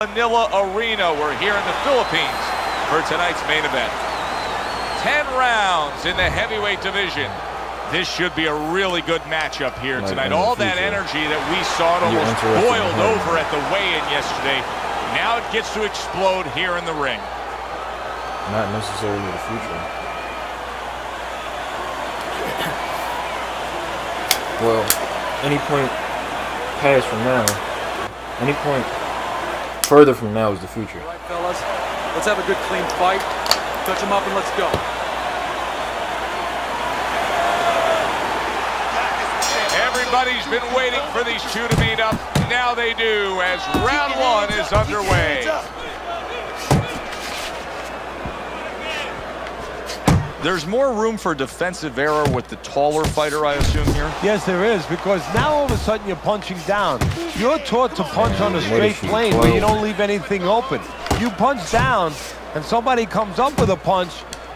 Manila Arena. We're here in the Philippines for tonight's main event. 10 rounds in the heavyweight division. This should be a really good matchup here tonight. All that energy that we saw almost boiled over at the weigh-in yesterday. Now it gets to explode here in the ring. Not necessarily the future. Well, any point past from now, any point further from now is the future. All right, fellas, let's have a good clean fight. Touch them up and let's go. Everybody's been waiting for these two to meet up. Now they do, as round one is underway. There's more room for defensive error with the taller fighter, I assume, here? Yes, there is, because now all of a sudden you're punching down. You're taught to punch on a straight plane where you don't leave anything open. You punch down, and somebody comes up with a punch.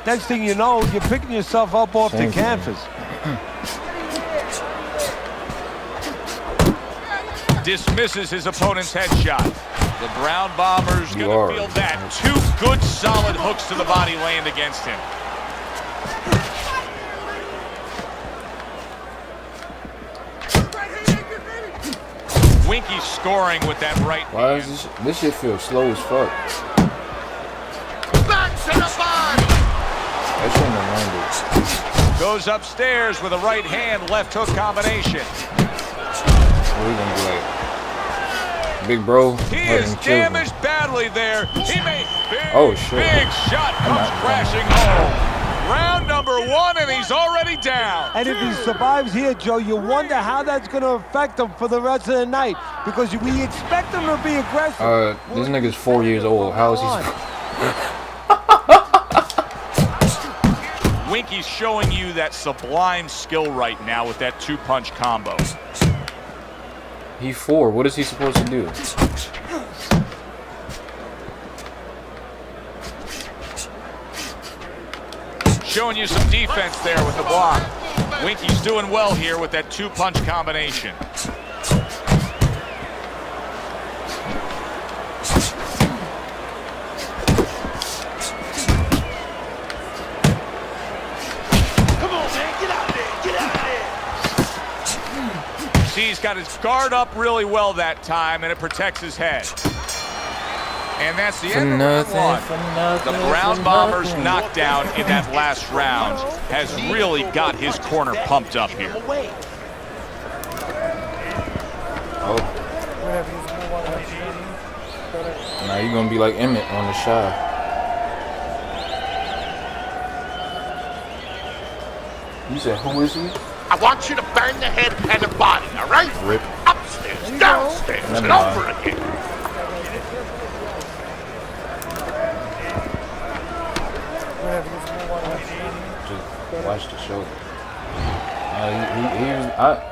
Next thing you know, you're picking yourself up off the canvas. Dismisses his opponent's headshot. The Brown Bomber's gonna feel that. Two good solid hooks to the body land against him. Winky's scoring with that right hand. Why is this shit feels slow as fuck? Back to the body. That shouldn't have landed. Goes upstairs with a right hand left hook combination. What are we gonna do, like big bro? He is damaged badly there. He made big shot comes crashing home. Round number one, and he's already down. And if he survives here, Joe, you wonder how that's going to affect him for the rest of the night, because we expect him to be aggressive. This nigga's 4 years old. How is he? Winky's showing you that sublime skill right now with that two-punch combo. He's 4. What is he supposed to do? Showing you some defense there with the block. Winky's doing well here with that two-punch combination. Come on, man, get out there, get out there. See, he's got his guard up really well that time, and it protects his head. And that's the end of round one. The Brown Bomber's knockdown in that last round has really got his corner pumped up here. Oh. Now you're gonna be like Emmett on the shot. You said, who is he? I want you to bang the head and the body, all right? Rip. Upstairs, downstairs, and over again. Just watch the show.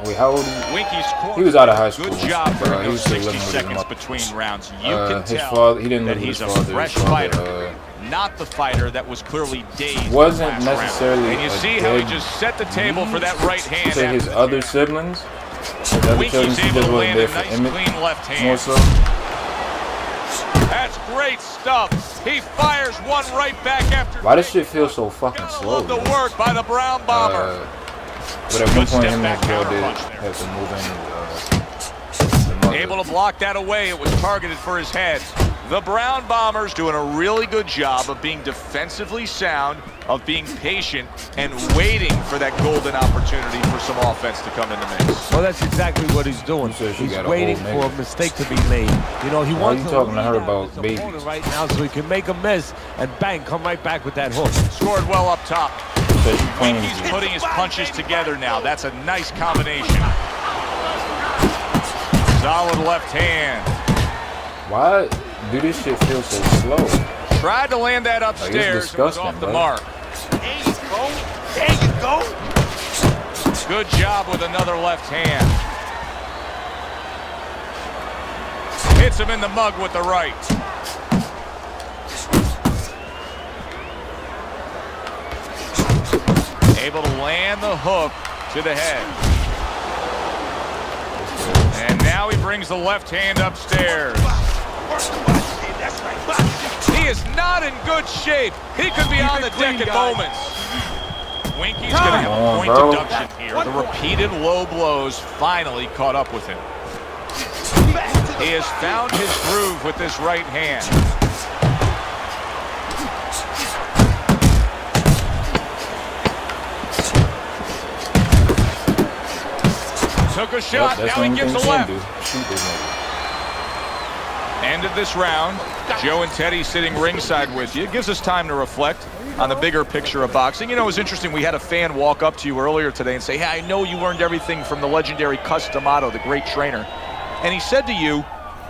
Wait, how old is he? Winky's corner. He was out of high school. Good job during he those was 60 seconds between rounds. You can his tell father, he didn't that live with he's his a father. fresh fighter, not the fighter that was clearly dazed. Wasn't in the last necessarily. round. And you see how he just set the table for that right hand. Say his other siblings. Winky's able to land a nice clean left hand. More so. That's great stuff. He fires one right back after. Why does shit feel so fucking slow? Love the work by the Brown Bomber. But at one point, him and his girl did have to move in. Able to block that away. It was targeted for his head. The Brown Bomber's doing a really good job of being defensively sound, of being patient, and waiting for that golden opportunity for some offense to come in the mix. Well, that's exactly what he's doing. He's waiting for a mistake to be made. You know, he wants to talking to her about babies right now so he can make a miss and bang, come right back with that hook. Scored well up top. Winky's putting his punches together now. That's a nice combination. Solid left hand. Why do this shit feel so slow? Tried to land that upstairs. It was off the mark. There you go. There you go. Good job with another left hand. Hits him in the mug with the right. Able to land the hook to the head. And now he brings the left hand upstairs. That's right. Box. He is not in good shape. He could be on the deck at moments. Winky's going to have a point deduction here. The repeated low blows finally caught up with him. He has found his groove with this right hand. Took a shot, now he gives a left. End of this round. Joe and Teddy sitting ringside with you. It gives us time to reflect on the bigger picture of boxing. You know, it was interesting. We had a fan walk up to you earlier today and say, hey, I know you learned everything from the legendary Cus D'Amato, the great trainer. And he said to you,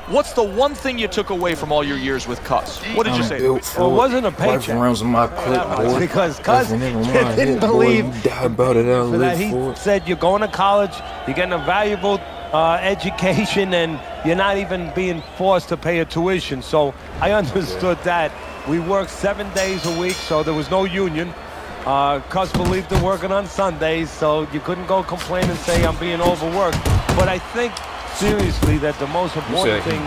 what's the one thing you took away from all your years with Cus? What did you say? Well, it wasn't a paycheck. Rounds of my clip, boy. Because Cus didn't believe that. He said, you're going to college, you're getting a valuable education, and you're not even being forced to pay a tuition. So I understood that. We worked 7 days a week, so there was no union. Cus believed in working on Sundays, so you couldn't go complain and say I'm being overworked. But I think seriously that the most important thing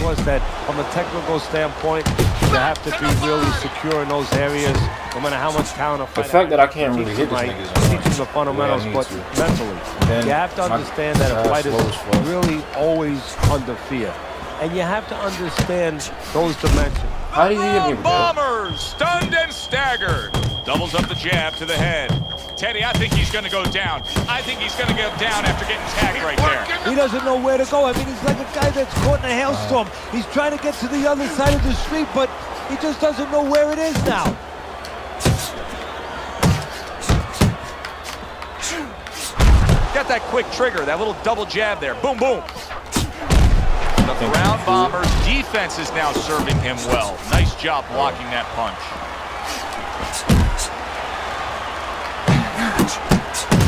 was that from a technical standpoint, you have to be really secure in those areas, no matter how much talent a fighter. The fact that I can't really hit this nigga, teaching the fundamentals, but mentally, you have to understand that a fighter is really always under fear, and you have to understand those dimensions. How do you hit me with that? Bombers, stunned and staggered. Doubles up the jab to the head. Teddy, I think he's going to go down. I think he's going to go down after getting tagged right there. He doesn't know where to go. I mean, he's like a guy that's caught in a hailstorm. He's trying to get to the other side of the street, but he just doesn't know where it is now. Got that quick trigger, that little double jab there. Boom, boom. The Brown Bombers' defense is now serving him well. Nice job blocking that punch.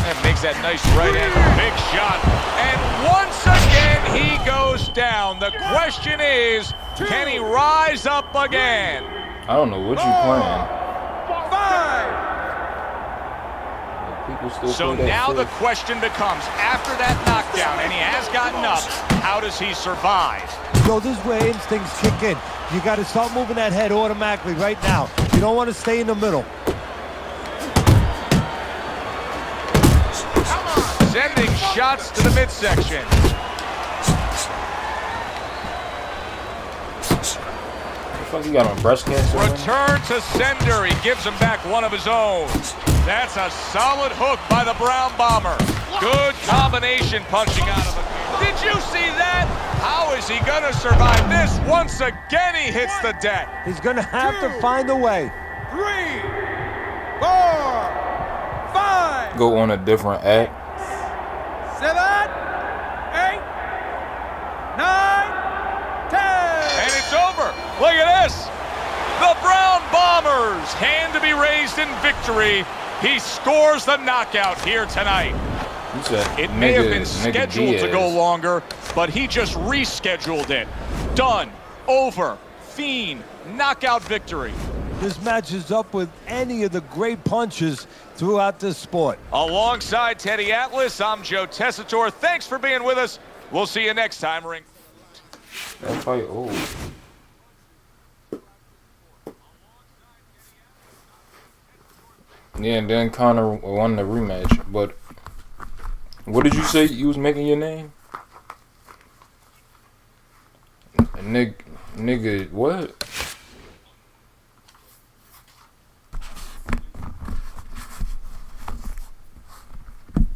And makes that nice right hand. Big shot. And once again, he goes down. The question is, can he rise up again? I don't know what you're playing. So now the question becomes, after that knockdown, and he has gotten up, how does he survive? So this is where instincts kick in. You got to start moving that head automatically right now. You don't want to stay in the middle. Sending shots to the midsection. What the fuck you got on, breast cancer? Return to sender. He gives him back one of his own. That's a solid hook by the Brown Bomber. Good combination punching out of him. Did you see that? How is he going to survive this? Once again, he hits the deck. He's going to have to find a way. 3, 4, 5. Go on a different act. 7, 8, 9, 10. And it's over. Look at this. The Brown Bombers, hand to be raised in victory. He scores the knockout here tonight. It may have been scheduled to go longer, but he just rescheduled it. Done. Over. Fiend. Knockout victory. This matches up with any of the great punches throughout this sport. Alongside Teddy Atlas, I'm Joe Tessitore. Thanks for being with us. We'll see you next time, Ring. That fight, oh. Yeah, and then Conor won the rematch. But what did you say you was making your name? Nigga, what?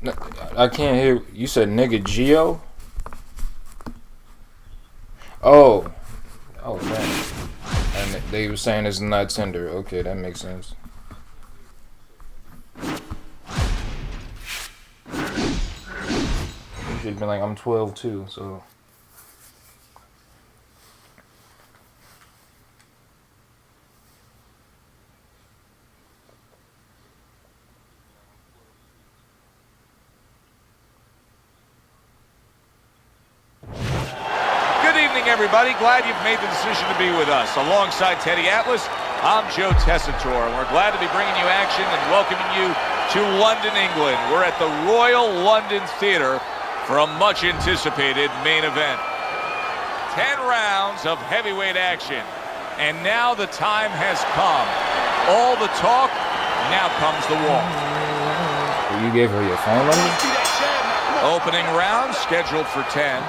No, I can't hear. You said nigga Geo? Oh, man. And they were saying it's not tender. Okay, that makes sense. You should be like, I'm 12 too, so. Everybody, glad you've made the decision to be with us. Alongside Teddy Atlas, I'm Joe Tessitore, and we're glad to be bringing you action and welcoming you to London, England. We're at the Royal London Theatre for a much-anticipated main event. 10 rounds of heavyweight action. And now the time has come. All the talk, now comes the walk. You gave her your phone number? Opening round scheduled for 10.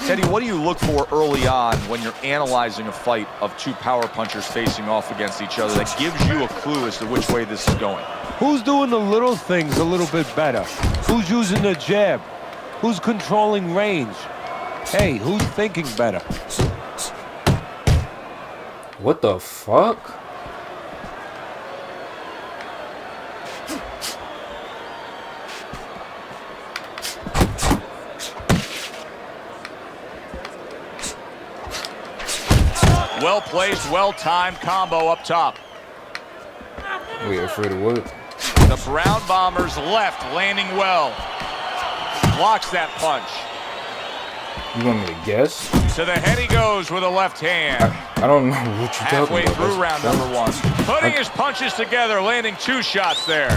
Teddy, what do you look for early on when you're analyzing a fight of two power punchers facing off against each other that gives you a clue as to which way this is going? Who's doing the little things a little bit better? Who's using the jab? Who's controlling range? Hey, who's thinking better? What the fuck? Well-placed, well-timed combo up top. Wait, afraid of what? The Brown Bombers left, landing well. Blocks that punch. You want me to guess? To the head he goes with a left hand. I don't know what you're talking Halfway about. through round number 1. Putting his punches together, landing 2 shots there.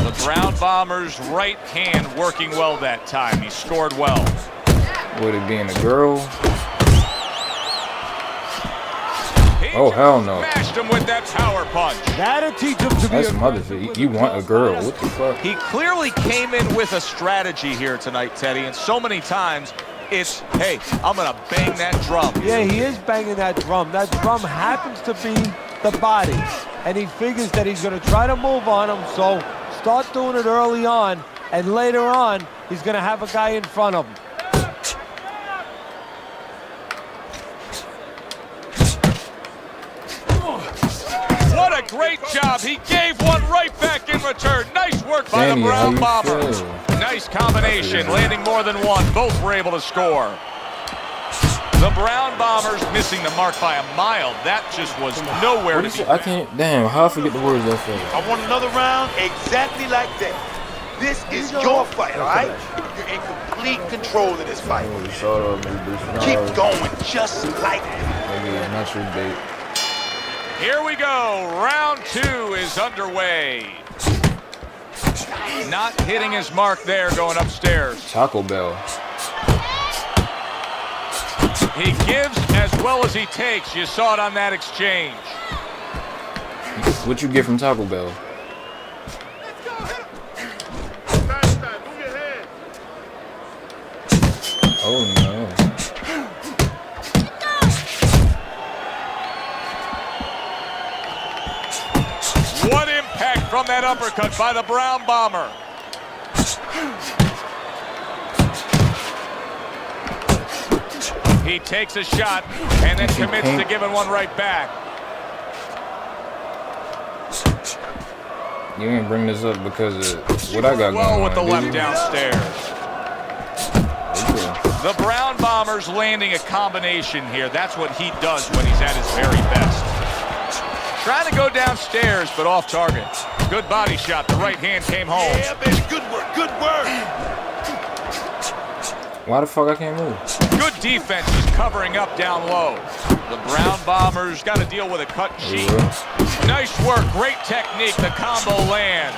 The Brown Bombers' right hand working well that time. He scored well. With it being a girl? He Oh, hell no. smashed him with that power punch. That'll teach him to be That's a mother's shit. You want a girl. What the fuck? He clearly came in with a strategy here tonight, Teddy, and so many times it's, hey, I'm gonna bang that drum. Yeah, he is banging that drum. That drum happens to be the body. And he figures that he's going to try to move on him, so start doing it early on, and later on, he's going to have a guy in front of him. What a great job. He gave one right back in return. Nice work by the Brown Bombers. Nice combination, landing more than one. Both were able to score. The Brown Bombers missing the mark by a mile. That just was nowhere to be I can't. Damn, how I forget the words that fast. I want another round exactly like that. This is your fight, all right? You're in complete control of this fight. Keep going just like that. Maybe it's not your bait. Here we go. Round 2 is underway. Not hitting his mark there, going upstairs. Taco Bell. He gives as well as he takes. You saw it on that exchange. What you get from Taco Bell? Oh no. What impact from that uppercut by the Brown Bomber. He takes a shot and then commits to giving one right back. You didn't bring this up because of what I got going on. Well with the left you? downstairs. Okay. The Brown Bombers landing a combination here. That's what he does when he's at his very best. Trying to go downstairs, but off target. Good body shot. The right hand came home. Yeah, baby, good work, good work. Why the fuck I can't move? Good defense is covering up down low. The Brown Bombers got to deal with a cut sheet. Nice work, great technique. The combo lands.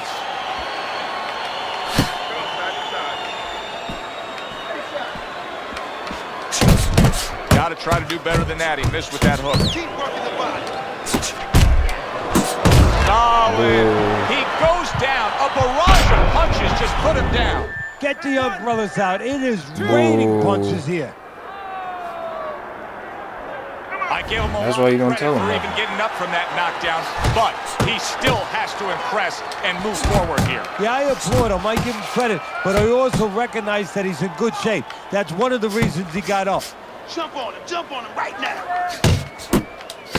Got to try to do better than that. He missed with that hook. Keep working the body. Solid. He goes down. A barrage of punches just put him down. Get the umbrellas out. It is raining punches here. I give him a That's lot why you don't of tell credit him for that. even getting up from that knockdown, but he still has to impress and move forward here. Yeah, I applaud him. I give him credit, but I also recognize that he's in good shape. That's one of the reasons he got up. Jump on him right now.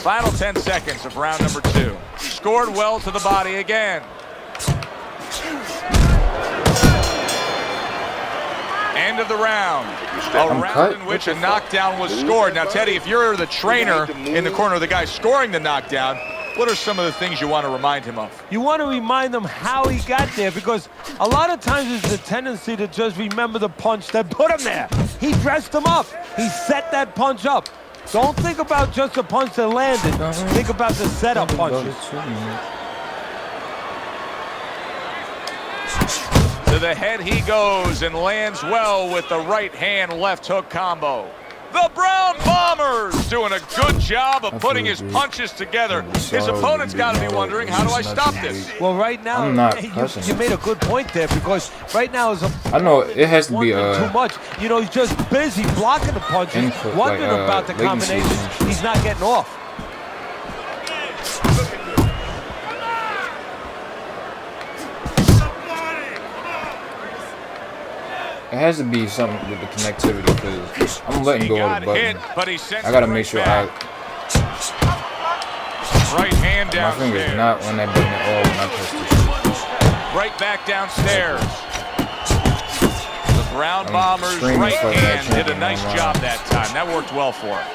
Final 10 seconds of round number 2. Scored well to the body again. End of the round. A round in which a knockdown was scored. Now, Teddy, if you're the trainer in the corner of the guy scoring the knockdown, what are some of the things you want to remind him of? You want to remind him how he got there, because a lot of times there's a tendency to just remember the punch that put him there. He dressed him up. He set that punch up. Don't think about just the punch that landed. Think about the setup punches. To the head he goes and lands well with the right hand left hook combo. The Brown Bombers doing a good job of putting his punches together. His opponent's got to be wondering, how do I stop this? Well, right now, you made a good point there, because right now is I know it has to be too much. You know, he's just busy blocking the punches, wondering about the combinations. He's not getting off. It has to be something with the connectivity, because I'm letting go of the button. I gotta make sure right hand my fingers not on that button at all when I press this. Right back downstairs. The Brown Bombers' right hand did a nice job that time. That worked well for him.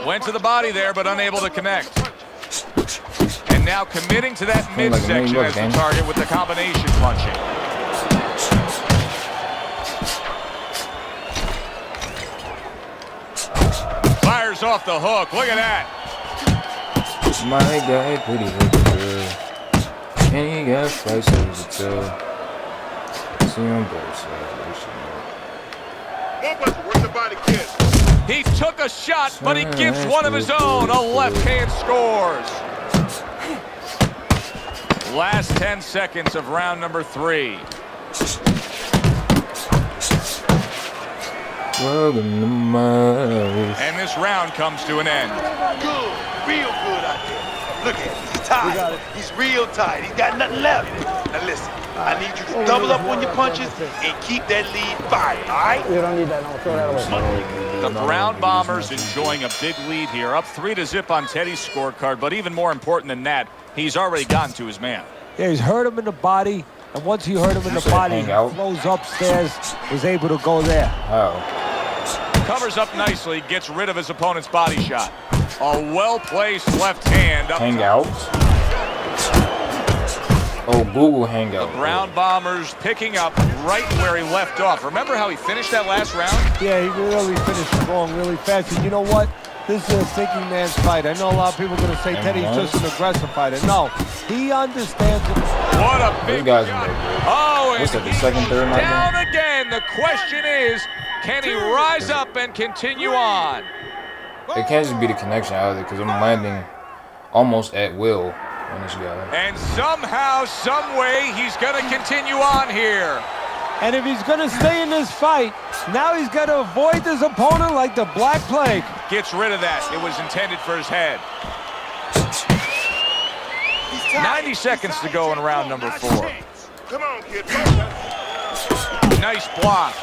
Went to the body there, but unable to connect. And now committing to that midsection as the target with the combination punching. Fires off the hook. Look at that. My guy, pretty good. And he got slices to tell. See on both sides. Where's the body kiss? He took a shot, but he gives one of his own. A left hand scores. Last 10 seconds of round number 3. And this round comes to an end. Good, real good out there. Look at him, he's tired. He's real tired. He's got nothing left. Now listen, I need you to double up on your punches and keep that lead fired, all right? You don't need that. No, throw that away. The Brown Bombers enjoying a big lead here, up 3-0 on Teddy's scorecard, but even more important than that, he's already gotten to his man. Yeah, he's hurt him in the body, and once he hurt him in the body, he flows upstairs, was able to go there. Oh. Covers up nicely, gets rid of his opponent's body shot. A well-placed left hand up. Hangout. Oh, Google Hangout. The Brown Bombers picking up right where he left off. Remember how he finished that last round? Yeah, he really finished strong, really fast. And you know what? This is a thinking man's fight. I know a lot of people are going to say Teddy's just an aggressive fighter. No, he understands it. What a big shot. Oh, what's that, the second, third night? Down again. The question is, can he rise up and continue on? It can't just be the connection either, because I'm landing almost at will on this guy. And somehow, some way, he's going to continue on here. And if he's going to stay in this fight, now he's got to avoid this opponent like the Black Plague. Gets rid of that. It was intended for his head. 90 seconds to go in round number 4. Come on, kid. Nice block.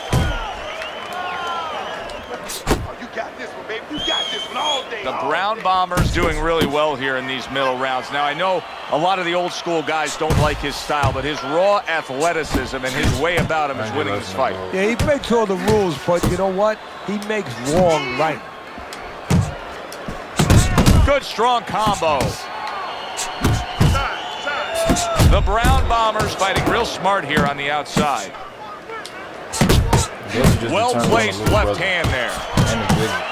You got this one, baby. You got this one all day. The Brown Bombers doing really well here in these middle rounds. Now, I know a lot of the old school guys don't like his style, but his raw athleticism and his way about him is winning this fight. Yeah, he breaks all the rules, but you know what? He makes wrong right. Good, strong combo. The Brown Bombers fighting real smart here on the outside. Well-placed left hand there. And a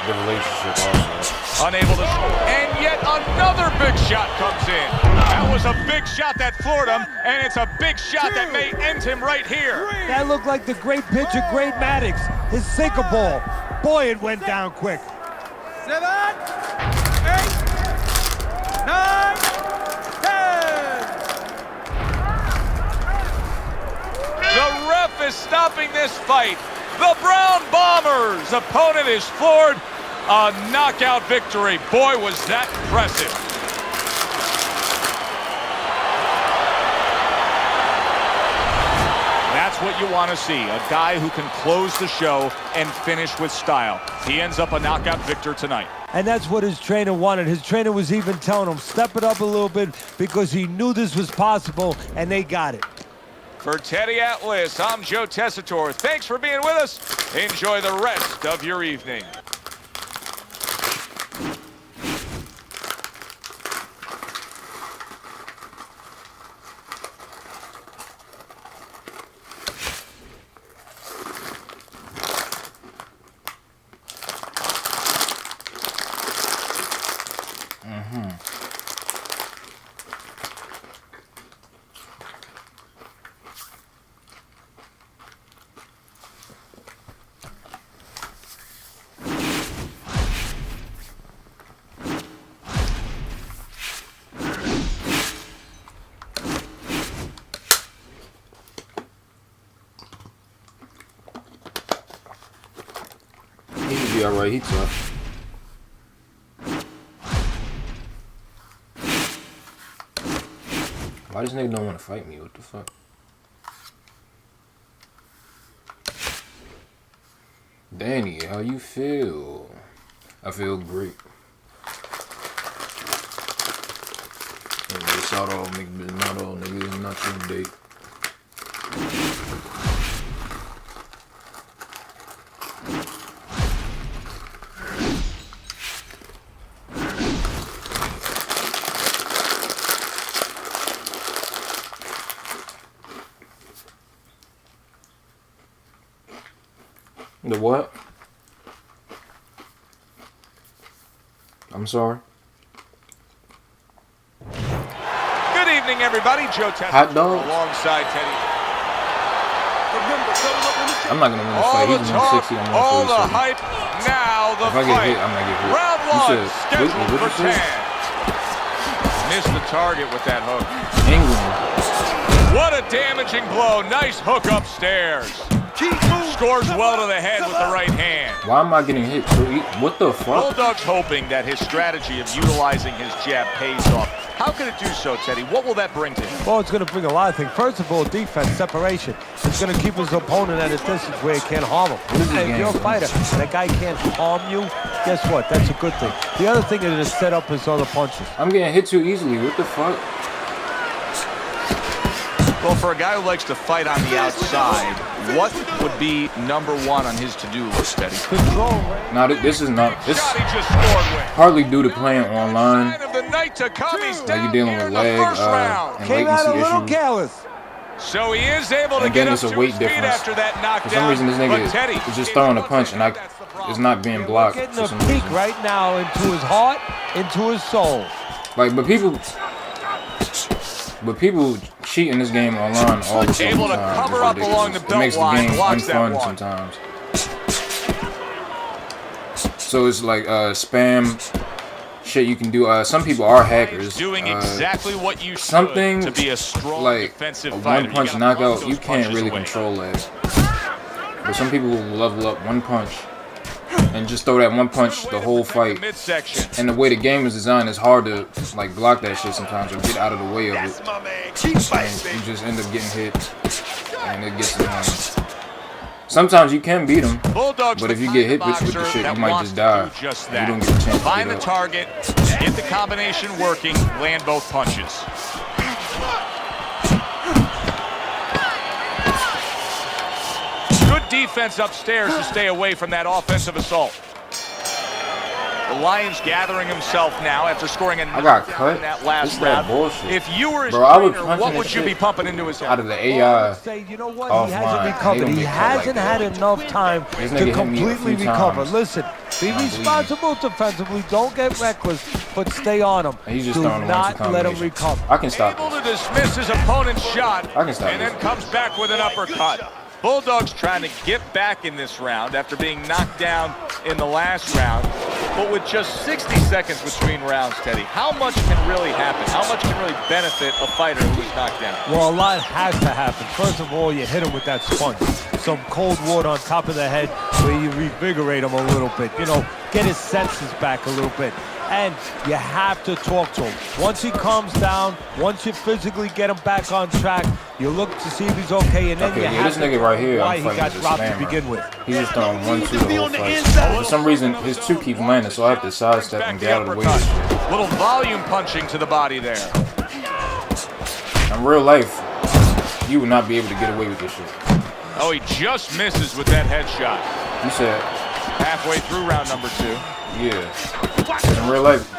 good relationship also. Unable to, and yet another big shot comes in. That was a big shot that floored him, and it's a big shot that may end him right here. That looked like the great pitcher, Great Maddox, his sinker ball. Boy, it went down quick. 7, 8, 9, 10. The ref is stopping this fight. The Brown Bombers' opponent is floored. A knockout victory. Boy, was that impressive. That's what you want to see. A guy who can close the show and finish with style. He ends up a knockout victor tonight. And that's what his trainer wanted. His trainer was even telling him, step it up a little bit, because he knew this was possible, and they got it. For Teddy Atlas, I'm Joe Tessitore. Thanks for being with us. Enjoy the rest of your evening. be alright. He tough. Why this nigga don't want to fight me? What the fuck? Danny, how you feel? I feel great. Shout out, nigga, not all niggas, not your date. The what? I'm sorry. Good evening, everybody. Joe Testa Hot dog. alongside Teddy. I'm not gonna win this All fight. the He's talk, 160. I'm all the 147. hype. Now the If I get fight. hit, I'm gonna get hit. Round You one, said, scheduled what for you say? 10. Missed the target with that hook. England. What a damaging blow. Nice hook upstairs. Scores well to the head with the right hand. Why am I getting hit? So what the fuck? Bulldog's hoping that his strategy of utilizing his jab pays off. How can it do so, Teddy? What will that bring to him? Well, it's going to bring a lot of things. First of all, defense, separation. It's going to keep his opponent at a distance where he can't harm him. What is this And if game you're a for? fighter and that guy can't harm you, guess what? That's a good thing. The other thing is to set up his other punches. I'm getting hit too easily. What the fuck? Well, for a guy who likes to fight on the outside, what would be #1 on his to-do list, Teddy? Control, right? Now this is not. This Shot he just scored with. hardly due to playing online. Sign of the night to come. He's Like down you're dealing here with in the lag first round. and Came out a latency little issues. careless. So he is able to And get then up it's a to weight his feet difference. after that knockdown. For some reason, this But nigga Teddy is just throwing a punch, and it's not being blocked. Getting For a some peek reason. right now into his heart, into his soul. Like, but people cheat in this game online all the time. Able to cover up along the It belt makes the line, game blocks that unfun one. sometimes. So it's like spam shit you can do. Some people are hackers. Doing exactly what you should Something to be a strong like defensive a fighter. one-punch You gotta knock knockout, those you can't punches really away. control that. But some people will level up one punch and just throw that one punch the whole fight. Midsection. And the way the game is designed, it's hard to like block that shit sometimes or get out of the way of That's it. my man. Keep fighting, And baby. you just end up getting hit, and it gets annoying. Sometimes you can beat them, Bulldogs but if the you get kind hit of with the boxer shit, that you might wants just to die. do just You that. don't get a chance to Find get the up. target, get the combination working, land both punches. Good defense upstairs to stay away from that offensive assault. The Lion's gathering himself now after scoring a I got knockdown cut. in that This last is that round. bullshit. If you were his Bro, I was trainer, punching what this would you be shit pumping into his head? Out of the Well, I AI. would say, you know what? Offline. He hasn't They recovered. don't He get cut like hasn't had that. enough time This to nigga hit me a completely few recover. times. Listen, be I'm responsible defensively. Don't get reckless, but stay on him. And he's just Do throwing not one-two let him combination. recover. I can stop Able this. to dismiss his opponent's shot, I can stop and this. then comes back with an uppercut. Bulldogs trying to get back in this round after being knocked down in the last round. But with just 60 seconds between rounds, Teddy, how much can really happen? How much can really benefit a fighter who is knocked down? Well, a lot has to happen. First of all, you hit him with that sponge. Some cold water on top of the head where you revigorate him a little bit. You know, get his senses back a little bit. And you have to talk to him. Once he calms down, once you physically get him back on track, you look to see if he's okay, and then Okay, you yeah, have this to nigga tell right him here, why I'm he fighting got as a dropped to spammer. begin with. He's just throwing 1-2 the whole fight. For some reason, his 2 keeps landing, so I have to sidestep Back and the get out of the way. uppercut. of this shit. Little volume punching to the body there. In real life, you would not be able to get away with this shit. Oh, he just misses with that headshot. You said, Halfway through round number 2. yeah. In real life,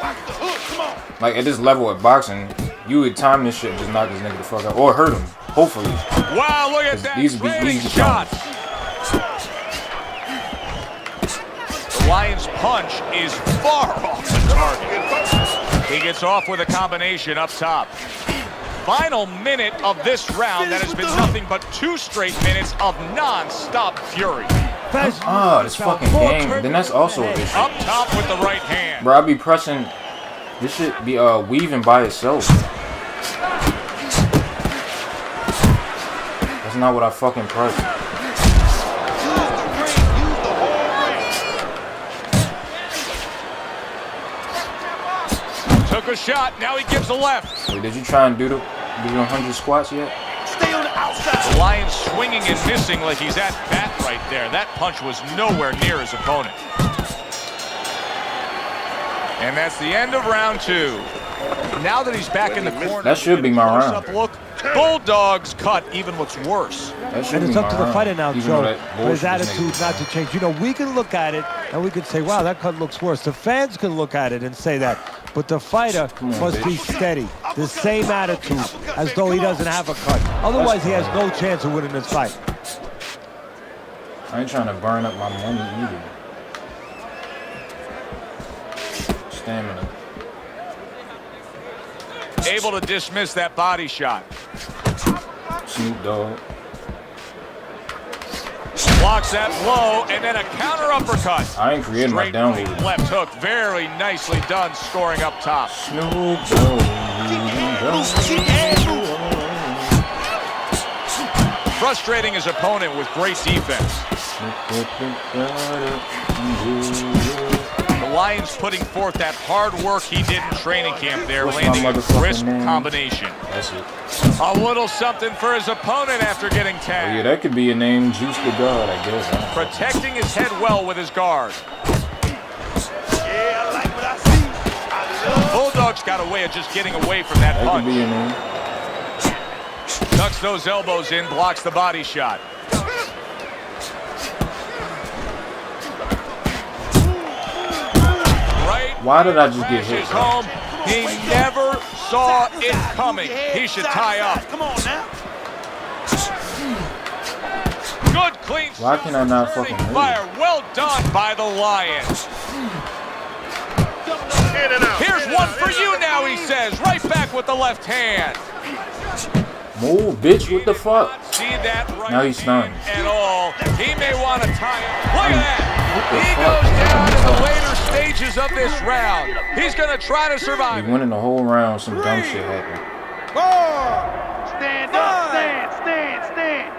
like at this level at boxing, you would time this shit and just knock this nigga the fuck out. Or hurt him, hopefully. Wow, look at that These would be trailing easy shots. The Lion's punch is far off the target. He gets off with a combination up top. Final minute of this round that has been nothing but 2 straight minutes of non-stop fury. This fucking game. Then that's also a issue. Up top with the right hand. Bro, I be pressing. This shit be weaving by itself. That's not what I fucking pressed. Took a shot. Now he gives a left. Wait, did you try and do the 100 squats yet? Stay on the outside. The Lion swinging and missing like he's at bat right there. That punch was nowhere near his opponent. And that's the end of round 2. Now that he's back in the corner, That should be my round. look, Bulldog's cut even looks worse. That should And be it's up my to the round, fighter now, even Joe, though that for his bullshit was attitude not to change. You know, we can look at it and we can say, wow, that cut looks worse. The fans can look at it and say that. But the fighter must be steady, the same attitude, as though he doesn't have a cut. Otherwise, he has no chance of winning this fight. I ain't trying to burn up my money either. Stamina. Able to dismiss that body shot. Snoop Dogg. Blocks that blow, and then a counter uppercut. I ain't creating my Straight download. left hook, very nicely done, scoring up top. Snoop Dogg. Frustrating his opponent with great defense. The Lions putting forth that hard work he did in training camp there, What's my landing a motherfucking crisp name? combination. That's it. A little something for his opponent after getting Oh, yeah, tagged. that could be a name, Juice the God, I guess. I don't know. Protecting his head well with his guard. Yeah, I like what I see. I love. Bulldog's got a way of just getting away from that That could punch. be a name. Tucks those elbows in, blocks the body shot. Right. Why did I just get hit, Crashes bro? home. He never saw it coming. He should tie up. Come on now. Good clean. Why can I not turning fucking hit fire? Well done by the Lions. Here's one for you now, he says. Right back with the left hand. Move, bitch, what the fuck? See that right Now he's stunned. at all. He may want to tie him. Look at that. What the He fuck? goes down in the later stages of this round. He's going to try to survive. We winning the whole round, some dumb shit happened. Stand up, stand.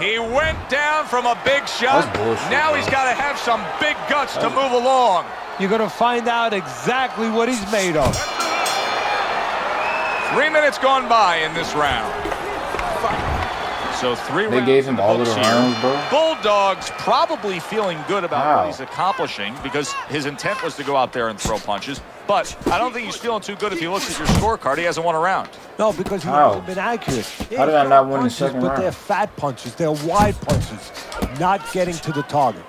He went down from a big shot. That's bullshit, Now bro. he's got to have some big guts to move along. You're going to find out exactly what he's made of. 3 minutes gone by in this round. So 3 rounds. They gave him in the all of the books here. rounds, bro? Bulldogs probably feeling good about Wow. what he's accomplishing because his intent was to go out there and throw punches. But I don't think he's feeling too good if he looks at your scorecard. He hasn't won a round. No, because he How? hasn't been accurate. How did I not win the Punches, second but round? they're fat punches. They're wide punches, not getting to the target.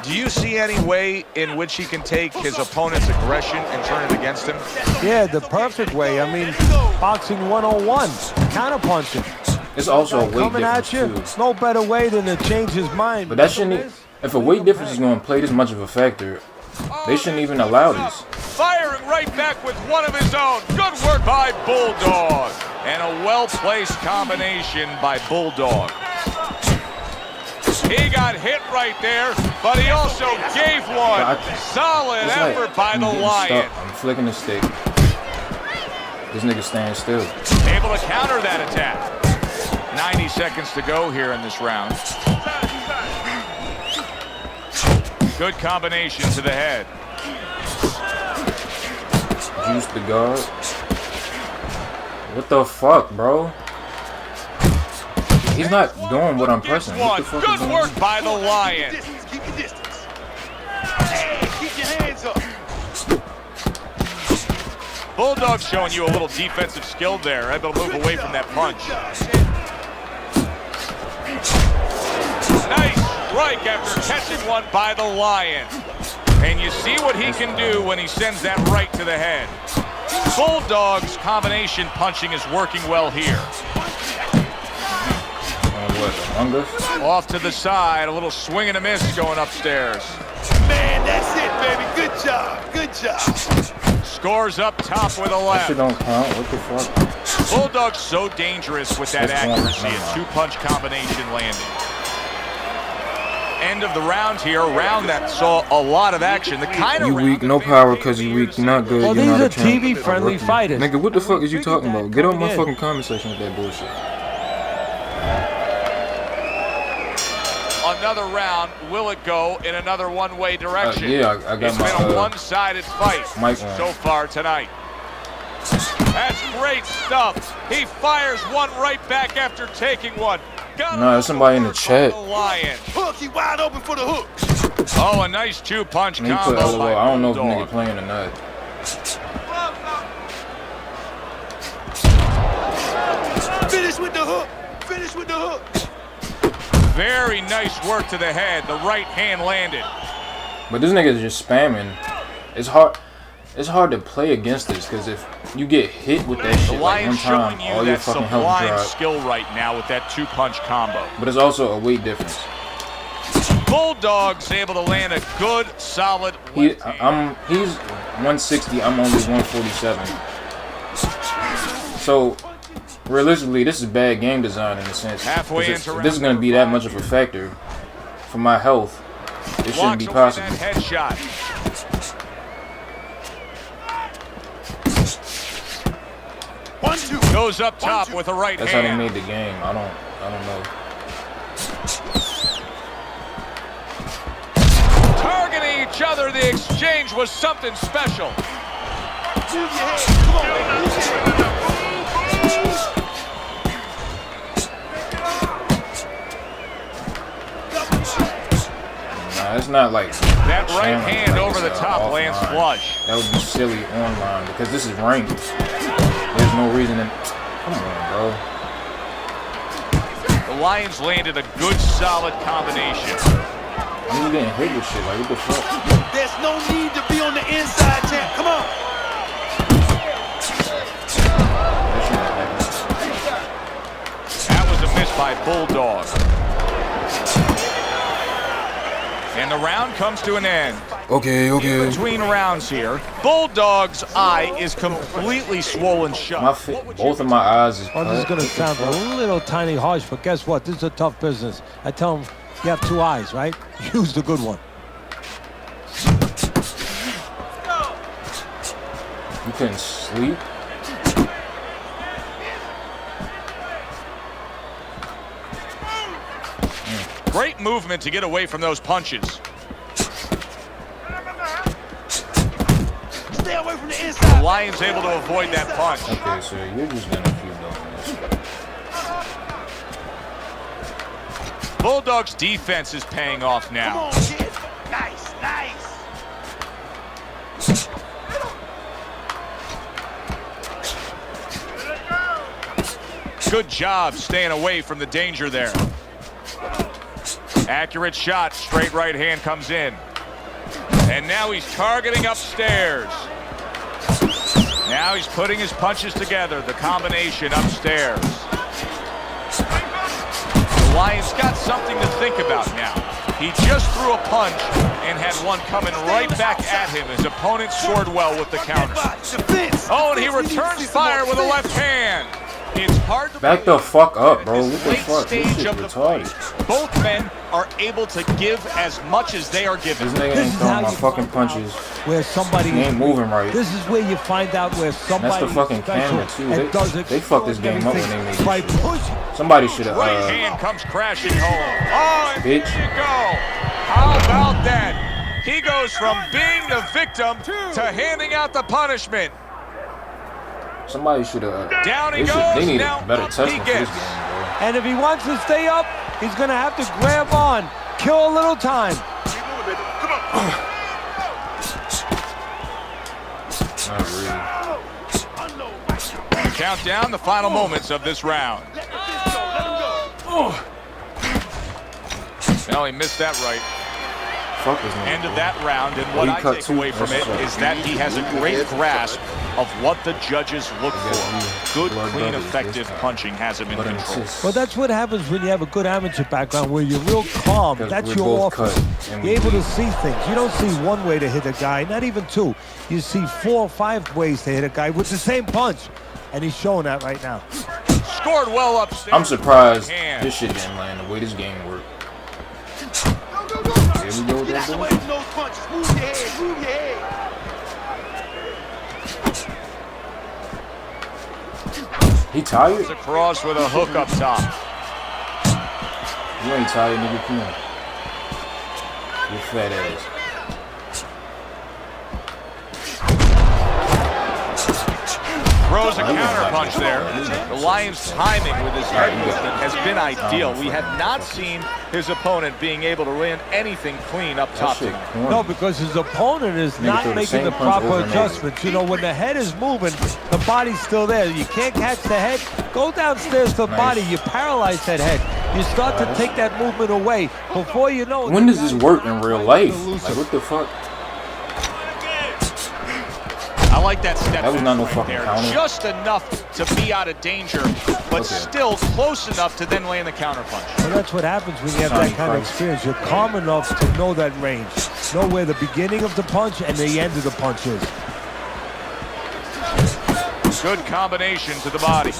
Do you see any way in which he can take his opponent's aggression and turn it against him? Yeah, the perfect way. I mean, boxing 101, counterpunching. It's also a weight Coming at difference, you. too. It's no better way than to change his mind. But that shouldn't... If a weight difference is going to play this much of a factor, they shouldn't even allow this. Firing right back with one of his own. Good work by Bulldog. And a well-placed combination by Bulldog. He got hit right there, but he also gave one. Solid It's like, effort by I'm the getting Lion. stuck. I'm flicking the stick. This nigga staying still. Able to counter that attack. 90 seconds to go here in this round. Good combination to the head. Juice the guard. What the fuck, bro? He's not doing what I'm pressing. What the fuck is Good going work on? by the Lion. Keep your distance. Hey, keep your hands up. Bulldog showing you a little defensive skill there. Able to move away from that punch. Nice strike after catching one by the Lion. And you see what he can do when he sends that right to the head. Bulldog's combination punching is working well here. What, Among Us? Off to the side, a little swing and a miss going upstairs. Man, that's it, baby. Good job. Good job. Scores up top with a That left. shit don't count. What the fuck? Bulldog's so dangerous with that That's one. accuracy. A two-punch combination landing. End of the round here. A round that saw a lot of action. The kind of You round weak, that no fans power came because you here weak. to You're not see. good. Well, You're these not are a champ. TV-friendly fighters. Nigga, what the fuck is you Figured talking that about? Get on my coming in. fucking comment section with that bullshit. another round. Will it go in another one-way direction? Yeah, I got it's my been a one-sided fight so far tonight. That's great stuff. He fires one right back after taking one. No, there's somebody in the chat. Hook, he wide open for the hook. Oh, a nice two-punch He put combo. LOL. I don't know if nigga playing or not. Finish with the hook. Finish with the hook. Very nice work to the head. The right hand landed. But this nigga is just spamming. It's hard. It's hard to play against this because if you get hit with that shit like one time, all your fucking health drops. Skill right now with that two-punch combo. But it's also a weight difference. Bulldog's able to land a good, solid. He's 160. I'm only 147. So realistically, this is bad game design in a sense. Halfway if this is going to be that much of a factor for my health, it shouldn't be possible. Headshot. Goes up top with a right hand. That's how they made the game. I don't know. Targeting each other, the exchange was something special. Nah, it's not like that right hand over the top lands flush. That would be silly online because this is ranked. There's no reason to. Come on, bro. The Lions landed a good, solid combination. I'm just getting hit with shit. Like, what the fuck? There's no need to be on the inside, champ. Come on. That was a miss by Bulldog. And the round comes to an end. Okay. Between rounds here, Bulldog's eye is completely swollen shut. Both of my eyes is Well, this is going to sound a little tiny harsh, but guess what? This is a tough business. I tell them, you have two eyes, right? Use the good one. You couldn't sleep? Great movement to get away from those punches. Stay away from the inside. The Lions able to avoid that punch. Okay, so you're just gonna keep doing this. Bulldog's defense is paying off now. Come on, kid. Nice. Good job staying away from the danger there. Accurate shot, straight right hand comes in. And now he's targeting upstairs. Now he's putting his punches together, the combination upstairs. The Lions got something to think about now. He just threw a punch and had one coming right back at him. His opponent scored well with the counter. Oh, and he returns fire with a left hand. It's hard to back the fuck up, bro. What the fuck? This stage shit of the retarded. fight. Both men are able to give as much as they are given. This nigga ain't throwing my fucking punches. Where somebody he ain't moving right. This is where you find out where somebody. That's the fucking camera too. They fucked this game up when they made this shit. Somebody should have. Right hand comes crashing home. Oh, and bitch. There you go. How about that? He goes from being the victim to handing out the punishment. Somebody should have. Down he goes. They need now a better testing for this game, bro. And if he wants to stay up, he's going to have to grab on. Kill a little time. Not really. Count down the final moments of this round. Well, he missed that right. Fuck this nigga, End of bro. that round, and what I take away from it is that he has a great grasp of what the judges look for. Good, clean, effective punching has him in control. Well, that's what happens when you have a good amateur background where you're real calm. That's your offense. You're able to see things. You don't see one way to hit a guy, not even two. You see 4 or 5 ways to hit a guy with the same punch. And he's showing that right now. Scored well upstairs. I'm surprised this shit didn't land the way this game worked. Here we go with that Get away from those punches. Move your head. Move your head. He tired? Across with a hook up top. You ain't tired, nigga. Come on. Your fat ass. Throws a counter punch there. The Lions' timing with his head movement has been ideal. We have not seen his opponent being able to land anything clean up top. No, because his opponent is not making the proper adjustments. You know, when the head is moving, the body's still there. You can't catch the head. Go downstairs to the body. You paralyze that head. You start to take that movement away. Before you know it. When does this work in real life? Like, what the fuck? I like that step. That was not no fucking there. counter. Just enough to be out of danger, but still close enough to then land the counter punch. Well, that's what happens when you have that kind of experience. You're calm enough to know that range. Know where the beginning of the punch and the end of the punch is. Good combination to the body.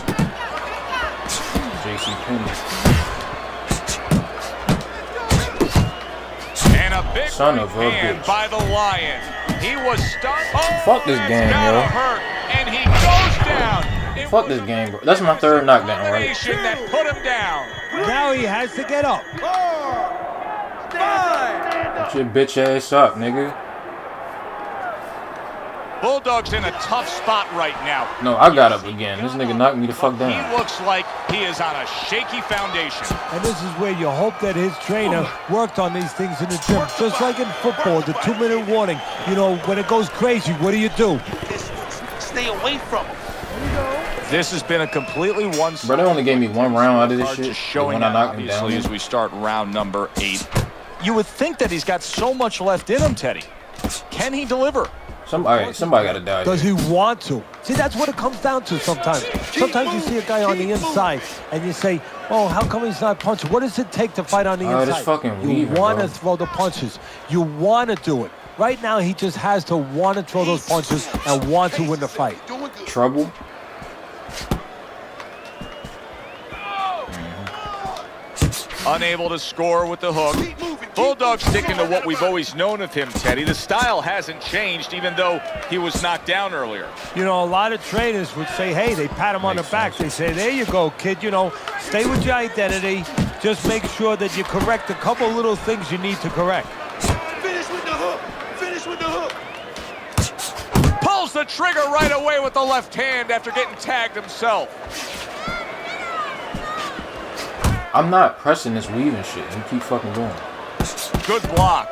JC Penny. And a big Son of a hand bitch. by the Lion. He was stunned. Oh, Fuck this game, yo. hurt, and he goes down. It Fuck this game, bro. That's my third knockdown, right? combination that put him down. Now he has to get up. 4, 5. Get your bitch ass up, nigga. Bulldog's in a tough spot right now. No, I got up again. This nigga knocked me the fuck He down. looks like he is on a shaky foundation. And this is where you hope that his trainer worked on these things in the gym. Just like in football, the 2-minute warning. You know, when it goes crazy, what do you do? Stay away from him. This has been a completely one-sided. Bro, they only gave me one round out of this shit. Just showing When I that knocked him obviously down. as we start round number 8. You would think that he's got so much left in him, Teddy. Can he deliver? Somebody gotta die. Does he want to? See, that's what it comes down to sometimes. Sometimes you see a guy on the inside and you say, oh, how come he's not punching? What does it take to fight on the inside? This fucking You weaving, want to bro. throw the punches. You want to do it. Right now, he just has to want to throw those punches and want to win the fight. Trouble. Unable to score with the hook. Bulldog sticking to what we've always known of him, Teddy. The style hasn't changed, even though he was knocked down earlier. You know, a lot of trainers would say, hey, they pat him on the back. They say, there you go, kid. You know, stay with your identity. Just make sure that you correct a couple little things you need to correct. Finish with the hook. Finish with the hook. Pulls the trigger right away with the left hand after getting tagged himself. I'm not pressing this weaving shit. You keep fucking going. Good block.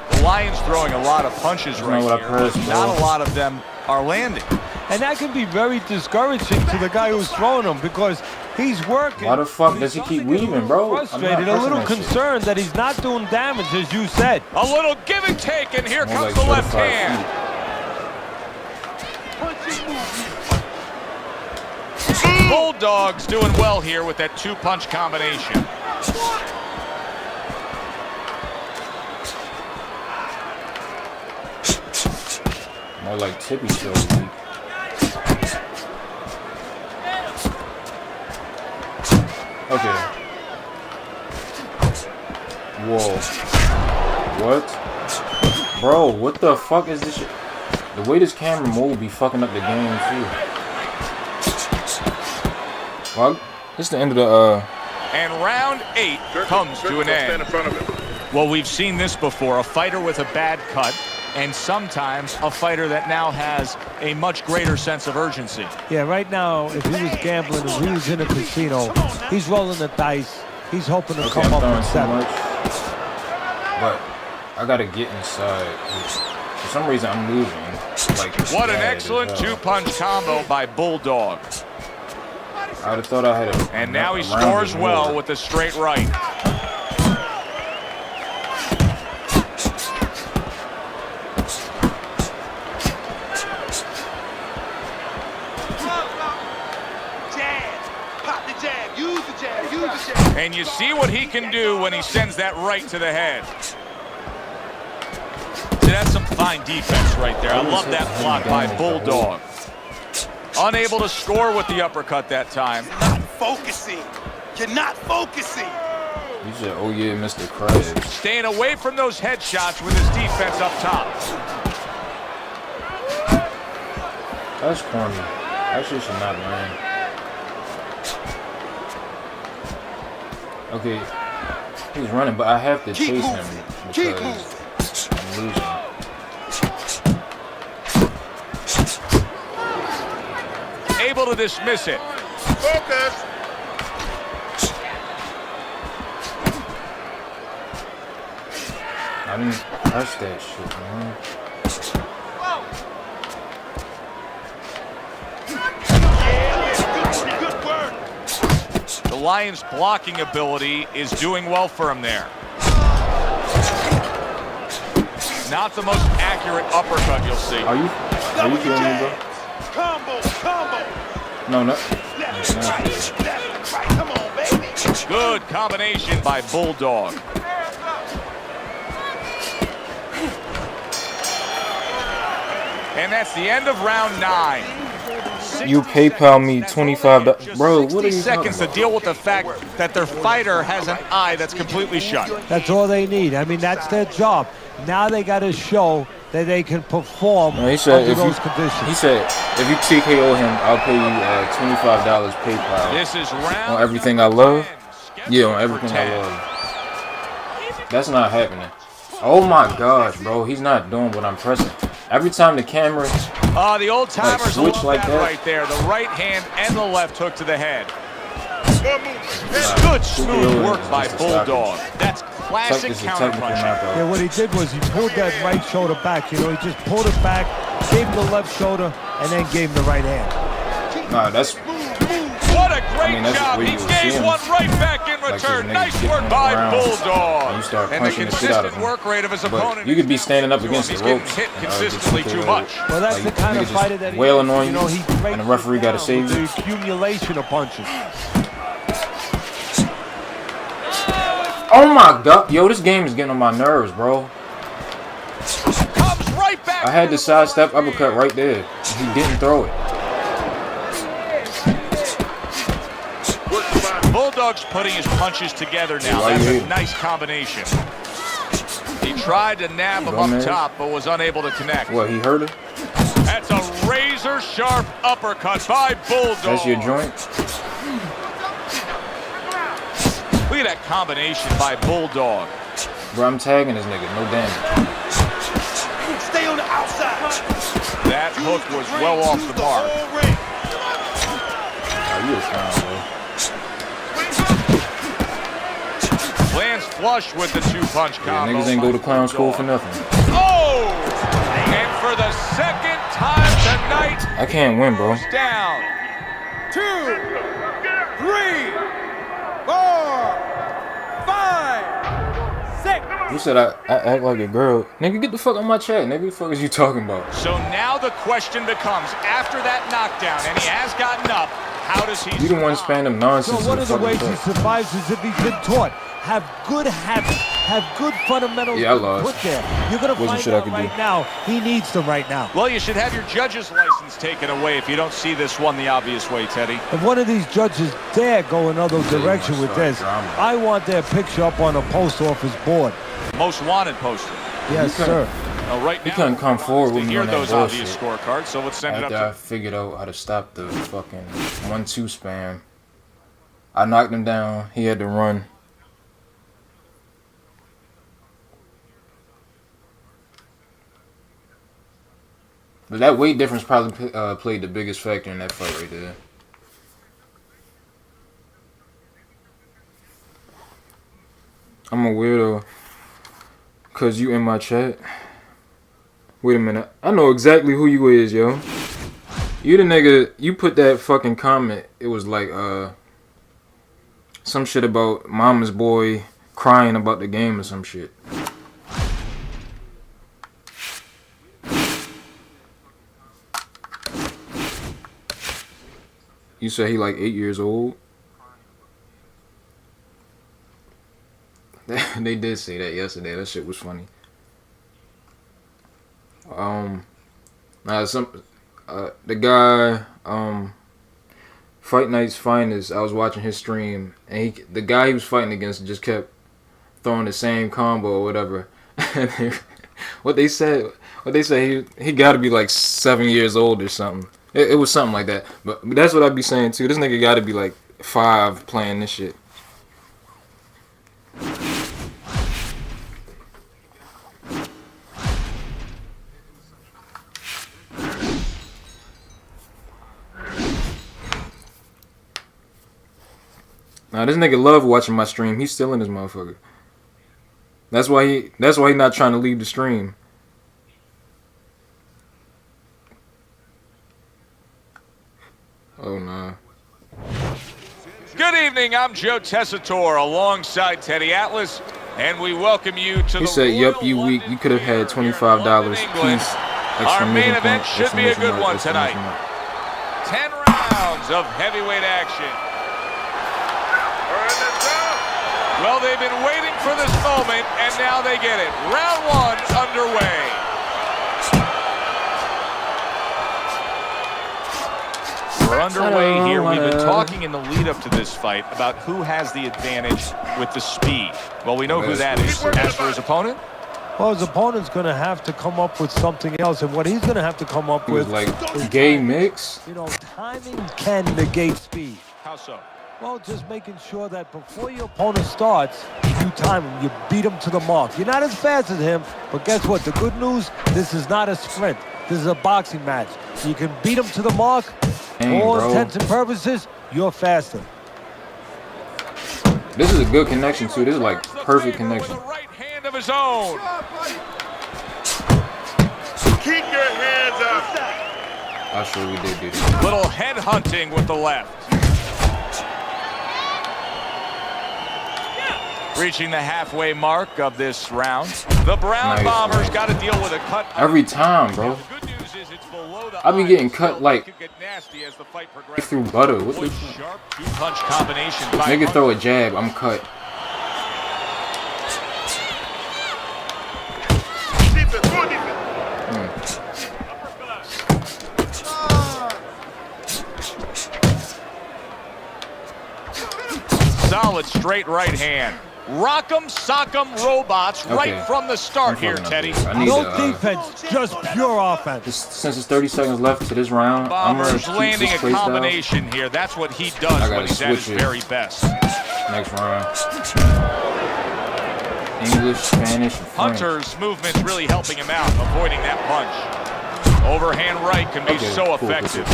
The Lions throwing a lot of punches right what I here. pressed, bro. Not a lot of them are landing. And that can be very discouraging to the guy who's throwing them because he's working. Why the fuck does he keep weaving, bro? Frustrated, a little concerned that he's not doing damage, as you said. A little give and take, and here More comes like the left 45 hand. Bulldog's doing well here with that 2-punch combination. More like Tippy still weak. Okay. Whoa. What? Bro, what the fuck is this shit? The way this camera move be fucking up the game too. Well, this is the end of the And round 8 comes to an end. Well, we've seen this before, a fighter with a bad cut, and sometimes a fighter that now has a much greater sense of urgency. Yeah, right now, if he was gambling, if he was in a casino, he's rolling the dice. He's hoping to come up with 7. But I gotta get inside. For some reason, I'm losing. Like, What an excellent 2-punch combo by Bulldog. I would have thought I had a. And now he a round scores more. well with the straight right. And you see what he can do when he sends that right to the head. See, that's some fine defense right there. I love that block by Bulldog. Unable to score with the uppercut that time. Not focusing. You're not focusing. You said, oh yeah, Mr. Krabs. Staying away from those headshots with his defense up top. That's corny. That shit should not land. Okay. He's running, but I have to chase him Keep because I'm losing. Able to dismiss it. Focus. I didn't touch that shit, man. Yeah, good work. The Lions' blocking ability is doing well for him there. Not the most accurate uppercut you'll see. Are you kidding me, bro? Combo. No, no. Left, right. Come on, baby. Good combination by Bulldog. And that's the end of round 9. You PayPal me $25, bro. What are you 60 seconds talking to deal with the fact that their fighter has an eye that's completely shut. That's all they need. I mean, that's their job. Now they got to show that they can perform No, he said under if those you, conditions. he said if you TKO him, I'll pay you $25 PayPal This is round on everything I love. 10. Yeah, on everything I love. That's not happening. Oh my gosh, bro, he's not doing what I'm pressing. Every time the camera, The old timers switch love like that that. right there. The right hand and the left hook to the head. Nah, Good smooth TKO work is by just a stoppage. Bulldog. That's classic It's a counter technical punching. knockout. Yeah, what he did was he pulled that right shoulder back. You know, he just pulled it back, gave him the left shoulder, and then gave him the right hand. Nah, that's What a great that's job. where He you will gave see him. one right back in Like these return. niggas Nice getting work on by the ground, Bulldog. and you start And the punching the shit out of consistent him. work rate of his But opponent. you could be standing up He's against the getting ropes. hit and, just consistently too TKO. much. Well, that's Like, the kind of niggas just fighter that he wailing is. on You know, he breaks and the referee it got to down save with you. the accumulation of punches. Oh my god, yo, this game is getting on my nerves, bro. Comes right back. I had the sidestep uppercut right there. He didn't throw it. Bulldog's putting his punches together now. Why That's you a hating? nice combination. He tried to nab him Gomez. up top, but was unable to connect. What, he hurt her? That's a razor-sharp uppercut by Bulldog. That's your joint? Look at that combination by Bulldog. Bro, I'm tagging this nigga, no damage. Stay on the outside. That hook was well off the mark. Oh, you a clown, bro. Lands flush with the two-punch Yeah, combo. niggas ain't go to by clown school for Bulldog. nothing. Oh! And for the second time tonight, I can't win, bro. down. 2, 3, 4, 5, 6. You said I act like a girl. Nigga, get the fuck on my chat. Nigga, what the fuck is you talking about? So now the question becomes, after that knockdown, and he has gotten up, how does he You the one survive? spam them So nonsense. one in of the fucking ways he chat. survives is if he's been taught. Have good habits. Have good fundamentals. Yeah, I lost. Put there. You're gonna Wasn't find shit I out could right do. now. He needs them right now. Well, you should have your judge's license taken away if you don't see this one the obvious way, Teddy. If one of these judges dare go another direction with this, I want their picture up on a post office board. Most wanted poster. Yes, sir. Now, right He now, couldn't come forward to with me hear on that those obvious bullshit. scorecards, so let's send it After I up figured out how to stop the fucking 1-2 spam, I knocked him down. He had to run. But that weight difference probably played the biggest factor in that fight right there. I'm a weirdo. Cause you in my chat. Wait a minute. I know exactly who you is, yo. You the nigga, you put that fucking comment. It was like, some shit about mama's boy crying about the game or some shit. You said he like 8 years old? They did say that yesterday. That shit was funny. The guy, Fight Night's Finest, I was watching his stream, and the guy he was fighting against just kept throwing the same combo or whatever. What they said, he got to be like 7 years old or something. It was something like that. But that's what I'd be saying too. This nigga got to be like 5 playing this shit. Nah, this nigga love watching my stream. He's still in this motherfucker. That's why he not trying to leave the stream. Oh nah. Good evening, I'm Joe Tessitore alongside Teddy Atlas, and we welcome you to He said, "Yup, you weak. You could have had $25. Peace." Our main event should be a good one tonight. 10 rounds of heavyweight action. Well, they've been waiting for this moment, and now they get it. Round 1 underway. We're underway here. We've been talking in the lead up to this fight about who has the advantage with the speed. Well, we know who that is. As for his opponent? Well, his opponent's going to have to come up with something else, and what he's going to have to come up with, like gay mix. You know, timing can negate speed. How so? Well, just making sure that before your opponent starts, you time him, you beat him to the mark. You're not as fast as him, but guess what? The good news, this is not a sprint. This is a boxing match. You can beat him to the mark. Dang, all bro. intents and purposes, you're faster. This is a good connection too. This is like perfect connection. With a right hand of his own. Keep your hands up. I'm sure we did do that. Little head hunting with the left. Reaching the halfway mark of this round. The Brown Nice, Bombers nice. got to deal with a cut. Every time, bro. The good news is it's below the I be eye, getting so cut like it could get nasty as the fight progresses. through butter. What the Boy, sharp two-punch combination by nigga throw a jab, I'm cut. Solid straight right hand. Rock'em sock'em robots right from the start here, Teddy. I need No to, defense, just pure offense. since it's 30 seconds left to this round, I'm gonna Bombers keep landing this a play style. combination here. That's what he I does gotta when he's at his switch it. very best. Next round. English, Spanish, and French. Hunter's movement's really helping him out, avoiding that punch. Overhand right can be so effective.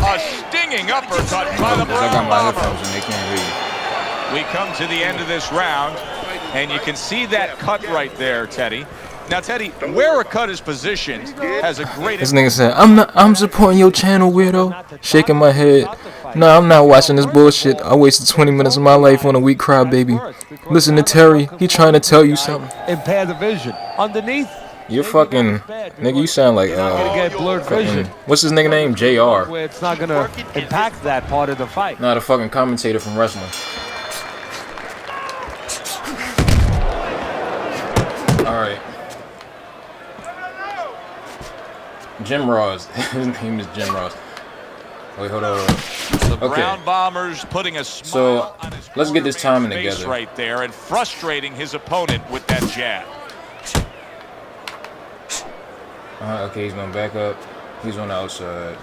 A stinging uppercut by the I got Brown my Bomber. headphones and they can't read. We come to the end of this round, and you can see that cut right there, Teddy. Now, Teddy, where a cut is positioned has a great... This nigga said, I'm supporting your channel, weirdo. Shaking my head. No, I'm not watching this bullshit. I wasted 20 minutes of my life on a weak crybaby. Listen to Terry. He trying to tell you something. Impair the vision. Underneath, You're fucking... Nigga, you sound like... gonna get blurred vision. What's his nigga name? JR. Where it's not going to impact that part of the fight. Not a fucking commentator from wrestling. Alright. Jim Ross. His name is Jim Ross. Wait, hold on. The Brown Bombers putting a smile on his let's get this timing face together. right there and frustrating his opponent with that jab. Okay, he's gonna back up. He's on the outside.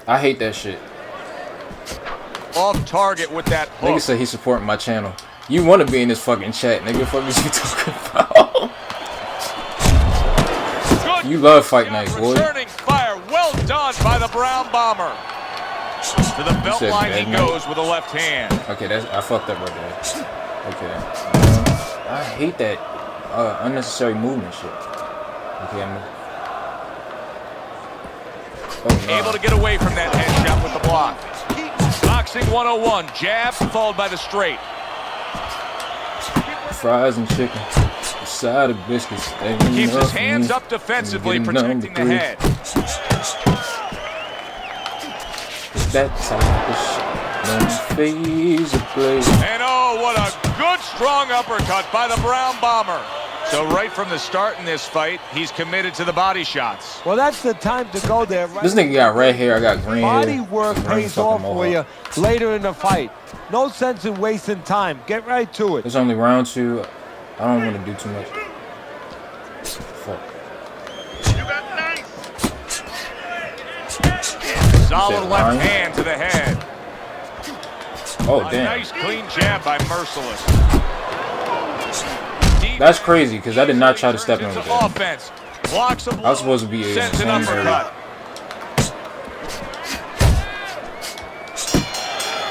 I hate that shit. Off target with that Nigga hook. say he's supporting my channel. You want to be in this fucking chat, nigga. Fuck is you talking about? Good You love fight night, boy. returning fire. Well done by the Brown Bomber. To the belt said line bad he night. goes with a left hand. Okay, I fucked up right there. Okay. I hate that unnecessary movement shit. Okay, Able to get away from that headshot with the block. Boxing 101, jab followed by the straight. fries and chicken, a side of biscuits. Keeps his hands up defensively, protecting the head. It's that type of shit. No phase of play. And oh, what a good strong uppercut by the Brown Bomber. So right from the start in this fight, he's committed to the body shots. Well, that's the time to go there. Right? This nigga got red hair, I got green Body hair. work pays off for you later in the fight. No sense in wasting time. Get right to it. It's only round 2. I don't want to do too much. Fuck. Solid left hand to the head. Oh, A damn. nice clean jab by Merciless. That's crazy, because I did not try to step in with that. Offense. Blocks a blow, I was supposed to be sends an same area. uppercut.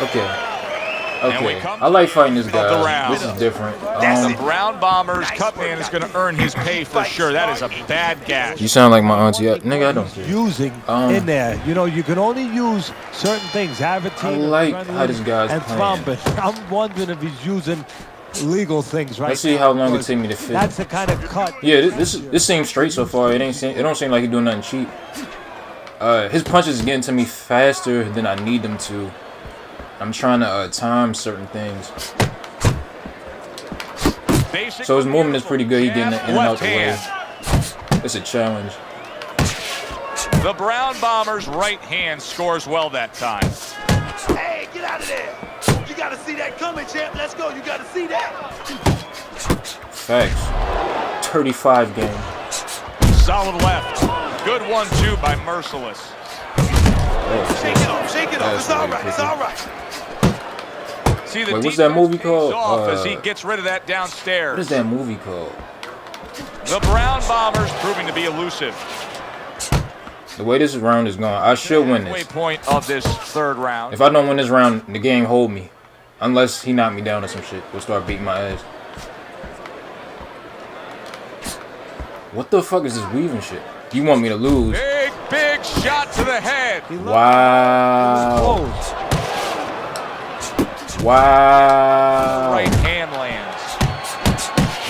Okay. Okay. I like fighting this guy. This is different. The Brown Bombers Cutman is going to earn his pay for sure. That is a bad gash. You sound like my auntie. Nigga, I don't care. Using in there. You know, you can only use certain things. Avitine, I like how this guy's and playing. thrombin. I'm wondering if he's using legal things right now. Let's see how long it takes me to fit. That's the kind of cut. Yeah, this seems straight so far. It don't seem like he's doing nothing cheap. His punches are getting to me faster than I need them to. I'm trying to time certain things. So his movement is pretty good. He's getting in and out the way. It's a challenge. The Brown Bombers' right hand scores well that time. Hey, get out of there. You got to see that coming, champ. Let's go. You got to see that. Facts. 35 game. Solid left. Good 1-2 by Merciless. Shake it off. Shake it off. It's all right. It's all right. See the what's that movie called? Off as he gets rid of that downstairs. What is that movie called? The Brown Bombers proving to be elusive. The way this round is going, I should win this. Point of this third round. If I don't win this round, the game hold me. Unless he knocked me down or some shit. We'll start beating my ass. What the fuck is this weaving shit? You want me to lose? Big shot to the head. Wow. Wow. Right hand lands.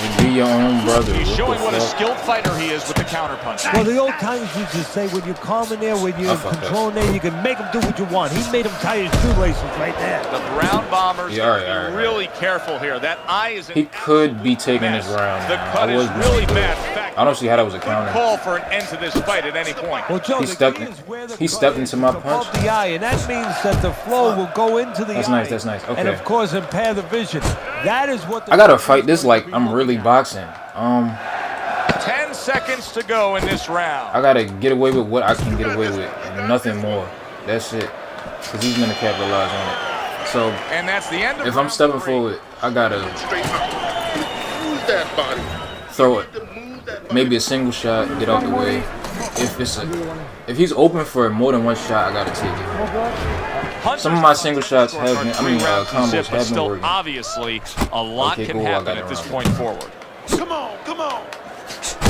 You be your own brother. He's what showing what a skilled fighter he is with the counter punch. Well, the old timers used to say when you're calm in there, when you're controlling there, you can make him do what you want. He made him tie his shoelaces right there. The Brown Bombers are really careful here. That eye is. He could be taking this round. The cut is really bad. In fact, I don't see how that was a counter. Call for an end to this fight at any point. Well, Joe, he stepped into my punch. The eye, and that means that the flow will go into the eye. That's nice. That's nice. Okay. And of course, impair the vision. That is what. I gotta fight this like I'm really boxing. 10 seconds to go in this round. I gotta get away with what I can get away with, and nothing more. That's it. Cause he's gonna capitalize on it. So, and that's the end of if I'm stepping forward, I gotta throw it. Maybe a single shot, get out the way. If he's open for more than one shot, I gotta take it. Some of my single shots have been, combos have been working. Obviously, a lot can happen at this point forward. Come on, come on.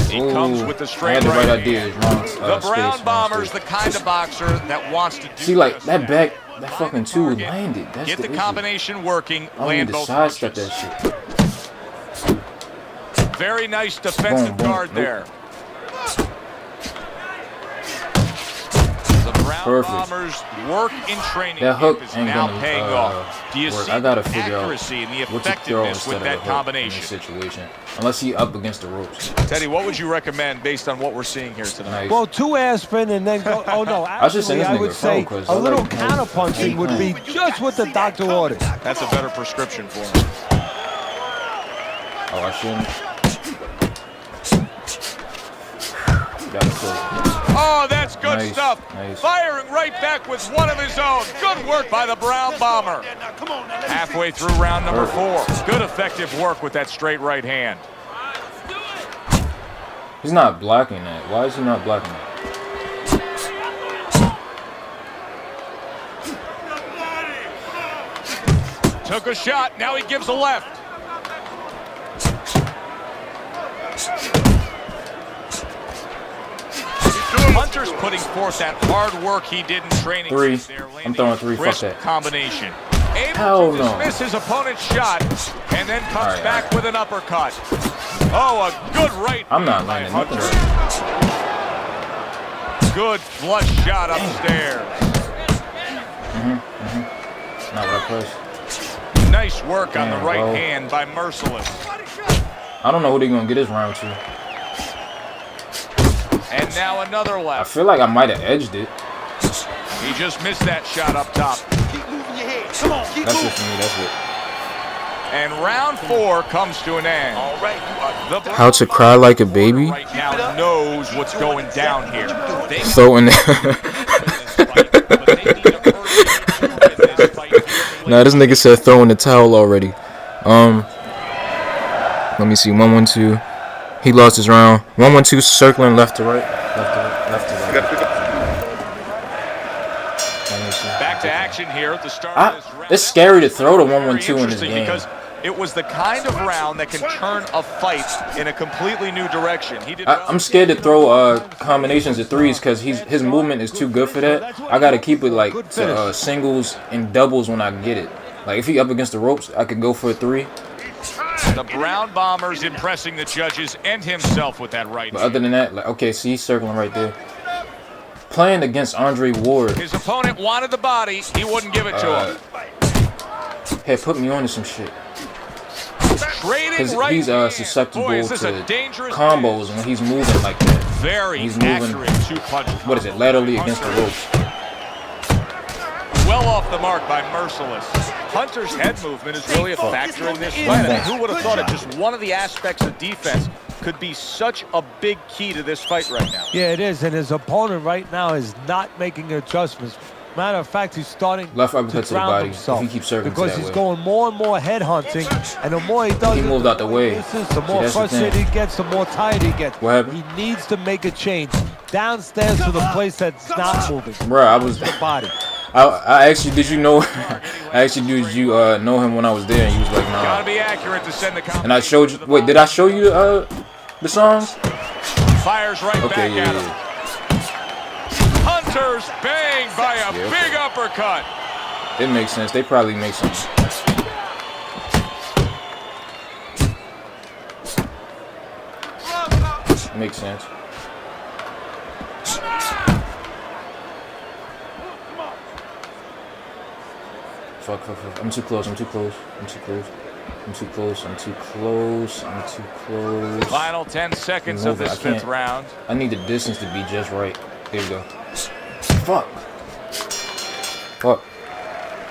He comes with the straight I had the right right idea. The Brown Bombers, the kind of boxer that wants to do. See, like that back, that fucking two landed. That's Get the issue. combination working. I Land need to both sidestep punches. that shit. Very nice defensive guard there. The Brown Bombers work in training. That hook is ain't now gonna paying off. Do you work. see I gotta the figure out accuracy and the what to throw effectiveness instead with of that the hook in combination? this situation. Unless he up against the ropes. Teddy, what would you recommend based on what we're seeing here tonight? Nice. Well, 2 aspirin and then go. Oh no, actually, I would say a little counter punching would be just what the doctor ordered. That's a better prescription for him. Oh, I shouldn't. Gotta close. Oh, that's good Nice, stuff. nice. Firing right back with one of his own. Good work by the Brown Bomber. Halfway through round number 4. Good effective work with that straight right hand. He's not blocking that. Why is he not blocking that? Took a shot. Now he gives a left. Hunter's putting forth that hard work he did in training. 3. I'm throwing 3. Fuck that. Combination. Hell Able to no. dismiss his opponent's shot and then comes back with an uppercut. Oh, a good right. I'm not landing nothing right. Good flush shot upstairs. Not what I pressed. Nice work on the right bro. hand by Merciless. I don't know who they're gonna get this round to. And now another I left. feel like I might have edged it. He just missed that shot up top. Keep moving your head. Come on, keep That's it moving. for me. That's it. And round 4 comes to an end. All right, you are How to cry like a baby? Right now knows what's going down here. They Throwing it. Nah, this nigga said throwing the towel already. Let me see. 1-1-2. He lost his round. 1-1-2 circling left to right. Left to right. Left to right. back to action. action here at the start of this round. It's scary to throw the 1-1-2 in this Interesting game. because it was the kind of round that can turn a fight in a completely new direction. He did well. I'm scared to throw combinations of threes because his movement is too good for that. I gotta keep it like to singles and doubles when I get it. Like if he up against the ropes, I could go for a 3. The Brown Bombers impressing the judges and himself with that right. But other than that, like okay, see, he's circling right there. Playing against Andre Ward. His opponent wanted the body. He wouldn't give it to him. Hey, put me on to some shit. Trading right he's hand. susceptible Boy, is this to a dangerous combos when he's moving like that. Very he's moving, accurate two-punch. what is it, laterally against the ropes. Well off the mark by Merciless. Hunter's head movement is really a factor in this fight. I mean, who would have thought it? Just one of the aspects of defense could be such a big key to this fight right now. Yeah, it is, and his opponent right now is not making adjustments. Matter of fact, he's starting Left uppercut to the ground body himself if he keeps circling because that he's way. going more and more head hunting, and the more he does He it, moved out the way. the more that's the frustrated thing. he gets, the more tired he gets. What happened? He needs to make a change downstairs to the place that's not moving. Bruh, I was. The body. I actually, did you know? I actually did you know him when I was there, and he was like, Gotta nah. be accurate to send the And I showed you. Wait, did I show you the songs? Fires right Okay, back yeah, at him. yeah. Hunter's banged by a Yeah. big uppercut. It makes sense. They probably make some. Makes sense. Fuck. I'm too close. I'm too close. I'm too close. I'm too close. I'm too close. I'm too close. Final 10 seconds of Move it. this I can't. fifth round. I need the distance to be just right. There we go. Fuck. Fuck.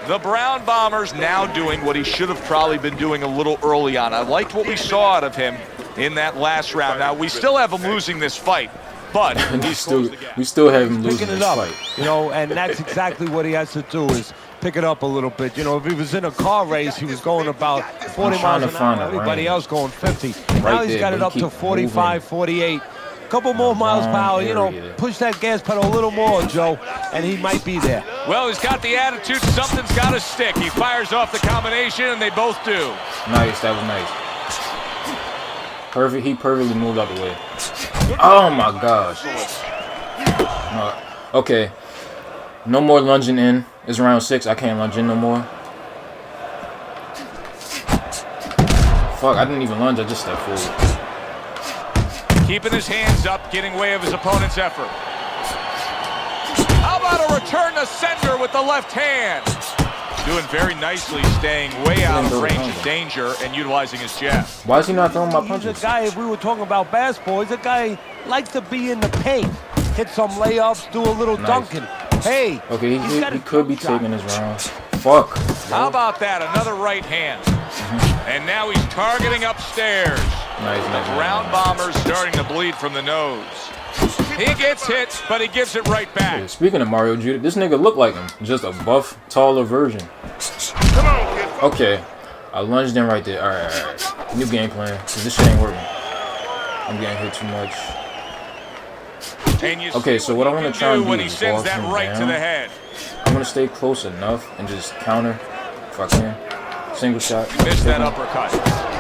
The Brown Bombers now doing what he should have probably been doing a little early on. I liked what we saw out of him in that last round. Now, we still have him losing this fight, but he's We still have him losing Picking it this up, fight. you know, and that's exactly what he has to do is pick it up a little bit. You know, if he was in a car race, he was going about 40 trying miles to an find hour. a Everybody range. else going 50. Now Right he's there, got it but up he to keep 45, moving. 48. Couple more miles per hour, you know, area. push that gas pedal a little more, Joe, and he might be there. Well, he's got the attitude. Something's got to stick. He fires off the combination, and they both do. Nice, that was nice. Perfect. He perfectly moved out the way. Oh my gosh. No. Okay. No more lunging in. It's round 6. I can't lunge in no more. Fuck, I didn't even lunge. I just stepped forward. Keeping his hands up, getting way of his opponent's effort. How about a return to sender with the left hand? Doing very nicely, staying way out of range of danger and utilizing his jab. Why is he not throwing my He's punches? a guy, if we were talking about basketball, he's a guy likes to be in the paint. Hit some layups, do a little Nice. dunking. Hey, Okay, he's got he a could be jump shot. taking his rounds. Fuck. How about that? Another right hand. And now he's targeting upstairs. Nice, nice, The Brown Bombers starting to bleed from the nose. He gets hit, but he gives it right Yeah, back. speaking of Mario Judah, this nigga look like him. Just a buff, taller version. Come on, kid. Okay, I lunged in right there. All right. New game plan, because this shit ain't working. I'm getting hit too much. And you Okay, see so what I he wanna can try and do when do he is sends boss that him right to down. the head. I'm gonna stay close enough and just counter if I can. Single shot. Missed that uppercut.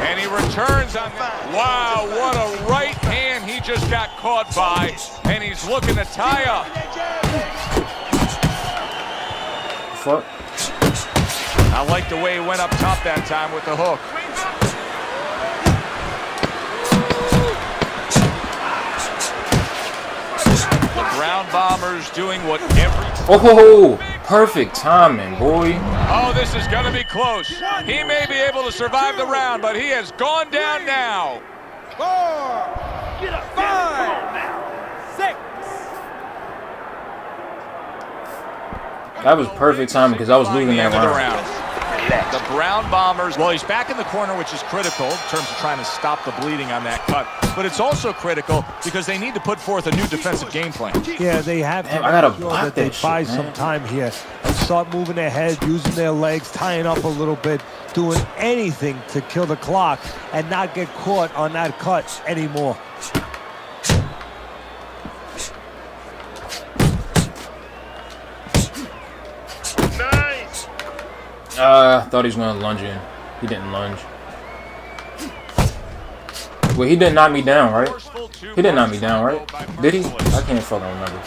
And he returns on that. Wow, what a right hand he just got caught by. And he's looking to tie up. Fuck. I like the way he went up top that time with the hook. The Brown Bombers doing what every... Oh, perfect timing, boy. Oh, this is going to be close. He may be able to survive the round, but he has gone down now. 4, 5, 6. That was perfect timing because I was losing The that end of the round. round. The Brown Bombers, well, he's back in the corner, which is critical in terms of trying to stop the bleeding on that cut. But it's also critical because they need to put forth a new defensive game plan. Yeah, they have to Damn, I gotta make sure block that they that buy shit, some man. time here and start moving their head, using their legs, tying up a little bit, doing anything to kill the clock and not get caught on that cut anymore. I thought he was gonna lunge in. He didn't lunge. Well, he didn't knock me down, right? He didn't knock me down, right? Did he? I can't fucking remember.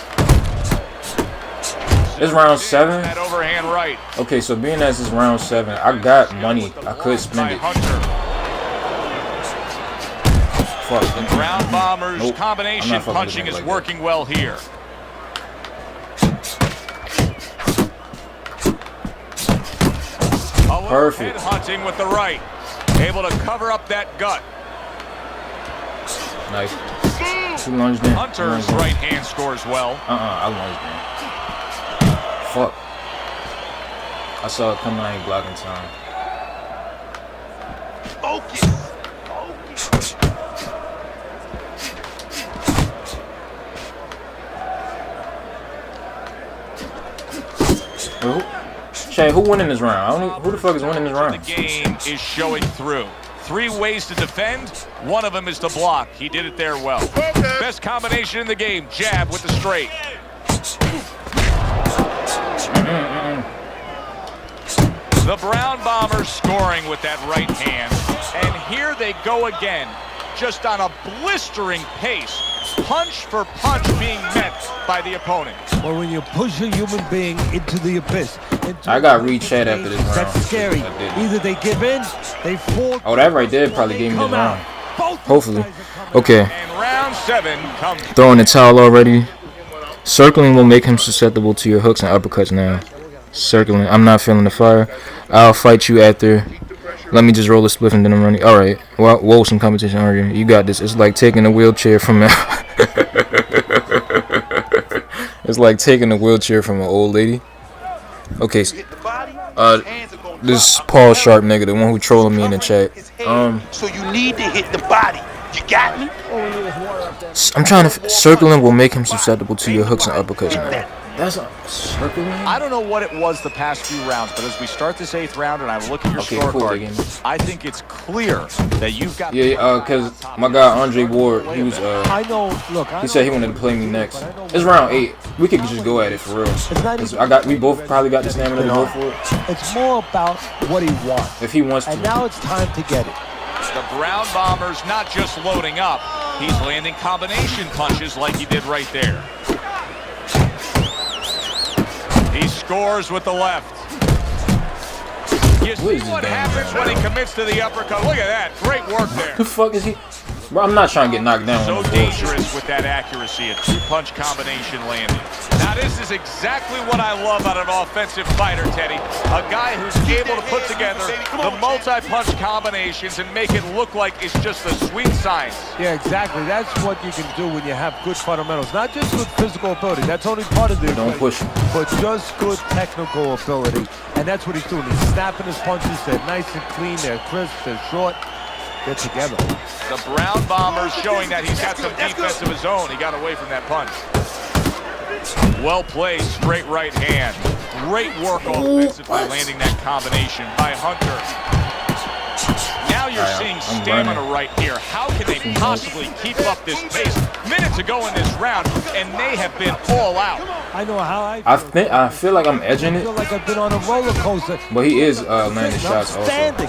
It's round 7. That overhand right. Okay, so being as it's round 7, I got money. I could spend it. Fuck. The ground bombers Nope. combination punching is like working well here. Perfect. Head hunting with the right. Able to cover up that gut. Nice. He lunged in. Hunter's right hand scores well. I lunged in. Fuck. I saw it coming. I ain't blocking time. Focus. Who? Shay, who winning this round? I don't even, who the fuck is winning this round? The game is showing through. 3 ways to defend. One of them is to block. He did it there well. Best combination in the game. Jab with the straight. The Brown Bombers scoring with that right hand. And here they go again. Just on a blistering pace. Punch for punch being met by the opponent. Well, when you push a human being into the abyss. I got rechat after this round. That's scary. Either they give in, they fall. Oh, that right there probably gave me this round. Both Hopefully. Okay. And round 7 comes. Throwing the towel already. Circling will make him susceptible to your hooks and uppercuts now. Circling. I'm not feeling the fire. I'll fight you after. Let me just roll a spliff and then I'm running. Alright. Well, whoa, some competition already. You got this. It's like taking a wheelchair from a it's like taking a wheelchair from an old lady. Okay. This Paul Sharp nigga, the one who trolling me in the chat. So you need to hit the body. You got me? I'm trying to. Circling will make him susceptible to your hooks and uppercuts now. That's a circling? I don't know what it was the past few rounds, but as we start this 8th round and I look at your scorecard, I think it's clear that you've got. Yeah, cause my guy Andre Ward, he was I know. Look, he said he wanted to play me next. It's round 8. We could just go at it for real. We both probably got the stamina to go for it. It's more about what he wants. If he wants to. And now it's time to get it. The Brown Bombers not just loading up, he's landing combination punches like he did right there. He scores with the left. You see what happens when he commits to the uppercut. Look at that. Great work there. The fuck is he? Bro, I'm not trying to get knocked down. So dangerous with that accuracy. A 2-punch combination landing. Now this is exactly what I love out of an offensive fighter, Teddy. A guy who's able to put together the multi-punch combinations and make it look like it's just a sweet science. Yeah, exactly. That's what you can do when you have good fundamentals. Not just good physical ability. That's only part of the Don't push him. But just good technical ability. And that's what he's doing. He's snapping his punches. They're nice and clean. They're crisp. They're short. They're together. The Brown Bombers showing that he's got some defense of his own. He got away from that punch. Well played, straight right hand. Great work offensively landing that combination by Hunter. Now you're seeing stamina right here. How can they possibly keep up this pace? Minutes ago in this round, and they have been all out. I know how I feel like I'm edging I it. feel like I've been on a roller coaster. But he is landing shots also. Standing.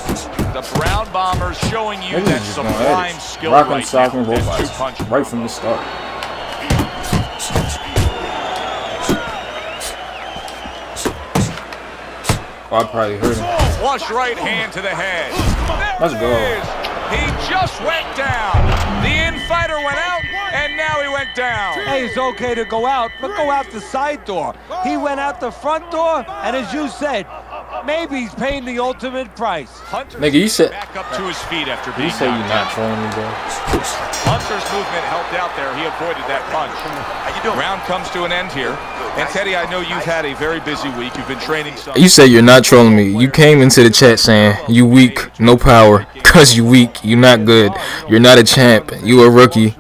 The Brown Bombers showing you Maybe that he's just going sublime at it. skill Rock 'em, right sock 'em, now. That robots. 2-punch Right from the start. Oh, I probably heard him. Flush right hand to the head. Let's go. He just went down. The in-fighter went out, and now he went down. Hey, it's okay to go out, but go out the side door. He went out the front door, and as you said, maybe he's paying the ultimate price. Hunter Nigga, you said back up to his feet after being you say you're knocked not out. trolling me, bro. Hunter's movement helped out there. He avoided that punch. How you doing? Round comes to an end here. And Teddy, I know you've had a very busy week. You've been training some. You say you're not trolling me. You came into the chat saying you weak, no power. Cause you weak, you not good. You're not a champ. You a rookie.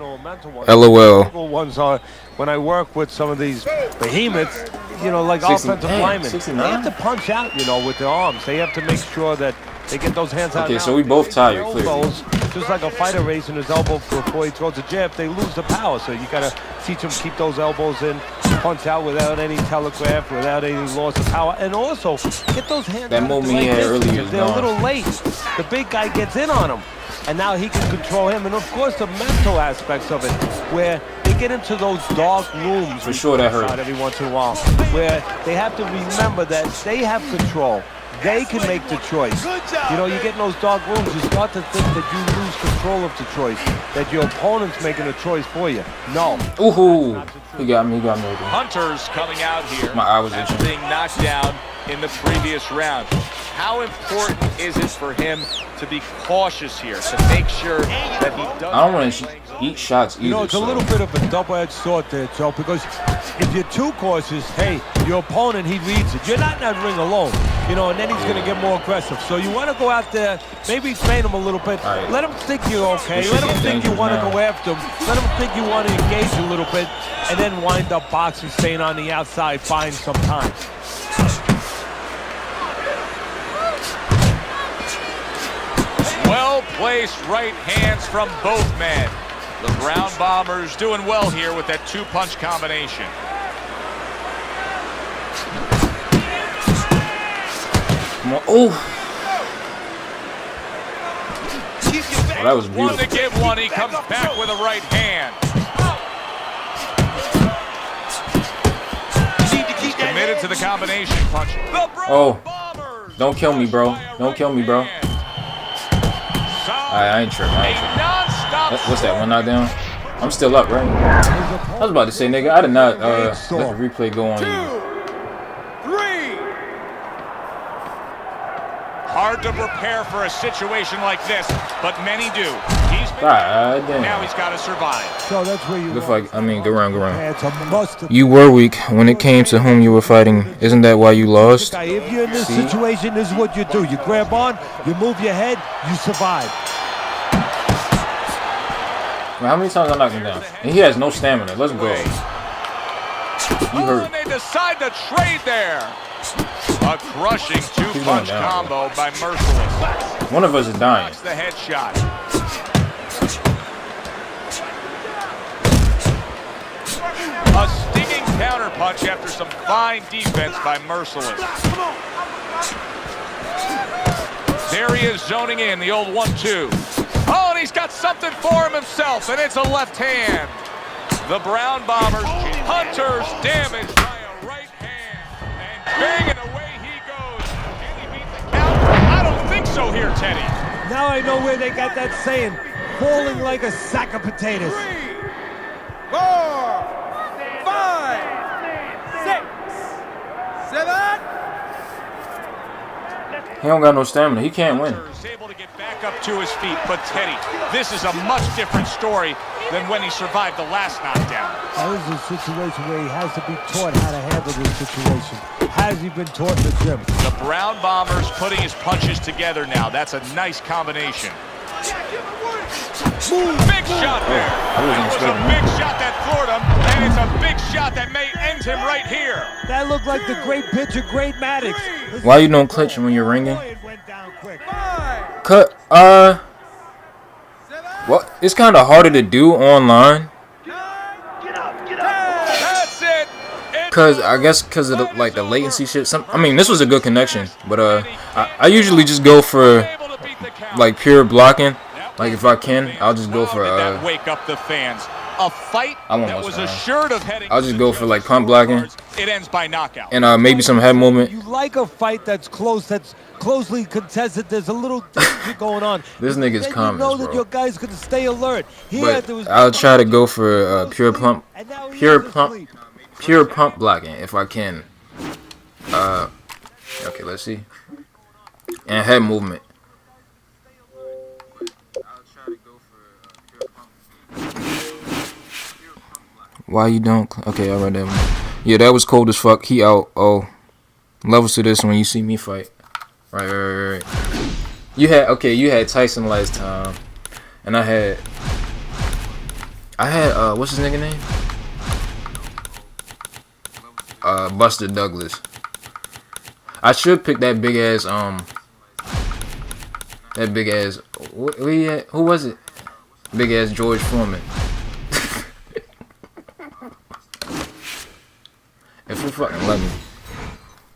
LOL. Ones are when I work with some of these behemoths, you know, like offensive linemen. 69? They have to punch out, you know, with their arms. They have to make sure that they get those hands out. Okay, now. so we both tired, clearly. Elbows, just like a fighter raising his elbow before he throws a jab, they lose the power. So you gotta teach them to keep those elbows in punch out without any telegraph, without any loss of power, and also get those hands. That movement he had earlier is they're a gone. little late. The big guy gets in on him, and now he can control him. And of course, the mental aspects of it, where they get into those dark rooms. For sure that hurt. Every once in a while, where they have to remember that they have control. They can make the choice. You know, you get in those dark rooms, you start to think that you lose control of the choice, that your opponent's making a choice for you. No. Ooh, he got me. Hunter's coming out here. My eye was after itching. being knocked down in the previous round. How important is it for him to be cautious here, to make sure that he doesn't... I don't want to eat shots either. You know, it's a little bit of a double-edged sword there, Joe, because if you're too cautious, hey, your opponent, he reads it. You're not in that ring alone, you know, and then he's going to get more aggressive. So you want to go out there, maybe train him a little bit. Right. Let him think you're okay. Let him think you want to go after him. Let him think you want to engage a little bit, and then wind up boxing, staying on the outside, buying some time. Well-placed right hands from both men. The Brown Bombers doing well here with that two-punch combination. Come on. Oh, that was beautiful. One to give one, he comes back with a right hand. He's committed to the combination punch. Oh, don't kill me, bro. Don't kill me, bro. I ain't tripping. What's that, one knockdown? I'm still up, right? I was about to say, nigga, I did not let the replay go on you. Hard to prepare for a situation like this, but many do. Now he's got to survive. So that's where you go round. It's a must. You were weak when it came to whom you were fighting. Isn't that why you lost? If you're in this situation, this is what you do. You grab on, you move your head, you survive. Man, how many times I knocked him down? And he has no stamina. Let's go. You hurt. And they decide to trade there. A crushing two-punch combo by Merciless. One of us is dying. That's the headshot. A stinging counterpunch after some fine defense by Merciless. There he is zoning in, the old 1-2. Oh, and he's got something for him himself, and it's a left hand. The Brown Bombers, Hunter's damaged by a right hand. And banging away he goes. Can he beat the count? I don't think so here, Teddy. Now I know where they got that saying, falling like a sack of potatoes. 3, 4, 5, 6, 7. He don't got no stamina. He can't win. Able to get back up to his feet, but Teddy, this is a much different story than when he survived the last knockdown. Now, this is a situation where he has to be taught how to handle this situation. Has he been taught in the gym? The Brown Bombers putting his punches together now. That's a nice combination. Big shot there. That was a big shot that floored him, and it's a big shot that may end him right here. That looked like the great pitcher, Great Maddox. Why you don't clinch when you're ringing? Five, Cut. Well, it's kind of harder to do online. That's it. Cause I guess because of the latency shit. I mean, this was a good connection, but I usually just go for like pure blocking. Like if I can, I'll just go for that wake up the fans. A fight that was assured of heading. I'll just go for like pump blocking. It ends by knockout. And maybe some head movement. You like a fight that's close, that's closely contested. There's a little danger going on. This nigga's calm, you know bro. that your guy's gonna stay alert. But I'll try to go for pure pump blocking if I can. Okay, let's see. And head movement. Why you don't? Okay, I read that one. Yeah, that was cold as fuck. He out. Oh, levels to this when you see me fight. Right. You had Tyson last time, and I had what's his nigga name? Buster Douglas. I should pick that big ass who was it? Big ass George Foreman. If you fucking let me.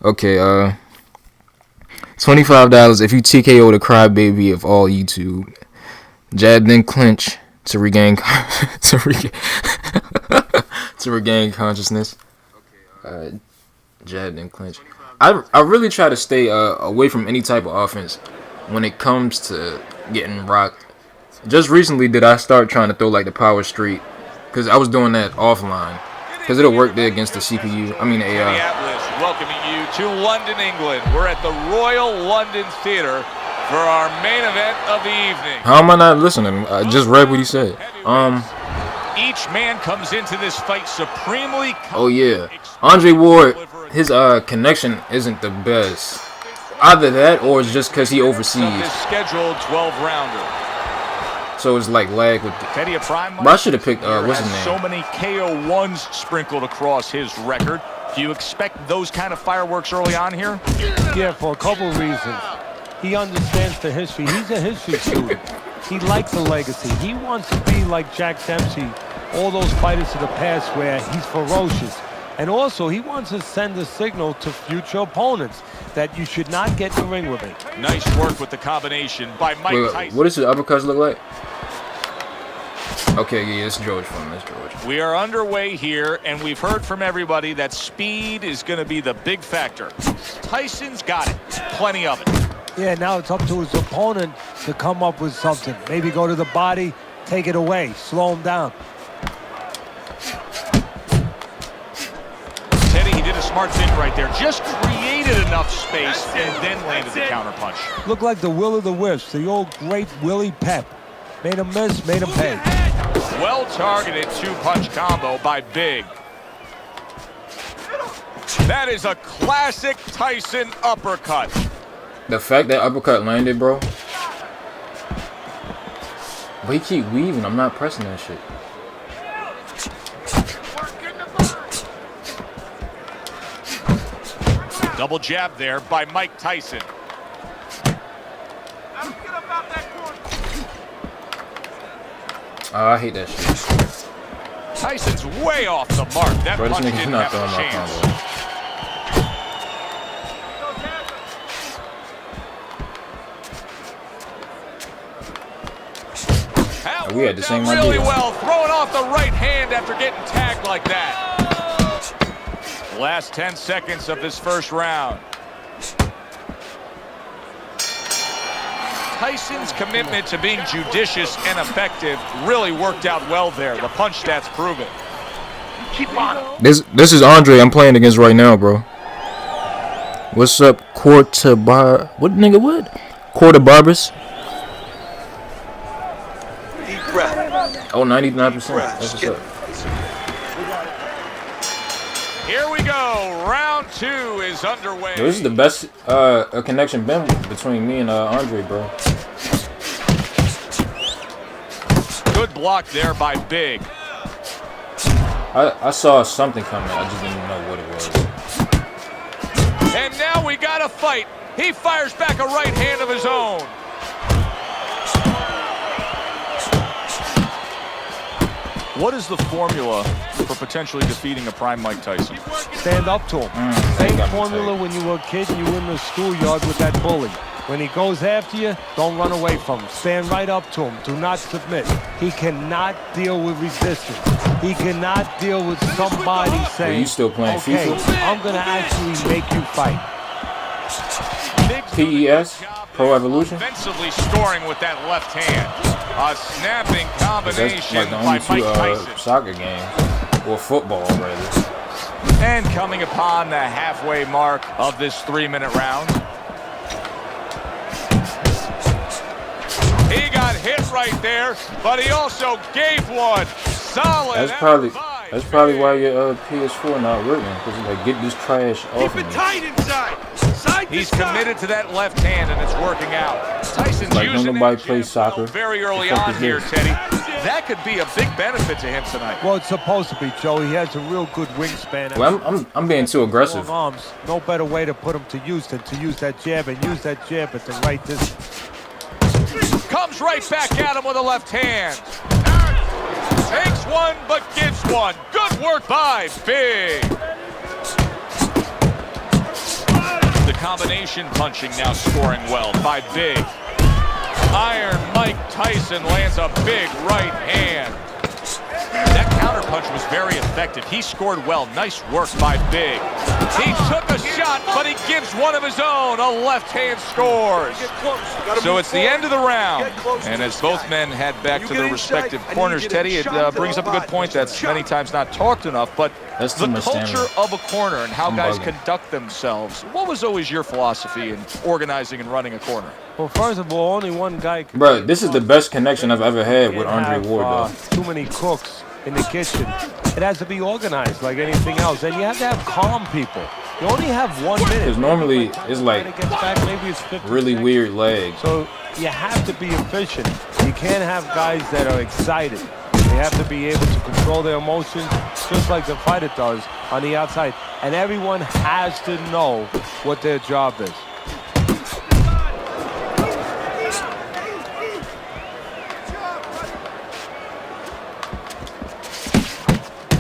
Okay, $25 if you TKO the crybaby of all YouTube. Jab then clinch to regain to regain consciousness. Jab then clinch. I really try to stay away from any type of offense when it comes to getting rocked. Just recently did I start trying to throw like the power street, because I was doing that offline, because it'll work there against the CPU. I mean the AI. Minneapolis welcoming you to London, England. We're at the Royal London Theatre for our main event of the evening. How am I not listening? I just read what he said. Each man comes into this fight supremely. Oh yeah, Andre Ward, his connection isn't the best. Either that or it's just because he overseas. This scheduled 12-rounder. So it's like lag with. Teddy, a prime. But I should have picked what's his name? So many KO1s sprinkled across his record. Do you expect those kind of fireworks early on here? Yeah, for a couple of reasons. He understands the history. He's a history student. He likes a legacy. He wants to be like Jack Dempsey, all those fighters of the past where he's ferocious. And also, he wants to send a signal to future opponents that you should not get in the ring with me. Nice work with the combination by Mike Tyson. What does his uppercuts look like? Okay, yeah, it's George from this George. We are underway here, and we've heard from everybody that speed is going to be the big factor. Tyson's got it, plenty of it. Yeah, now it's up to his opponent to come up with something. Maybe go to the body, take it away, slow him down. Teddy, he did a smart thing right there. Just created enough space and then landed the counterpunch. Looked like the Will of the Wisps, the old great Willie Pep. Made him miss, made him pay. Well-targeted two-punch combo by Big. That is a classic Tyson uppercut. The fact that uppercut landed, bro. But he keep weaving. I'm not pressing that shit. Double jab there by Mike Tyson. I hate that shit. Tyson's way off the mark. That Bro, this punch nigga's didn't not have a throwing my chance. combo. That We had the same worked out really idea. well, throwing off the right hand after getting tagged like that. Last 10 seconds of this first round. Tyson's commitment to being judicious and effective really worked out well there. The punch stats prove it. Keep on. This is Andre I'm playing against right now, bro. What's up, What nigga, what? Quarter Barbers? Deep breath. Oh, 99%. That's what's up. Here we go. Round 2 is underway. Yo, this is the best connection been between me and Andre, bro. Good block there by Big. I saw something coming. I just didn't know what it was. And now we got a fight. He fires back a right hand of his own. What is the formula for potentially defeating a prime Mike Tyson? Stand up to him. Same formula when you were a kid and you were in the schoolyard with that bully. When he goes after you, don't run away from him. Stand right up to him. Do not submit. He cannot deal with resistance. He cannot deal with somebody saying, you still playing okay, FIFA? I'm going to actually make you fight. PES? Pro Evolution? Offensively scoring with that left hand. A snapping That's combination like the by only Mike two Tyson. soccer games. Or football, rather. And coming upon the halfway mark of this 3-minute round. He got hit right there, but he also gave one. Solid. That's probably why your PS4 not working. Because it's like, get this trash off Keep of it me. tight inside. Side to He's side. committed to that left hand, and it's working out. Tyson's Like, don't using nobody that play jab soccer. well very early The fuck on is here, this? Teddy. That could be a big benefit to him tonight. Well, it's supposed to be, Joe. He has a real good wingspan. Well, I'm being too aggressive. Long arms. No better way to put him to use than to use that jab and use that jab at the right distance. Comes right back at him with a left hand. Takes one, but gives one. Good work by Big. combination punching now scoring well by Big. Iron Mike Tyson lands a big right hand. That counterpunch was very effective. He scored well. Nice work by Big. He took a shot, but he gives one of his own. A left hand scores. So it's the end of the round. And as both men head back to their respective corners, Teddy, it brings up a good point that's many times not talked enough, but the culture of a corner and how guys conduct themselves. What was always your philosophy in organizing and running a corner? Well, first of all, only one guy can... Bro, this is the best connection I've ever had with Andre Ward, though. Too many cooks in the kitchen. It has to be organized like anything else. And you have to have calm people. You only have 1 minute. Because normally it's like really weird legs. So you have to be efficient. You can't have guys that are excited. They have to be able to control their emotions just like the fighter does on the outside. And everyone has to know what their job is.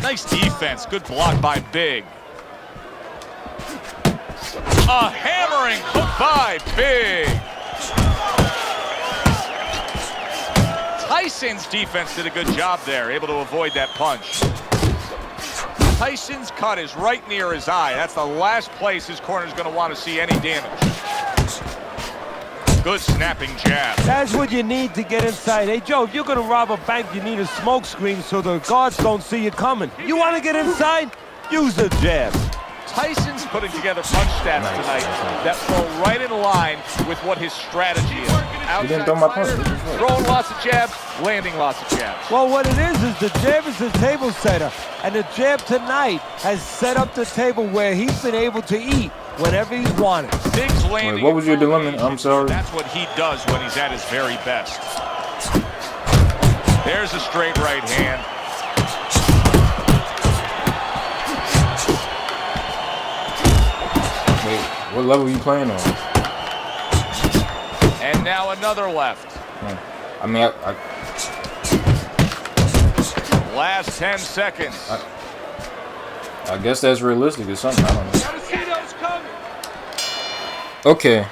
Nice defense. Good block by Big. A hammering hook by Big. Tyson's defense did a good job there, able to avoid that punch. Tyson's cut is right near his eye. That's the last place his corner's going to want to see any damage. Good snapping jab. That's what you need to get inside. Hey, Joe, if you're going to rob a bank, you need a smoke screen so the guards don't see you coming. You want to get inside? Use the jab. Tyson's putting together punch stats tonight that fall right in line with what his strategy is. Outside fighter, throwing lots of jabs, landing lots of jabs. Well, what it is the jab is the table setter. And the jab tonight has set up the table where he's been able to eat whenever he's wanted. Big's landing. Wait, what was your dilemma? I'm sorry. That's what he does when he's at his very best. There's a straight right hand. Wait, what level are you playing on? And now another left. I mean, Last 10 seconds. I guess that's realistic or something. I don't know. Okay.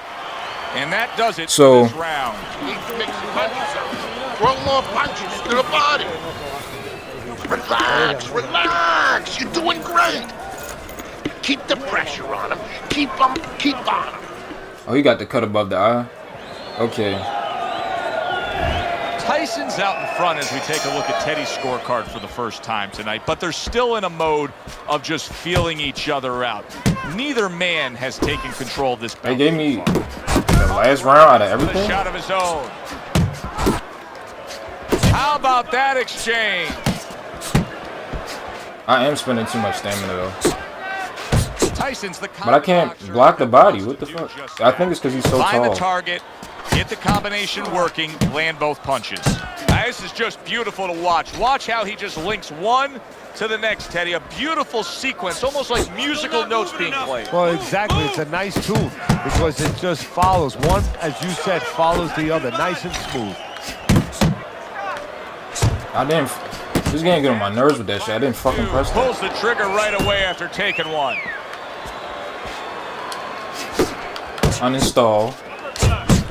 And that does it So, for this round. Throw more punches to the body. Relax, relax. You're doing great. Keep the pressure on him. Keep on him. Oh, he got the cut above the eye? Okay. Tyson's out in front as we take a look at Teddy's scorecard for the first time tonight, but they're still in a mode of just feeling each other out. Neither man has taken control of this They bout. gave me the last round out of everything? A shot of his own. How about that exchange? I am spending too much stamina, though. Tyson's the But I can't block the body. What the fuck? I think it's because he's so Find the tall. target, get the combination working, land both punches. Now, this is just beautiful to watch. Watch how he just links one to the next, Teddy. A beautiful sequence, almost like musical notes being played. Well, exactly. It's a nice tool because it just follows. One, as you said, follows the other. Nice and smooth. This game get on my nerves with that shit. I didn't fucking press that. Pulls the trigger right away after taking one. Uninstall.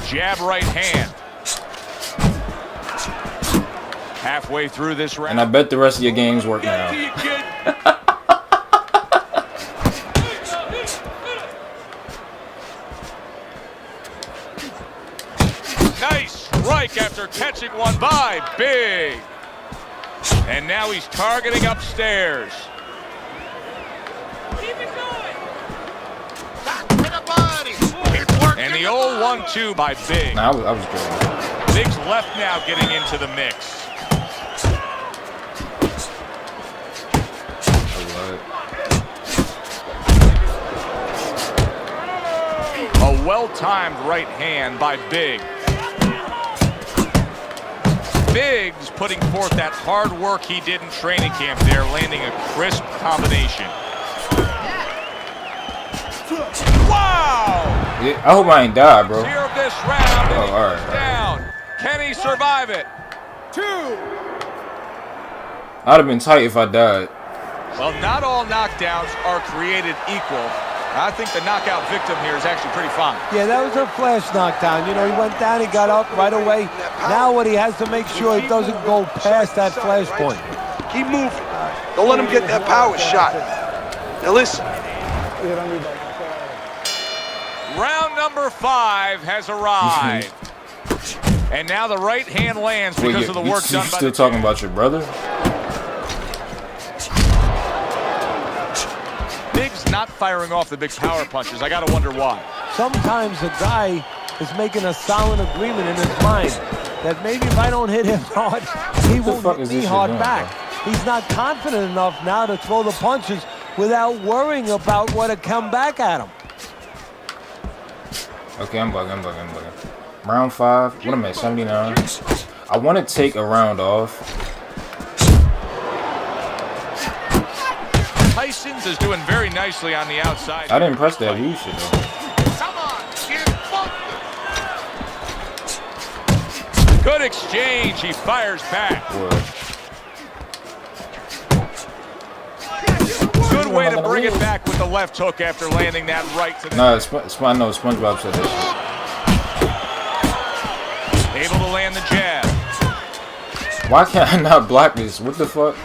Jab right hand. Halfway through this round. And I bet the rest of your games work now. Nice strike after catching one by Big. And now he's targeting upstairs. And the old 1-2 by Big. Nah, I was good. Big's left now getting into the mix. A well-timed right hand by Big. Big's putting forth that hard work he did in training camp there, landing a crisp combination. Wow! Yeah, I hope I ain't die, bro. Here of this round, and he all right. goes down. Can he survive it? I'd have been tight if I died. Well, not all knockdowns are created equal. I think the knockout victim here is actually pretty fine. Yeah, that was a flash knockdown. You know, he went down, he got up right away. Now what he has to make sure he doesn't go past that flash point. Keep moving. Don't let him get that power shot. Now listen. Round number 5 has arrived. And now the right hand lands because of the work done by still talking about your brother? Big's not firing off the big power punches. I gotta wonder why. Sometimes a guy is making a solid agreement in his mind that maybe if I don't hit him hard, he won't hit me hard back. He's not confident enough now to throw the punches without worrying about what to come back at him. Okay, I'm bugging. Round 5. What am I at? 79. I want to take a round off. Tyson's is doing very nicely on the outside. I didn't press that view shit though. Come on, get fucked. Good exchange. He fires back. Word. Good way to bring it back with the left hook after landing that right to the... Nah, I know SpongeBob said that Able to land the jab. shit. Why can't I not block this? What the fuck?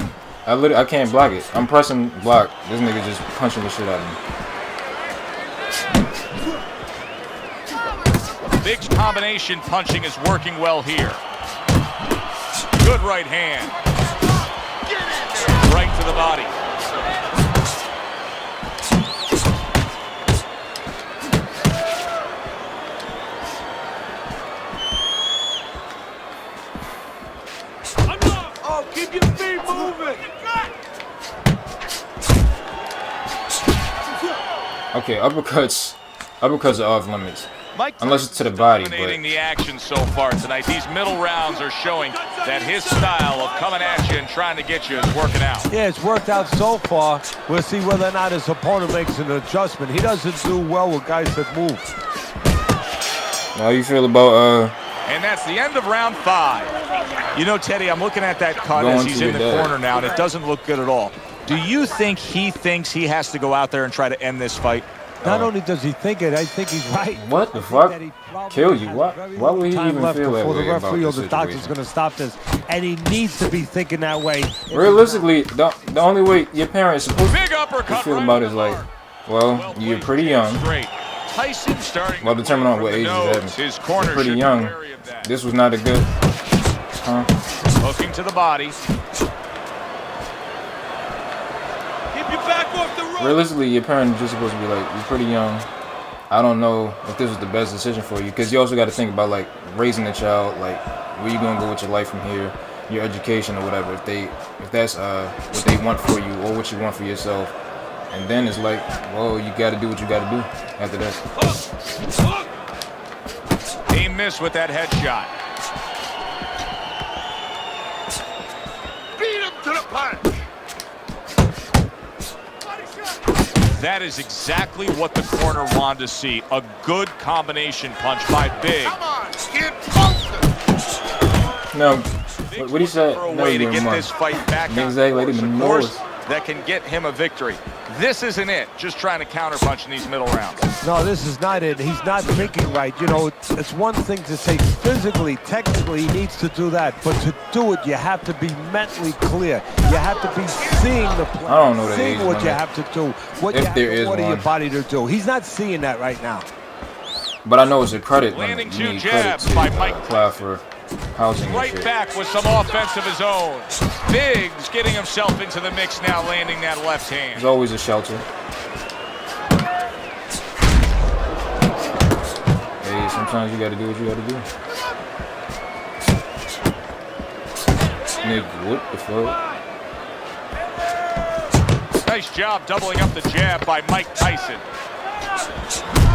I can't block it. I'm pressing block. This nigga just punching the shit out of me. Big's combination punching is working well here. Good right hand. Right to the body. Oh, keep your feet moving. Okay, uppercuts are off limits. Mike Unless it's to the body, dominating but the action so far tonight. These middle rounds are showing that his style of coming at you and trying to get you is working out. Yeah, it's worked out so far. We'll see whether or not his opponent makes an adjustment. He doesn't do well with guys that move. how you feel about And that's the end of round 5. You know, Teddy, I'm looking at that cut Going as he's to in the your dad. corner now, and it doesn't look good at all. Do you think he thinks he has to go out there and try to end this fight? Not only does he think it, I think he's right. What the I think fuck? that he probably Kill you? has Why very would he little time even left feel that before way the referee about or the the doctor's situation? going to stop this, and he needs to be thinking that way. If he's Realistically, the only way your parents supposed Big to uppercut feel right about to is the like, heart. well, you're pretty young. Straight. Tyson starting Well, to determine play on what from age the he's nose. having. His corner You're pretty should be young. wary of that. This was not a good. Huh? Hooking to the body. Keep your back off the road. Realistically, your parents are just supposed to be like, you're pretty young. I don't know if this was the best decision for you, because you also got to think about like raising a child, like where you gonna go with your life from here, your education or whatever. If that's what they want for you or what you want for yourself, and then it's like, well, you got to do what you got to do after that. He missed with that headshot. Beat him to the punch. That is exactly what the corner wanted to see. A good combination punch by Big. Come on, get closer. No, what he said. For a No, way to you're get wrong. this fight back on Exactly, course, the a course nose. that can get him a victory. This isn't it. Just trying to counterpunch in these middle rounds. No, this is not it. He's not thinking right. You know, it's one thing to say physically, technically, he needs to do that. But to do it, you have to be mentally clear. You have to be seeing the play. I don't know that seeing age what you limit. have to do, what If you have there to is order your one. body to do. He's not seeing that right now. But I know it's a credit limit. Landing You two need credit jabs to by Mike. apply for housing and Right shit. back with some offense of his own. Biggs getting himself into the mix now, landing that left hand. There's always a shelter. Hey, sometimes you gotta do what you gotta do. Nigga, what the fuck? Nice job doubling up the jab by Mike Tyson.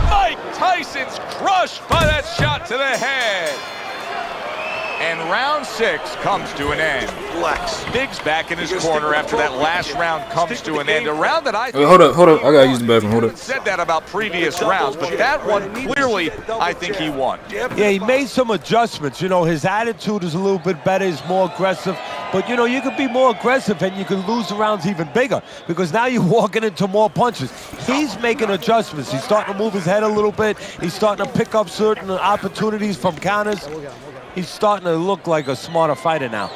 Mike Tyson's crushed by that shot to the head. And round 6 comes to an end. Relax. Biggs back in his corner after that last round comes to an end. A round that I Wait, hold up. I gotta use the bathroom. Hold up. said that about previous rounds, but that one clearly I think he won. Yeah, he made some adjustments. You know, his attitude is a little bit better. He's more aggressive. But, you know, you could be more aggressive and you can lose the rounds even bigger because now you're walking into more punches. He's making adjustments. He's starting to move his head a little bit. He's starting to pick up certain opportunities from counters. He's starting to look like a smarter fighter now.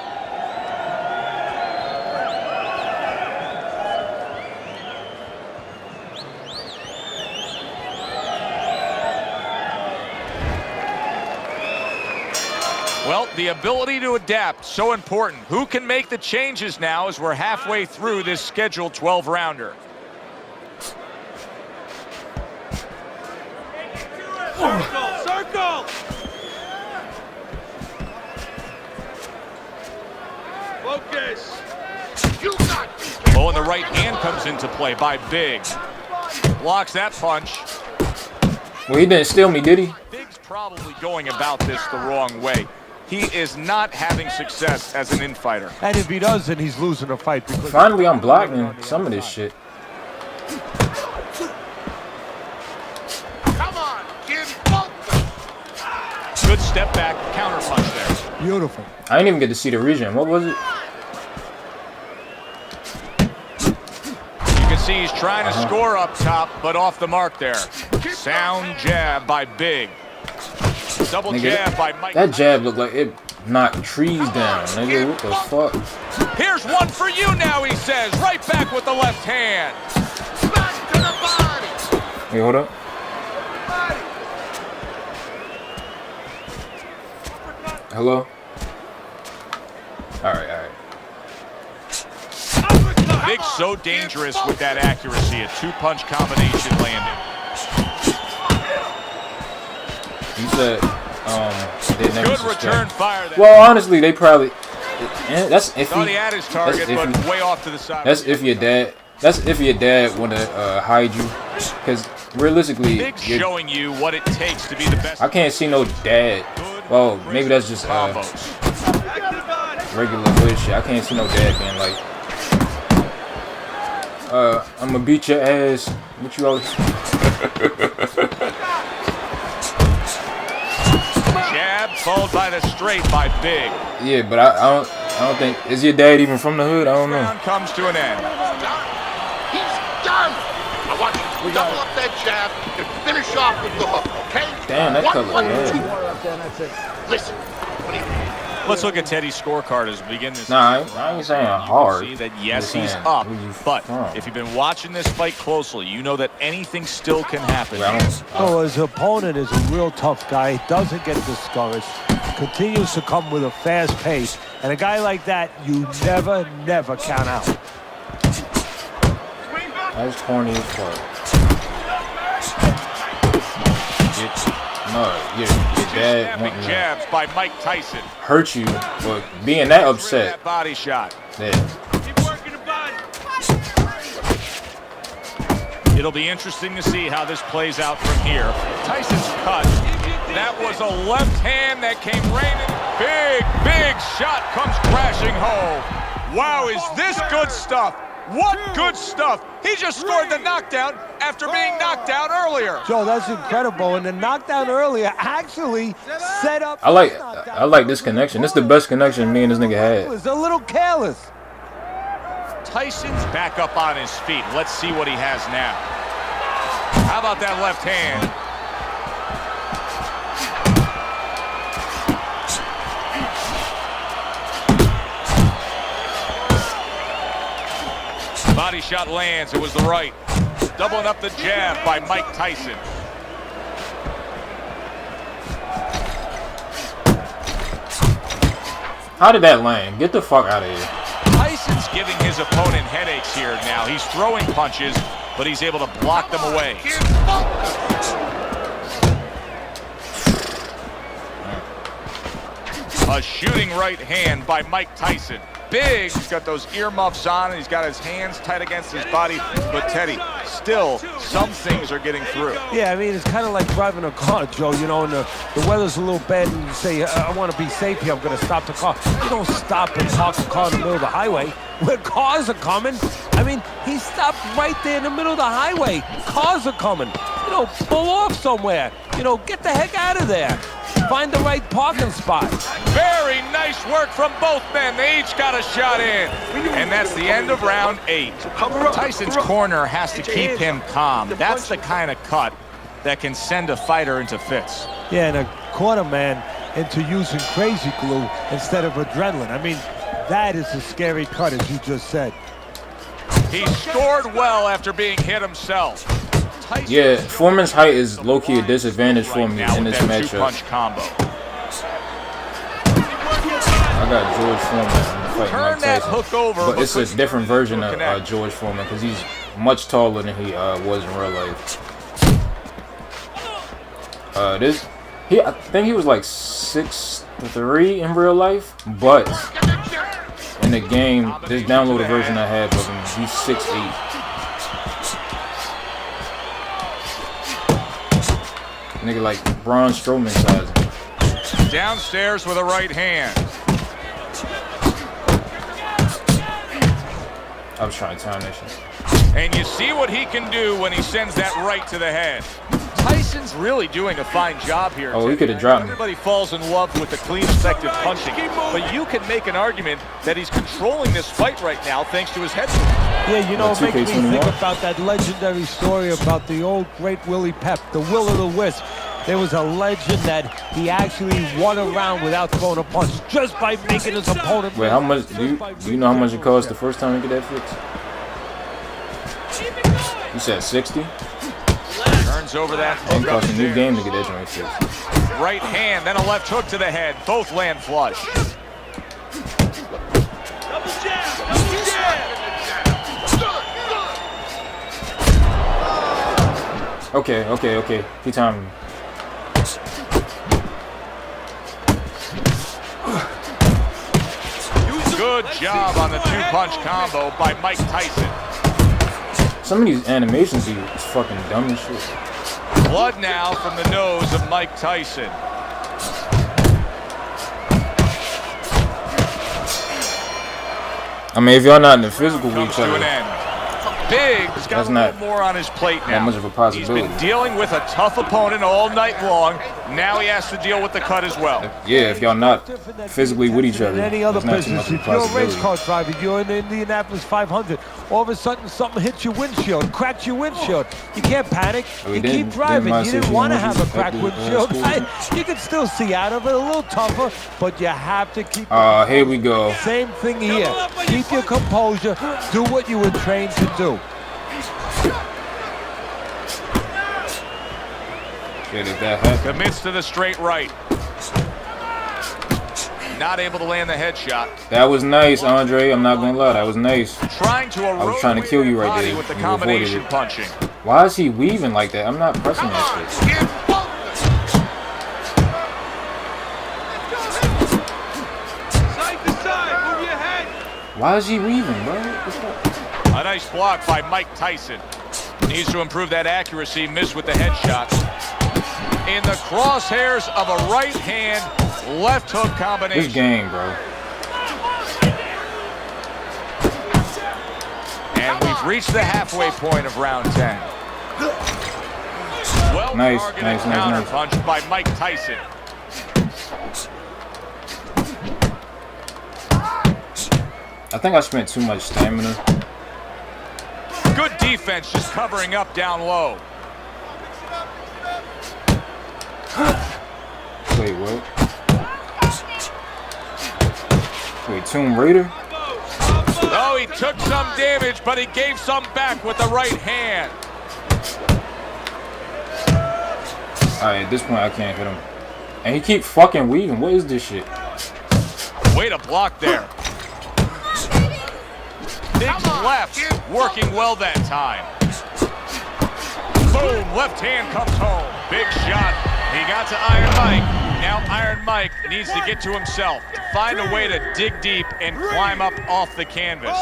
Well, the ability to adapt, so important. Who can make the changes now as we're halfway through this scheduled 12-rounder? Circle! Focus! You got Oh, and the right hand comes into play by Big. Blocks that punch. Well, he didn't steal me, did he? Big's probably going about this the wrong way. He is not having success as an infighter. And if he does, then he's losing a fight. Because Finally, I'm blocking some of this shit. Come on, kid. Focus. Good step back, counter punch there. beautiful. I didn't even get to see the region. What was it? You can see he's trying to score up top, but off the mark there. Sound jab by Big. Double jab by Mike. That jab looked like it knocked trees down. Nigga, what the fuck? Here's one for you now, he says. Right back with the left hand. Back to the body. Hey, hold up. Hello? Alright, alright. Big's so dangerous with that accuracy. A two-punch combination landed. You said, they never Good suspect. return fire there. Well, honestly, they probably. That's iffy. Thought he had his target, That's but iffy. way off to the side. That's if your dad. That's if your dad want to hide you, because realistically, Big's showing you what it takes to be the best. I can't see no dad. Well, maybe that's just combos. regular hood shit. I can't see no dad being like, I'm gonna beat your ass. What you always? Jab followed by the straight by Big. Yeah, but I don't think, is your dad even from the hood? I don't know. Round comes to an end. He's done. I want you to double up that jab and finish off with the hook, okay? Damn, that color 1, 1, bad. 2. Listen. Let's look at Teddy's scorecard as we begin this. Nah, I ain't saying hard. See that I'm yes, just he's saying, up, where you but from? if you've been watching this fight closely, you know that anything still can happen. Well, I don't- So his opponent is a real tough guy, doesn't get discouraged, continues to come with a fast pace, and a guy like that, you never, never count out. That's corny as fuck. No, your dad Snapping wanting to jabs by Mike Tyson. hurt you for being that upset. That body shot. That Keep working the body. It'll be interesting to see how this plays out from here. Tyson's cut. That was a left hand that came raining. Big shot comes crashing home. Wow, is this good stuff? What good stuff. He just scored the knockdown after being knocked down earlier. Joe, that's incredible, and the knockdown earlier actually set up... I like this connection. This is the best connection me and this nigga It had. was a little careless. Tyson's back up on his feet. Let's see what he has now. How about that left hand? Body shot lands. It was the right. Doubling up the jab by Mike Tyson. How did that land? Get the fuck out of here. Tyson's giving his opponent headaches here now. He's throwing punches, but he's able to block them away. Kid, focus. A shooting right hand by Mike Tyson. Big, he's got those earmuffs on and he's got his hands tight against his body. But Teddy, still, some things are getting through. Yeah, I mean, it's kind of like driving a car, Joe, you know, and the weather's a little bad and you say, I want to be safe here, I'm going to stop the car. You don't stop and park the car in the middle of the highway where cars are coming. I mean, he stopped right there in the middle of the highway. Cars are coming. You know, pull off somewhere. You know, get the heck out of there. Find the right parking spot. Very nice work from both men. They each got a shot in. And that's the end of round 8. Tyson's corner has to keep him calm. That's the kind of cut that can send a fighter into fits. Yeah, and a corner man into using crazy glue instead of adrenaline. I mean, that is a scary cut, as you just said. He scored well after being hit himself. Yeah, Foreman's height is low-key a disadvantage for me in this matchup. Two-punch combo. I got George Foreman fighting Turn Mike that Tyson, hook over, but it's a different version of connect. George Foreman because he's much taller than he was in real life. I think he was like 6'3" in real life, but in the game, this downloaded version I have of him, he's 6'8". Nigga like Braun Strowman size. Downstairs with a right hand. I was trying to time that shit. And you see what he can do when he sends that right to the head. Tyson's really doing a fine job here. Oh, he could have dropped me. Everybody falls in love with the clean, effective punching, but you can make an argument that he's controlling this fight right now thanks to his head. Yeah, you know, it makes me 2K21? think about that legendary story about the old great Willie Pep, the Will of the Wisp. There was a legend that he actually won a round without throwing a punch, just by making his opponent. Wait, how much? Do you know how much it cost the first time to get that fixed? You said 60? Turns over that It hook cost a new upstairs. game to get that joint fixed. Right hand, then a left hook to the head. Both land flush. Double jab. Double jab. Okay. He timed me. Good job on the two-punch combo by Mike Tyson. Some of these animations be fucking dumb as shit. Blood now from the nose of Mike Tyson. I mean, if y'all not in the physical with Comes each to an other, end. Big's got That's a not little more on his plate now. much of a possibility. He's been dealing with a tough opponent all night long. Now he has to deal with the cut as well. yeah, if y'all not physically with each other, In any other there's not too business, much of if a you're a race possibility. car driver, you're in the Indianapolis 500, all of a sudden something hits your windshield, cracks your windshield. You can't panic. Oh, You didn't- keep driving. didn't my You didn't want to have a 61 cracked at the, windshield. school? You can still see out of it, a little tougher, but you have to keep. Here we go. Same thing here. Keep your composure. Do what you were trained to do. Shit, if that happened. Commits to the straight right. Not able to land the headshot. That was nice, Andre. I'm not gonna lie, that was nice. Trying to erode was trying to kill you right body there. with the You avoided combination it. punching. Why is he weaving like that? I'm not pressing that shit. Side to side. Move your head. Why is he weaving, bro? What's up? A nice block by Mike Tyson. Needs to improve that accuracy. Missed with the headshot. In the crosshairs of a right hand, left hook combination. This game, bro. And we've reached the halfway point of round 10. Well Nice, targeted nice. counter punch by Mike Tyson. I think I spent too much stamina. Good defense, just covering up down low. Wait, what? Wait, Tomb Raider? Oh, he took some damage, but he gave some back with the right hand. Alright, at this point I can't hit him. And he keep fucking weaving. What is this shit? Way to block there. Big's left, working well that time. Boom, left hand comes home. Big shot. He got to Iron Mike. Now Iron Mike needs to get to himself. Find a way to dig deep and climb up off the canvas. 4.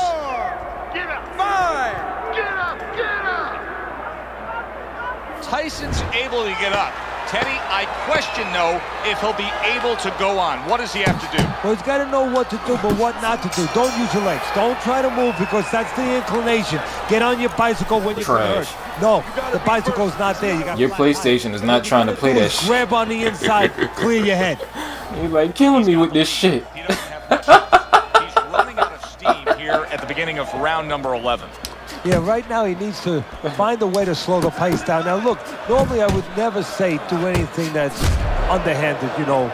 Get up. 5. Get up. Get up. Tyson's able to get up. Teddy, I question, though, if he'll be able to go on. What does he have to do? Well, he's got to know what to do, but what not to do. Don't use your legs. Don't try to move because that's the inclination. Get on your bicycle when you're hurt. No, the bicycle's not there. You got Your PlayStation is not trying to play that shit. Grab on the inside, clear your head. He's like killing me with this shit. He doesn't have much chance. He's running out of steam here at the beginning of round number 11. Yeah, right now he needs to find a way to slow the pace down. Now, look, normally I would never say do anything that's underhanded, you know,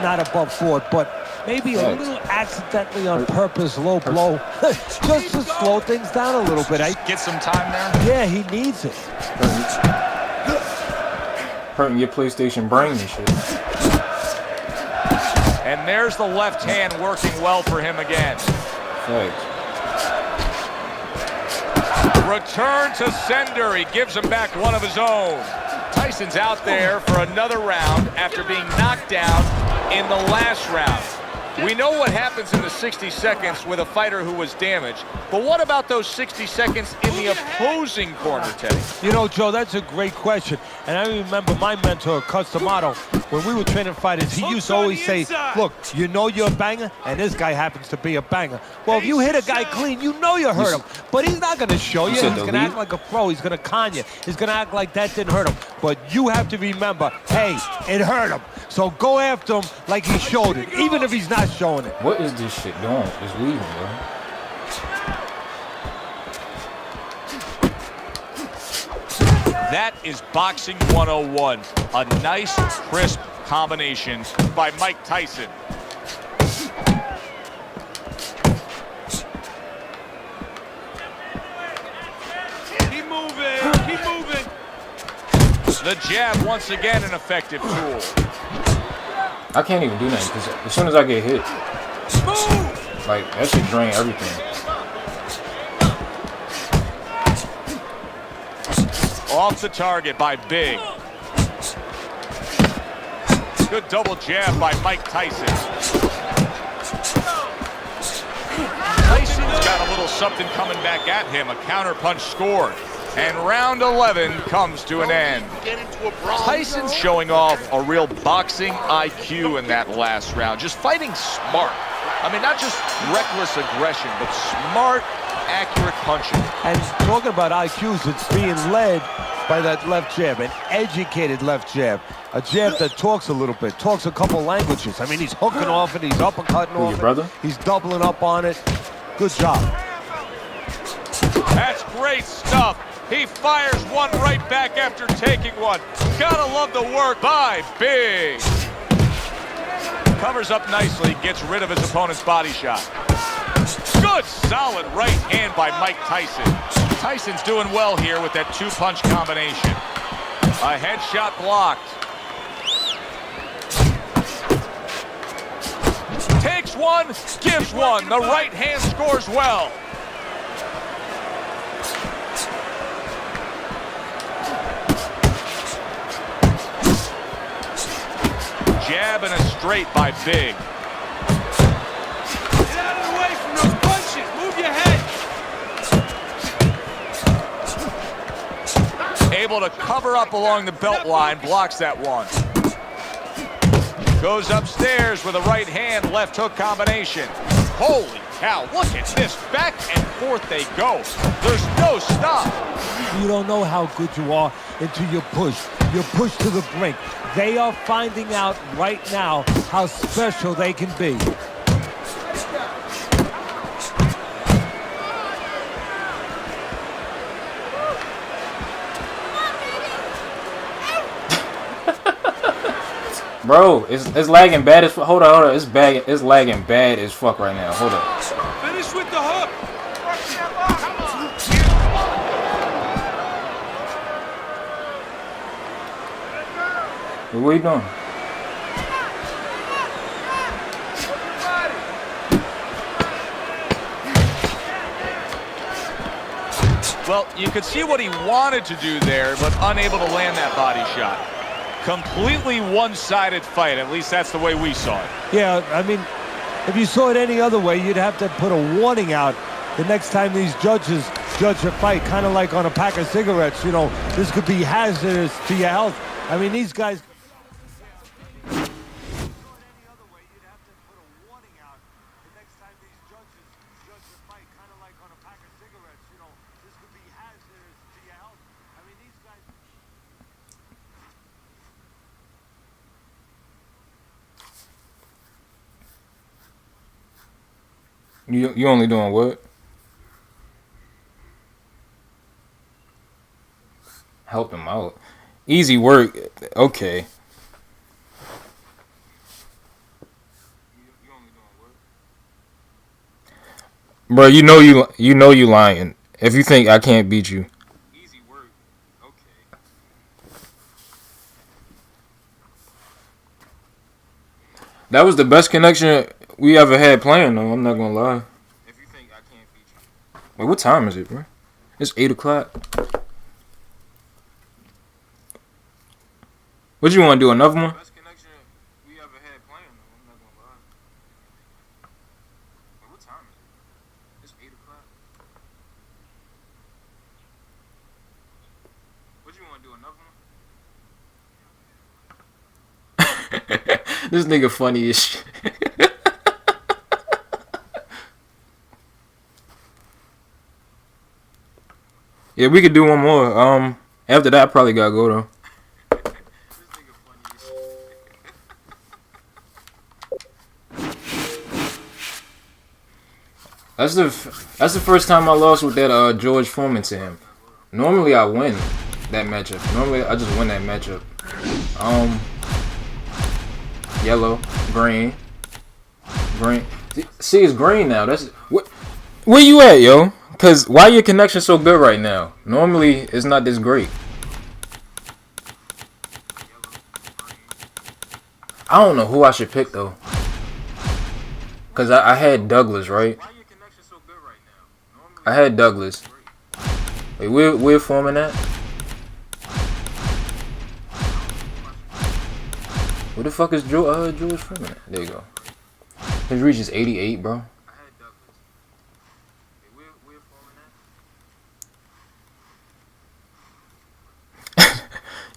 not above board, but maybe a little accidentally on purpose, low blow, just to slow things down a little bit. Get some time there. Yeah, he needs it. Hurting your PlayStation brain and shit. And there's the left hand working well for him again. Thanks. Return to sender. He gives him back one of his own. Tyson's out there for another round after being knocked down in the last round. We know what happens in the 60 seconds with a fighter who was damaged, but what about those 60 seconds in the opposing corner, Teddy? You know, Joe, that's a great question. And I remember my mentor, Customato, when we were training fighters, he used to always say, look, you know you're a banger, and this guy happens to be a banger. Well, if you hit a guy clean, you know you hurt him. But he's not going to show you. He's going to act like a pro. He's going to con you. He's going to act like that didn't hurt him. But you have to remember, hey, it hurt him. So go after him like he showed it, even if he's not showing it. What is this shit doing? It's leaving, bro. That is boxing 101. A nice, crisp combination by Mike Tyson. Keep moving. Keep moving. The jab, once again, an effective tool. I can't even do nothing because as soon as I get hit, like that shit drain everything. Off the target by Big. Good double jab by Mike Tyson. Tyson's got a little something coming back at him. A counter punch scored. And round 11 comes to an end. Tyson's showing off a real boxing IQ in that last round. Just fighting smart. I mean, not just reckless aggression, but smart, accurate punching. And talking about IQs, it's being led by that left jab, an educated left jab. A jab that talks a little bit, talks a couple languages. I mean, he's hooking off it, he's uppercutting off it. Brother? He's doubling up on it. Good job. That's great stuff. He fires one right back after taking one. Gotta love the work by Big. Covers up nicely, gets rid of his opponent's body shot. Good, solid right hand by Mike Tyson. Tyson's doing well here with that two-punch combination. A headshot blocked. Takes one, gives one. The right hand scores well. Jab and a straight by Big. Get out of the way from those punches. Move your head. Able to cover up along the belt line, blocks that one. Goes upstairs with a right hand, left hook combination. Holy cow, look at this. Back and forth they go. There's no stop. You don't know how good you are until you push. You push to the brink. They are finding out right now how special they can be. Bro, it's lagging bad as fuck. Hold on. It's lagging bad as fuck right now. Hold up. Finish with the hook. What are you doing? Well, you could see what he wanted to do there, but unable to land that body shot. Completely one-sided fight. At least that's the way we saw it. Yeah, I mean, if you saw it any other way, you'd have to put a warning out the next time these judges judge a fight, kind of like on a pack of cigarettes. You know, this could be hazardous to your health. I mean, these guys. You only doing what? Help him out. Easy work. Okay. Bro, you know you lying. If you think I can't beat you. Easy work. Okay. That was the best connection we ever had playing though, I'm not gonna lie. If you think I can't beat you. Wait, what time is it, bro? It's 8 o'clock. What you want to do? Another one? Best connection we ever had playing though, I'm not gonna lie. Wait, what time is it? It's 8 o'clock. What you want to do? Another one? This nigga funny as shit. Yeah, we could do one more. After that, I probably gotta go though. That's the first time I lost with that George Foreman to him. Normally I win that matchup. Normally I just win that matchup. Yellow, green. See, it's green now. That's what. Where you at, yo? Cause why your connection so good right now? Normally it's not this great. I don't know who I should pick though. Cause I had Douglas, right? I had Douglas. Wait, we're forming that? Where the fuck is George Foreman at? There you go. His reach is 88, bro.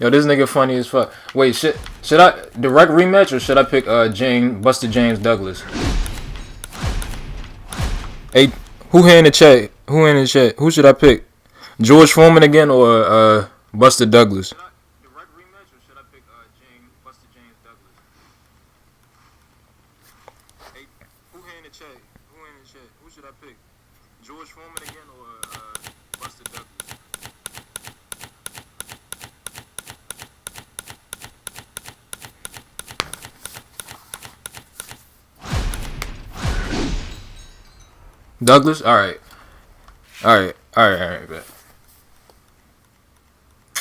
Yo, this nigga funny as fuck. Wait, should I direct rematch or should I pick Buster James Douglas? Hey, who here in the chat? Who should I pick? George Foreman again or Buster Douglas? Should I direct rematch or should I pick Buster James Douglas? Hey, who here in the chat? Who should I pick? George Foreman again or Buster Douglas? Douglas? Alright, bet.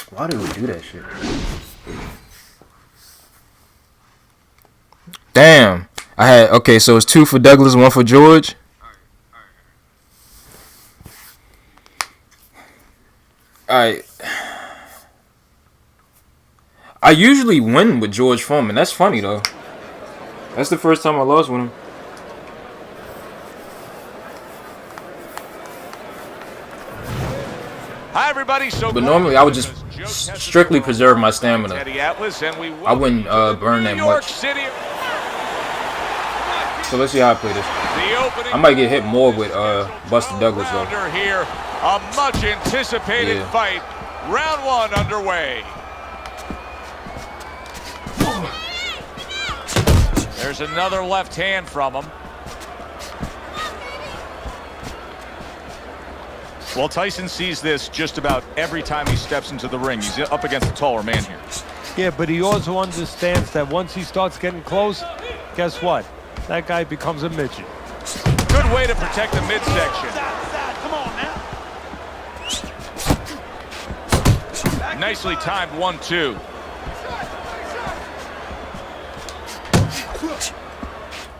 Why did we do that shit? Damn. Okay, so it's 2 for Douglas, 1 for George. Alright. I usually win with George Foreman. That's funny though. That's the first time I lost with him. Hi everybody. But normally I would just strictly preserve my stamina. I wouldn't burn that much. So let's see how I play this. I might get hit more with Buster Douglas though. Here, a much anticipated fight. Round 1 underway. There's another left hand from him. Well, Tyson sees this just about every time he steps into the ring. He's up against a taller man here. Yeah, but he also understands that once he starts getting close, guess what? That guy becomes a midget. Good way to protect the midsection. Come on now. Nicely timed 1-2.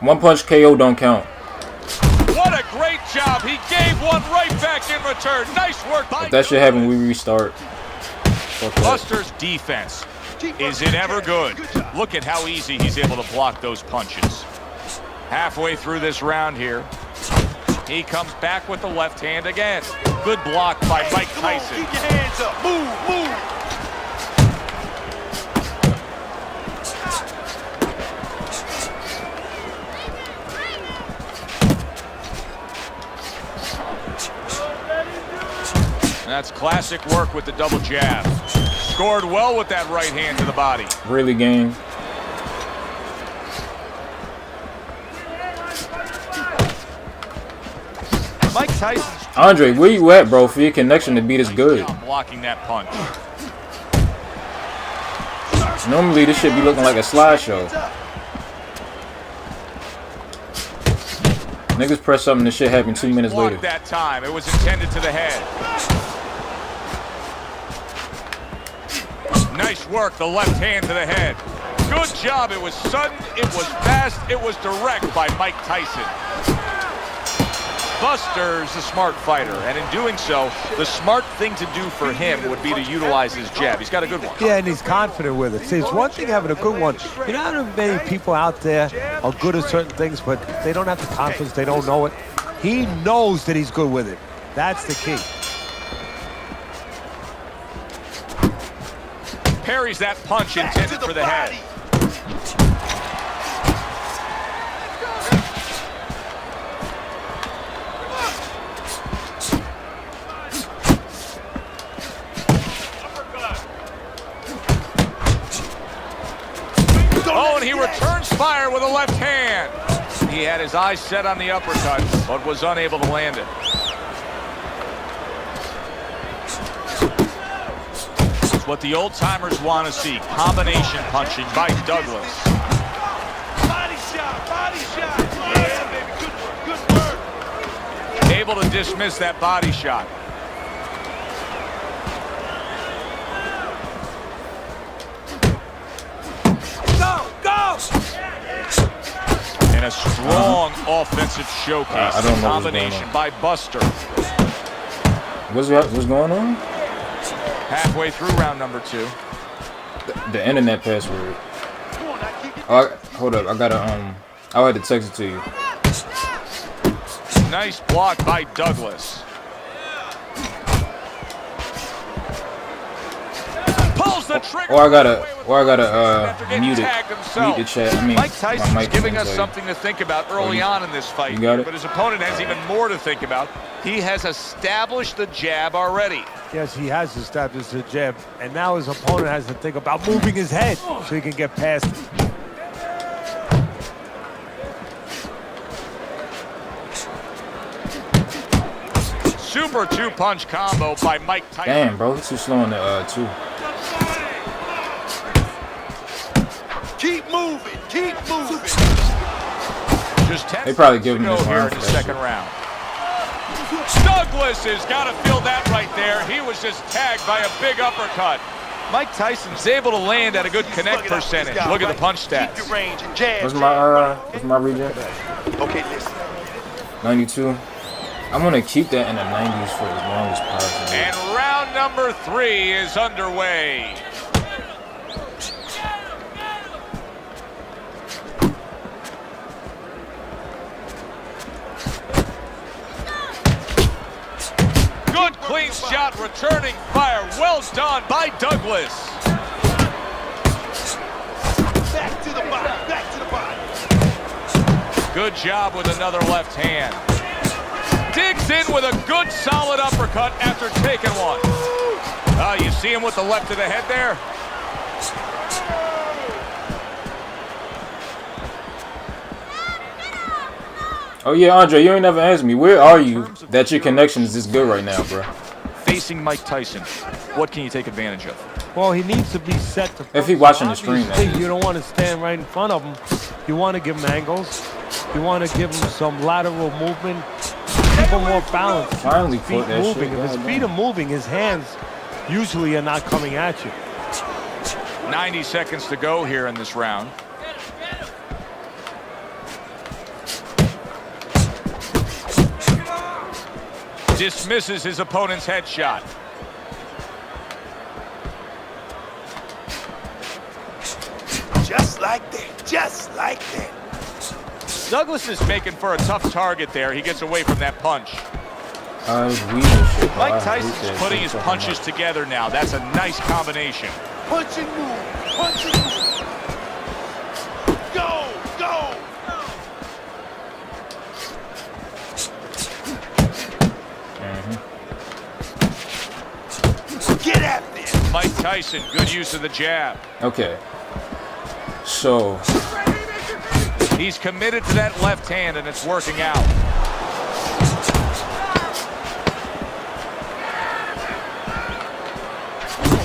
One punch KO don't count. What a great job. He gave one right back in return. Nice work by If that shit happen, we restart. Buster's defense. Is it ever good? Look at how easy he's able to block those punches. Halfway through this round here, he comes back with the left hand again. Good block by Mike Tyson. Keep your hands up. Move, move. That's classic work with the double jab. Scored well with that right hand to the body. Really game. Mike Tyson. Andre, where you at, bro, for your connection to be this good? Blocking that punch. Normally, this should be looking like a slideshow. Niggas press something, this shit happened 2 minutes later. That time, it was intended to the head. Nice work, the left hand to the head. Good job, it was sudden, it was fast, it was direct by Mike Tyson. Buster's a smart fighter, and in doing so, the smart thing to do for him would be to utilize his jab. He's got a good one. Yeah, and he's confident with it. See, it's one thing having a good one. You know how many people out there are good at certain things, but they don't have the confidence, they don't know it. He knows that he's good with it. That's the key. Parries that punch intended for the head. Oh, and he returns fire with a left hand. He had his eyes set on the uppercut, but was unable to land it. It's what the old-timers want to see. Combination punching by Douglas. Body shot, body shot. Yeah, baby, good work, good work. Able to dismiss that body shot. And a strong offensive showcase. I don't know combination by Buster. What's going on? Halfway through round number 2. The internet password. Oh, hold up. I gotta I had to text it to you. Nice block by Douglas. Pulls the trigger. I gotta mute the chat. I mean, Mike Tyson's giving us so something to think about early on in this fight. You got it? But his opponent has even more to think about. He has established the jab already. Yes, he has established the jab, and now his opponent has to think about moving his head so he can get past it. Super 2-punch combo by Mike Tyson. Damn, bro, it's too slow in the 2. Keep moving, keep moving. Just 10 They probably seconds give him to go this here round in for the that second shit. round. Douglas has got to feel that right there. He was just tagged by a big uppercut. Mike Tyson's able to land at a good connect percentage. Look at the punch stats. Keep your range and jab. What's my reject? Okay, listen. 92. I'm gonna keep that in the 90s for as long as possible. And round number 3 is underway. Good clean shot, returning fire. Well done by Douglas. Back to the body, back to the body. Good job with another left hand. Digs in with a good solid uppercut after taking one. You see him with the left to the head there? Oh yeah, Andre, you ain't never asked me, where are you that your connection is this good right now, bro? Facing Mike Tyson, what can you take advantage of? Well, he needs to be set to. If he watching the stream, that Obviously, is. you don't want to stand right in front of him. You want to give him angles. You want to give him some lateral movement. Keep him more balanced. Keep Finally his put feet that moving. shit If his down. feet are moving, his hands usually are not coming at you. 90 seconds to go here in this round. Dismisses his opponent's headshot. Just like that, just like that. Douglas is making for a tough target there. He gets away from that punch. It's weird and shit, bro. I Mike hate Tyson's that putting shit his so punches much. together now. That's a nice combination. Punch and move, punch and move. Go, go. Tyson, good use of the jab. Okay. So He's committed to that left hand, and it's working out.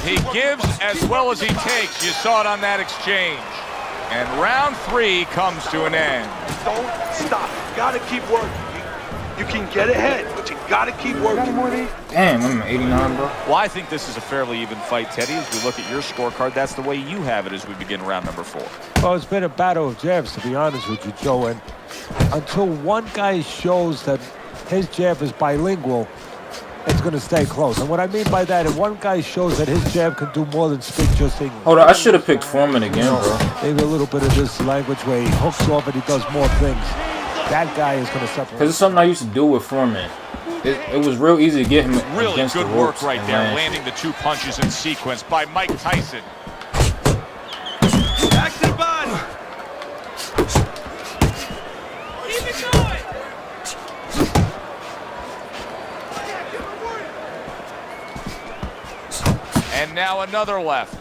He gives as well as he takes. You saw it on that exchange. And round 3 comes to an end. Don't stop. You gotta keep working. You can get ahead, but you gotta keep working. damn, I'm at 89, bro. Well, I think this is a fairly even fight, Teddy. As we look at your scorecard, that's the way you have it as we begin round number 4. Well, it's been a battle of jabs, to be honest with you, Joe. And until one guy shows that his jab is bilingual, it's going to stay close. And what I mean by that, if one guy shows that his jab can do more than speak just English. Hold on, I should have picked Foreman again, bro. Maybe a little bit of this language where he hooks off and he does more things. That guy is going to separate. Because it's something I used to do with Foreman. It was real easy to get him Really against good the work ropes right and there, land landing the 2 punches in sequence by Mike Tyson. Back to the body. Keep it going. And now another left.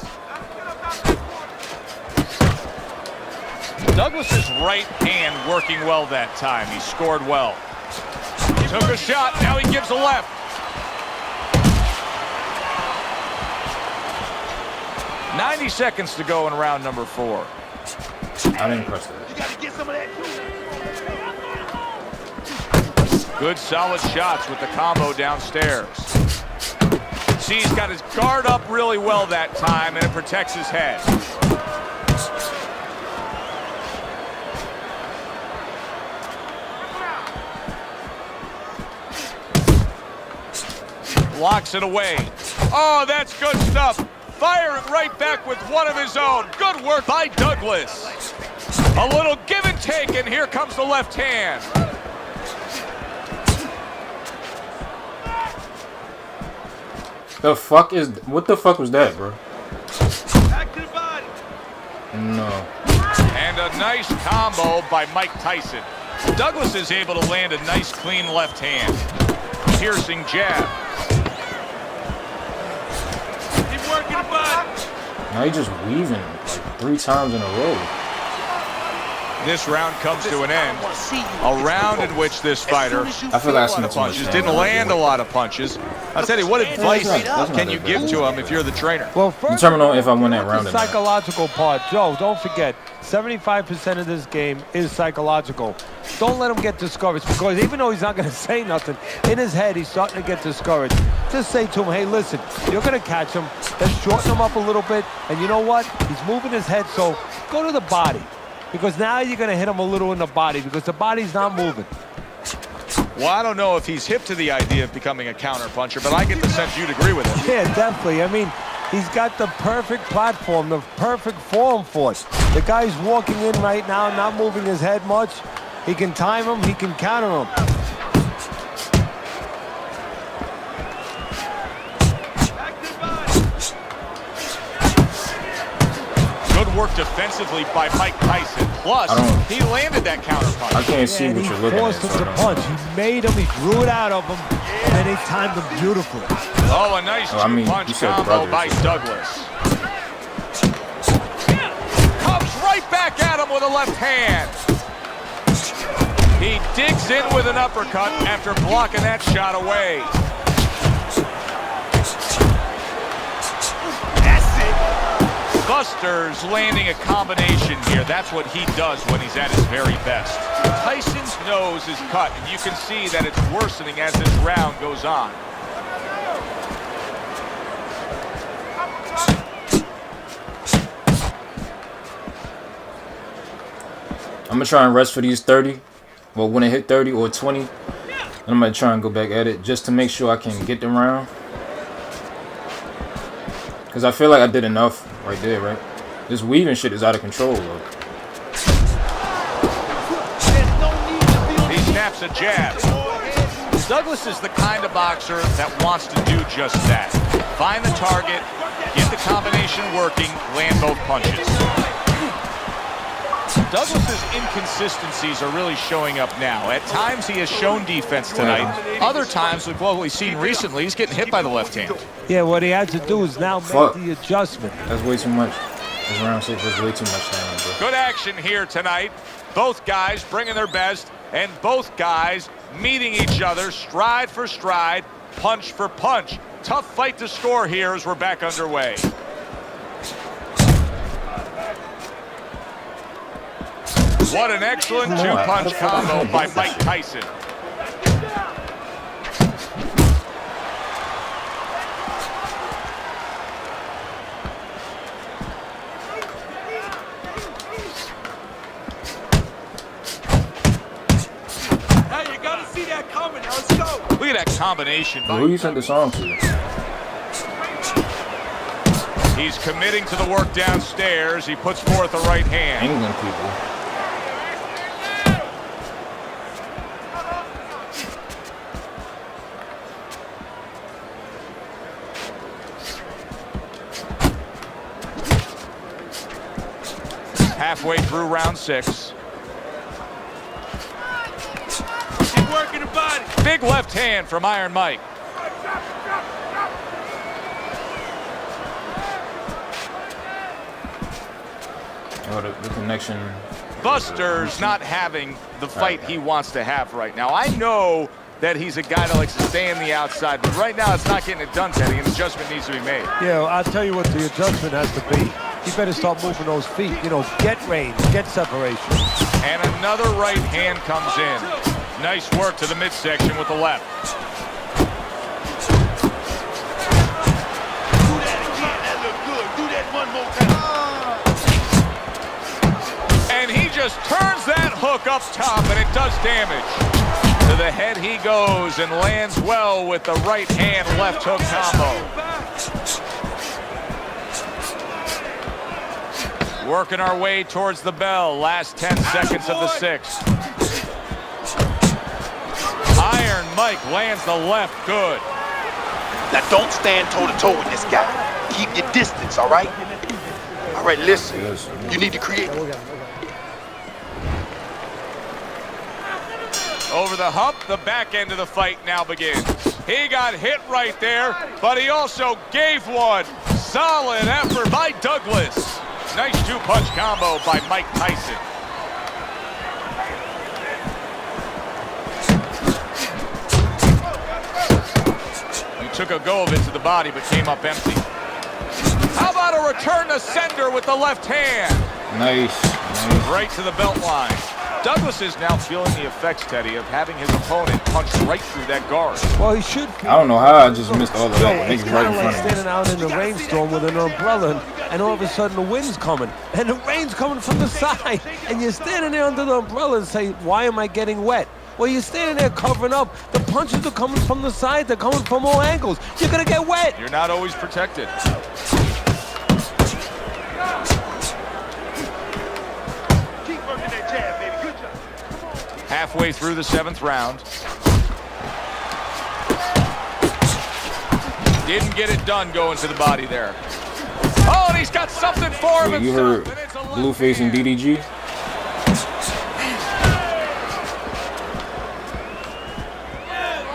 Douglas's right hand working well that time. He scored well. Took a shot, now he gives a left. "90 seconds to go in round number 4. I didn't press that. You gotta get some of that. Good solid shots with the combo downstairs. See, he's got his guard up really well that time, and it protects his head. Blocks it away. Oh, that's good stuff. Fire it right back with one of his own. Good work by Douglas. A little give and take, and here comes the left hand. What the fuck was that, bro? Back to the body. No. And a nice combo by Mike Tyson. Douglas is able to land a nice clean left hand. Piercing jab. Keep working the body. Now he's just weaving like 3 times in a row. This round comes to an end. A round in which this fighter I feel like I a lot spent of too much punches, time. didn't land a lot of punches. I'll tell you, what advice that's not can you that give bad. to him if you're the trainer? Well, first, Determine on if I win that round the or not. psychological part. Joe, don't forget, 75% of this game is psychological. Don't let him get discouraged, because even though he's not going to say nothing, in his head he's starting to get discouraged. Just say to him, hey, listen, you're going to catch him. Let's shorten him up a little bit. And you know what? He's moving his head, so go to the body. Because now you're going to hit him a little in the body, because the body's not moving. Well, I don't know if he's hip to the idea of becoming a counterpuncher, but I get the sense you'd agree with him. Yeah, definitely. I mean, he's got the perfect platform, the perfect form for it. The guy's walking in right now, not moving his head much. He can time him, he can counter him. Back to the body. Good work defensively by Mike Tyson. Plus, he landed that counterpunch. I can't see And what he you're looking at. forced him so I to don't punch. know. He made him, he drew it out of him, and then he timed him beautifully. Oh, a nice I mean, two-punch you said combo brothers. by Douglas. Comes right back at him with a left hand. He digs in with an uppercut after blocking that shot away. That's it. Buster's landing a combination here. That's what he does when he's at his very best. Tyson's nose is cut, and you can see that it's worsening as this round goes on. I'm gonna try and rest for these 30. Well, when I hit 30 or 20, I'm gonna try and go back at it just to make sure I can get the round. Cause I feel like I did enough right there, right? This weaving shit is out of control, look. He snaps a jab. Douglas is the kind of boxer that wants to do just that. Find the target, get the combination working, land both punches. Douglas's inconsistencies are really showing up now. At times he has shown defense tonight. Other times, with what we've seen recently, he's getting hit by the left hand. Yeah, what he had to do is now make the adjustment. That's way too much. This round 6 was way too much damage, bro. Good action here tonight. Both guys bringing their best, and both guys meeting each other stride for stride, punch for punch. Tough fight to score here as we're back underway. What an excellent two-punch combo by Mike Tyson. Hey, you gotta see that coming. Now let's go. Look at that combination. Who you sent the song to? He's committing to the work downstairs. He puts forth the right hand. England people. Halfway through round 6. Keep working the body. Big left hand from Iron Mike. Oh, the connection. Buster's not having the fight he wants to have right now. I know that he's a guy that likes to stay on the outside, but right now it's not getting it done, Teddy. An adjustment needs to be made. Yeah, I'll tell you what the adjustment has to be. He better start moving those feet. You know, get range, get separation. And another right hand comes in. Nice work to the midsection with the left. Do that again. That looked good. Do that one more time. And he just turns that hook up top, and it does damage. To the head he goes and lands well with the right hand left hook combo. Working our way towards the bell. Last 10 seconds of the 6th. Iron Mike lands the left good. Now don't stand toe-to-toe with this guy. Keep your distance, all right? All right, listen. You need to create. Over the hump, the back end of the fight now begins. He got hit right there, but he also gave one. Solid effort by Douglas. Nice two-punch combo by Mike Tyson. He took a go of it to the body, but came up empty. How about a return to sender with the left hand? Nice. Right to the belt line. Douglas is now feeling the effects, Teddy, of having his opponent punch right through that guard. Well, he should. I don't know how I just missed all of that. It's Niggas right kind in of like front of me. standing out in the rainstorm with an umbrella, and all of a sudden the wind's coming, and the rain's coming from the side, and you're standing there under the umbrella and say, why am I getting wet? Well, you're standing there covering up. The punches are coming from the side. They're coming from all angles. You're going to get wet. You're not always protected. Keep working that jab, baby. Good job. Halfway through the 7th round. Didn't get it done going to the body there. Oh, and he's got something for him. You heard Blueface and DDG?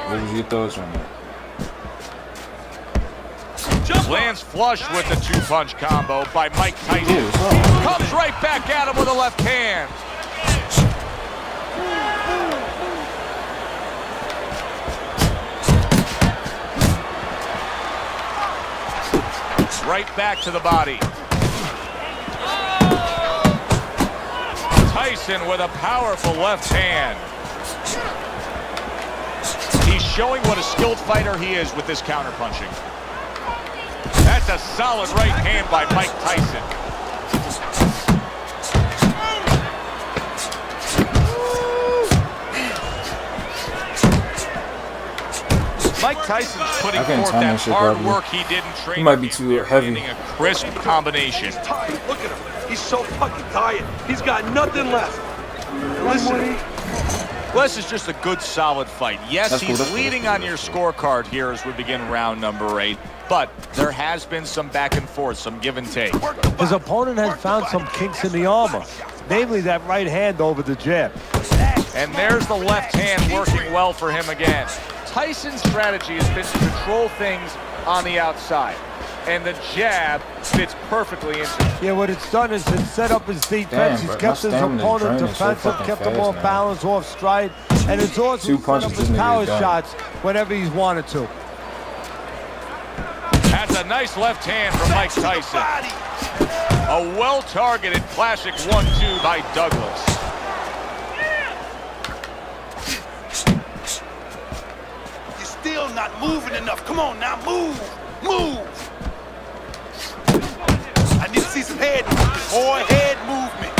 What was your thoughts on that? Lands flush with the two-punch combo by Mike Tyson. Comes right back at him with a left hand. Right back to the body. Tyson with a powerful left hand. He's showing what a skilled fighter he is with this counterpunching. That's a solid right hand by Mike Tyson. Mike Tyson's putting forth that hard work he did in training. He might be too heavy. Getting a crisp combination. He's tired. Look at him. He's so fucking tired. He's got nothing left. Listen. Well, this is just a good, solid fight. Yes, he's leading on your scorecard here as we begin round number 8. But there has been some back and forth, some give and take. His opponent has found some kinks in the armor. namely that right hand over the jab. And there's the left hand working well for him again. Tyson's strategy has been to control things on the outside, and the jab fits perfectly into it. Yeah, what it's done is it's set up his defense. He's kept his opponent defensive, kept him off balance, off stride, and it's also set up his power shots whenever he's wanted to. That's a nice left hand from Mike Tyson. A well-targeted classic 1-2 by Douglas. Still not moving enough. Come on now, move, move. I need to see some head movement, more head movement.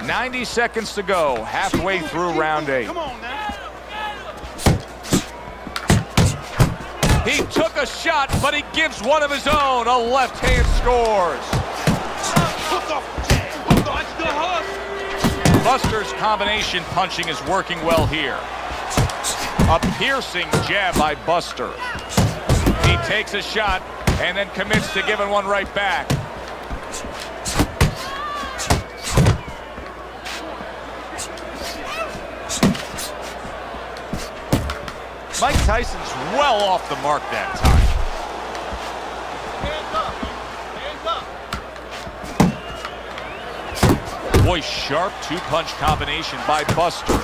90 seconds to go, halfway through round 8. Come on now. He took a shot, but he gives one of his own. A left hand scores. Hook off the jab. Hook off the hook. Buster's combination punching is working well here. A piercing jab by Buster. He takes a shot and then commits to giving one right back. Mike Tyson's well off the mark that time. Boy, sharp two-punch combination by Buster.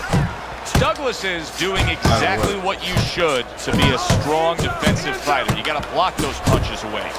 Douglas is doing exactly what you should to be a strong defensive fighter. You got to block those punches away.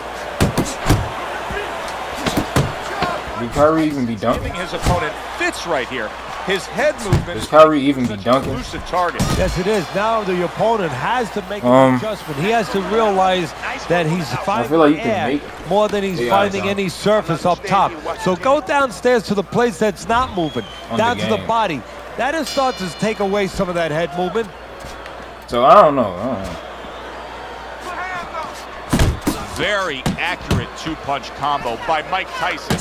Did Kyrie even be dunking? His opponent fits right here. His head movement. Does Kyrie even be dunking? Elusive target. Yes, it is. Now the opponent has to make an adjustment. He has to realize that he's finding air more than he's finding any surface up top. So go downstairs to the place that's not moving, down to the body. That'll start to take away some of that head movement. So I don't know. Very accurate two-punch combo by Mike Tyson.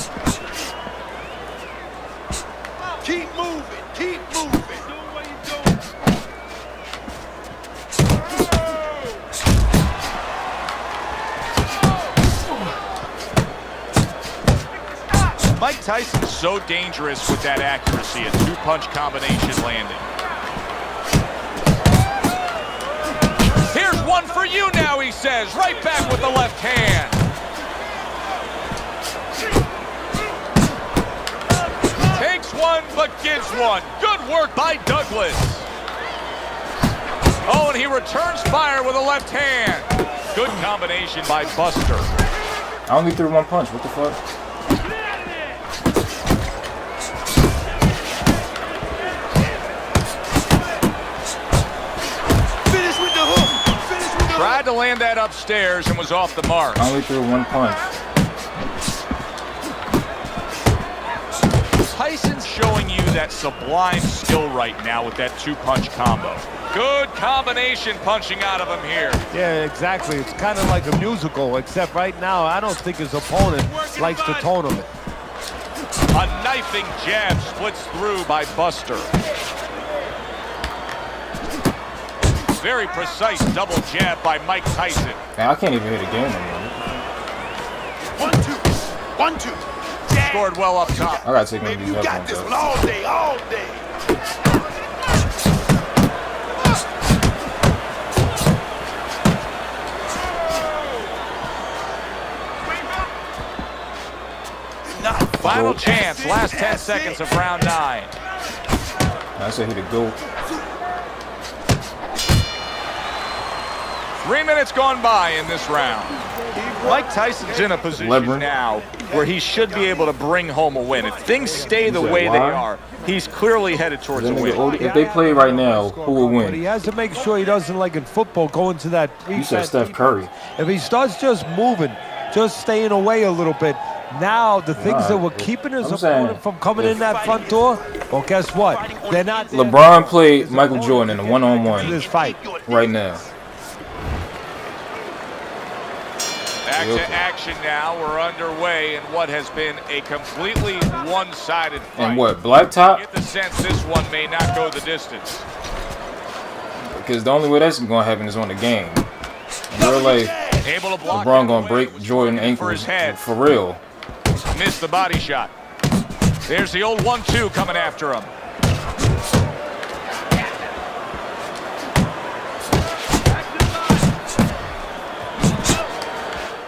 Keep moving, keep moving. Mike Tyson's so dangerous with that accuracy, a two-punch combination landing. Here's one for you now, he says, right back with the left hand. Takes one, but gives one. Good work by Douglas. Oh, and he returns fire with a left hand. Good combination by Buster. I only threw one punch. What the fuck? Finish with the hook. Finish with the hook. Tried to land that upstairs and was off the mark. I only threw one punch. Tyson's showing you that sublime skill right now with that two-punch combo. Good combination punching out of him here. Yeah, exactly. It's kind of like a musical, except right now I don't think his opponent likes the tone of it. A knifing jab splits through by Buster. Very precise double jab by Mike Tyson. Man, I can't even hit a game anymore. 1, 2, 1, 2. Scored well up top. I gotta take one of Baby, these you got headphones this off. one all day, all day. Final chance, last 10 seconds of round 9. I said he the GOAT. 3 minutes gone by in this round. Mike Tyson's in a position now where he should be able to bring home a win. If things stay the way they are, he's clearly headed towards a win. If they play right now, who will But he win? has to make sure he doesn't, like in football, go into that. You said Steph Curry. If he starts just moving, just staying away a little bit, now the things that were keeping his opponent from coming in that front door, well, guess what? They're not there. LeBron played Michael Jordan in a one-on-one This fight. right now. Back to action now. We're underway in what has been a completely one-sided fight. And what, blacktop? Get the sense this one may not go the distance. Because the only way that's going to happen is on the game. In real life, Able to block. LeBron gonna break Jordan ankles for real. Missed the body shot. There's the old 1-2 coming after him.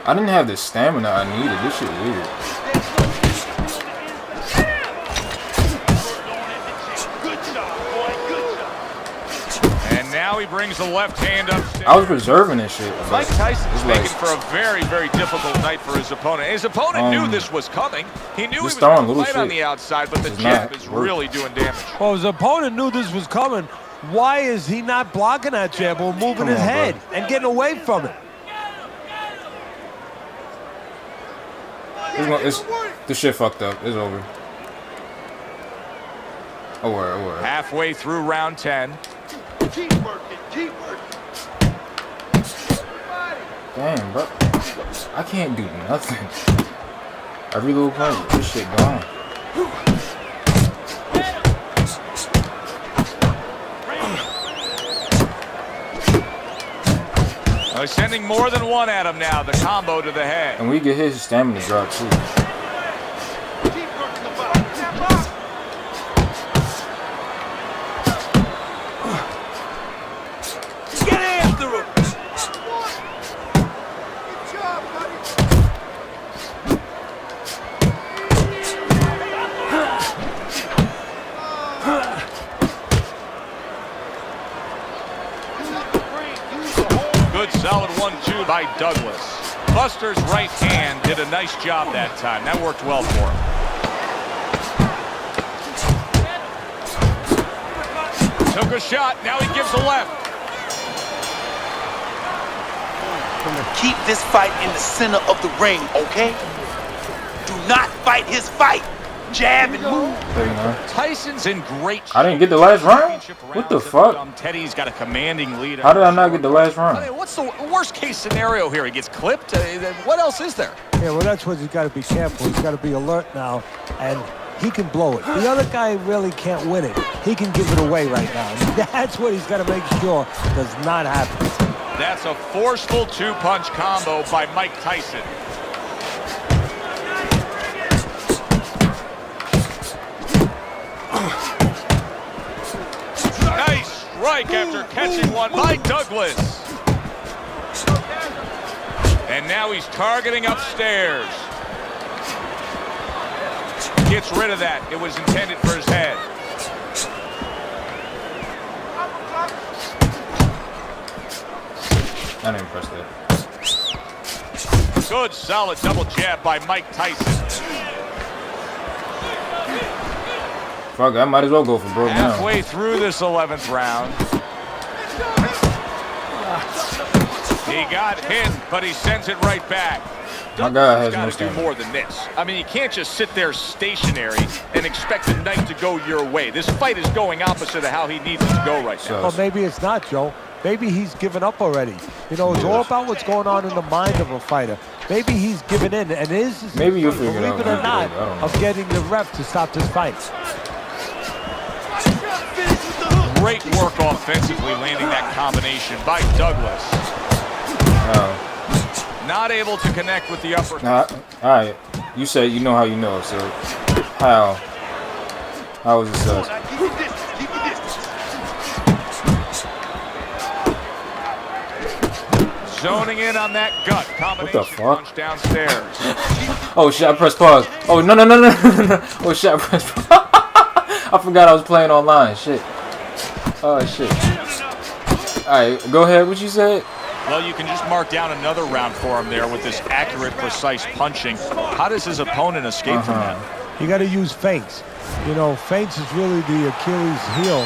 I didn't have the stamina I needed. This shit weird. And now he brings the left hand upstairs. I was reserving this shit. Mike Tyson's like, making for a very, very difficult night for his opponent. His opponent knew this was coming. He knew he was going to fight on the outside, but the jab is really doing damage. Well, his opponent knew this was coming. Why is he not blocking that jab or moving his head and getting away from it? This shit fucked up. It's over. Oh, word. Halfway through round 10. Keep working, keep working. Damn, bro. I can't do nothing. Every little punch, this shit gone. He's sending more than one at him now. The combo to the head. And we get his stamina drop too. Keep working the body. Get after him. Good job, buddy. Good solid 1-2 by Douglas. Buster's right hand did a nice job that time. That worked well for him. Took a shot. Now he gives a left. Keep this fight in the center of the ring, okay? Do not fight his fight. Jab and move. There you go. Tyson's in great shape. I didn't get the last round? What the fuck? Teddy's got a commanding lead. How did I not get the last round? I mean, what's the worst case scenario here? He gets clipped? What else is there? Yeah, well, that's what he's got to be careful. He's got to be alert now, and he can blow it. The other guy really can't win it. He can give it away right now. That's what he's got to make sure does not happen. That's a forceful two-punch combo by Mike Tyson. Nice strike after catching one by Douglas. And now he's targeting upstairs. Gets rid of that. It was intended for his head. I didn't press that. Good solid double jab by Mike Tyson. Fuck, I might as well go for broke now. Halfway through this 11th round. He got hit, but he sends it right back. My guy has no Got to do stamina. more than this. I mean, you can't just sit there stationary and expect the night to go your way. This fight is going opposite of how he needs it to go right now. Well, maybe it's not, Joe. Maybe he's given up already. You know, it's all about what's going on in the mind of a fighter. Maybe he's given in, and his is, Maybe you'll figure it believe out. it or not, I don't know. of getting the ref to stop this fight. Great work offensively, landing that combination by Douglas. Not able to connect with the upper. Nah, alright. You said you know how you know, so how? How was it sus? Keep your distance, keep your distance. Zoning in on that gut combination fuck? punch downstairs. Oh shit, I pressed pause. Oh no. Oh shit, I pressed pause. I forgot I was playing online. Shit. Oh shit. Alright, go ahead. What you said? Well, you can just mark down another round for him there with this accurate, precise punching. How does his opponent escape from that? You got to use feints. You know, feints is really the Achilles heel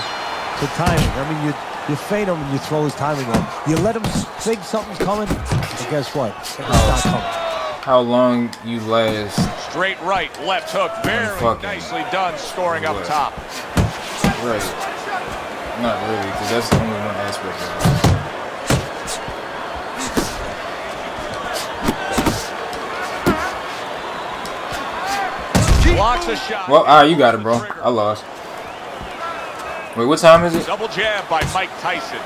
to timing. I mean, you feint him and you throw his timing on. You let him think something's coming, and guess what? It's not coming. How long you last? Straight right, left hook, very fucking nicely done, scoring up top. Right. Not really, because that's the only one aspect of it. Blocks a shot. Well, alright, you got it, bro. I lost. Wait, what time is it? Double jab by Mike Tyson.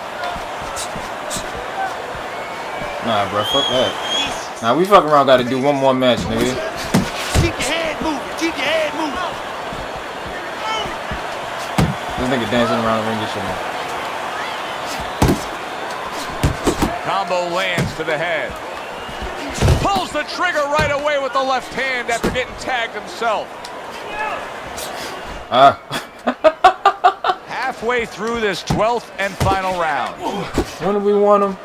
Nah, bro, fuck that. Nah, we fucking around. Got to do one more match, nigga. Keep your head moving. Keep your head moving. This nigga dancing around the ring and shit. Combo lands to the head. Pulls the trigger right away with the left hand after getting tagged himself. Halfway through this 12th and final round. When do we want him?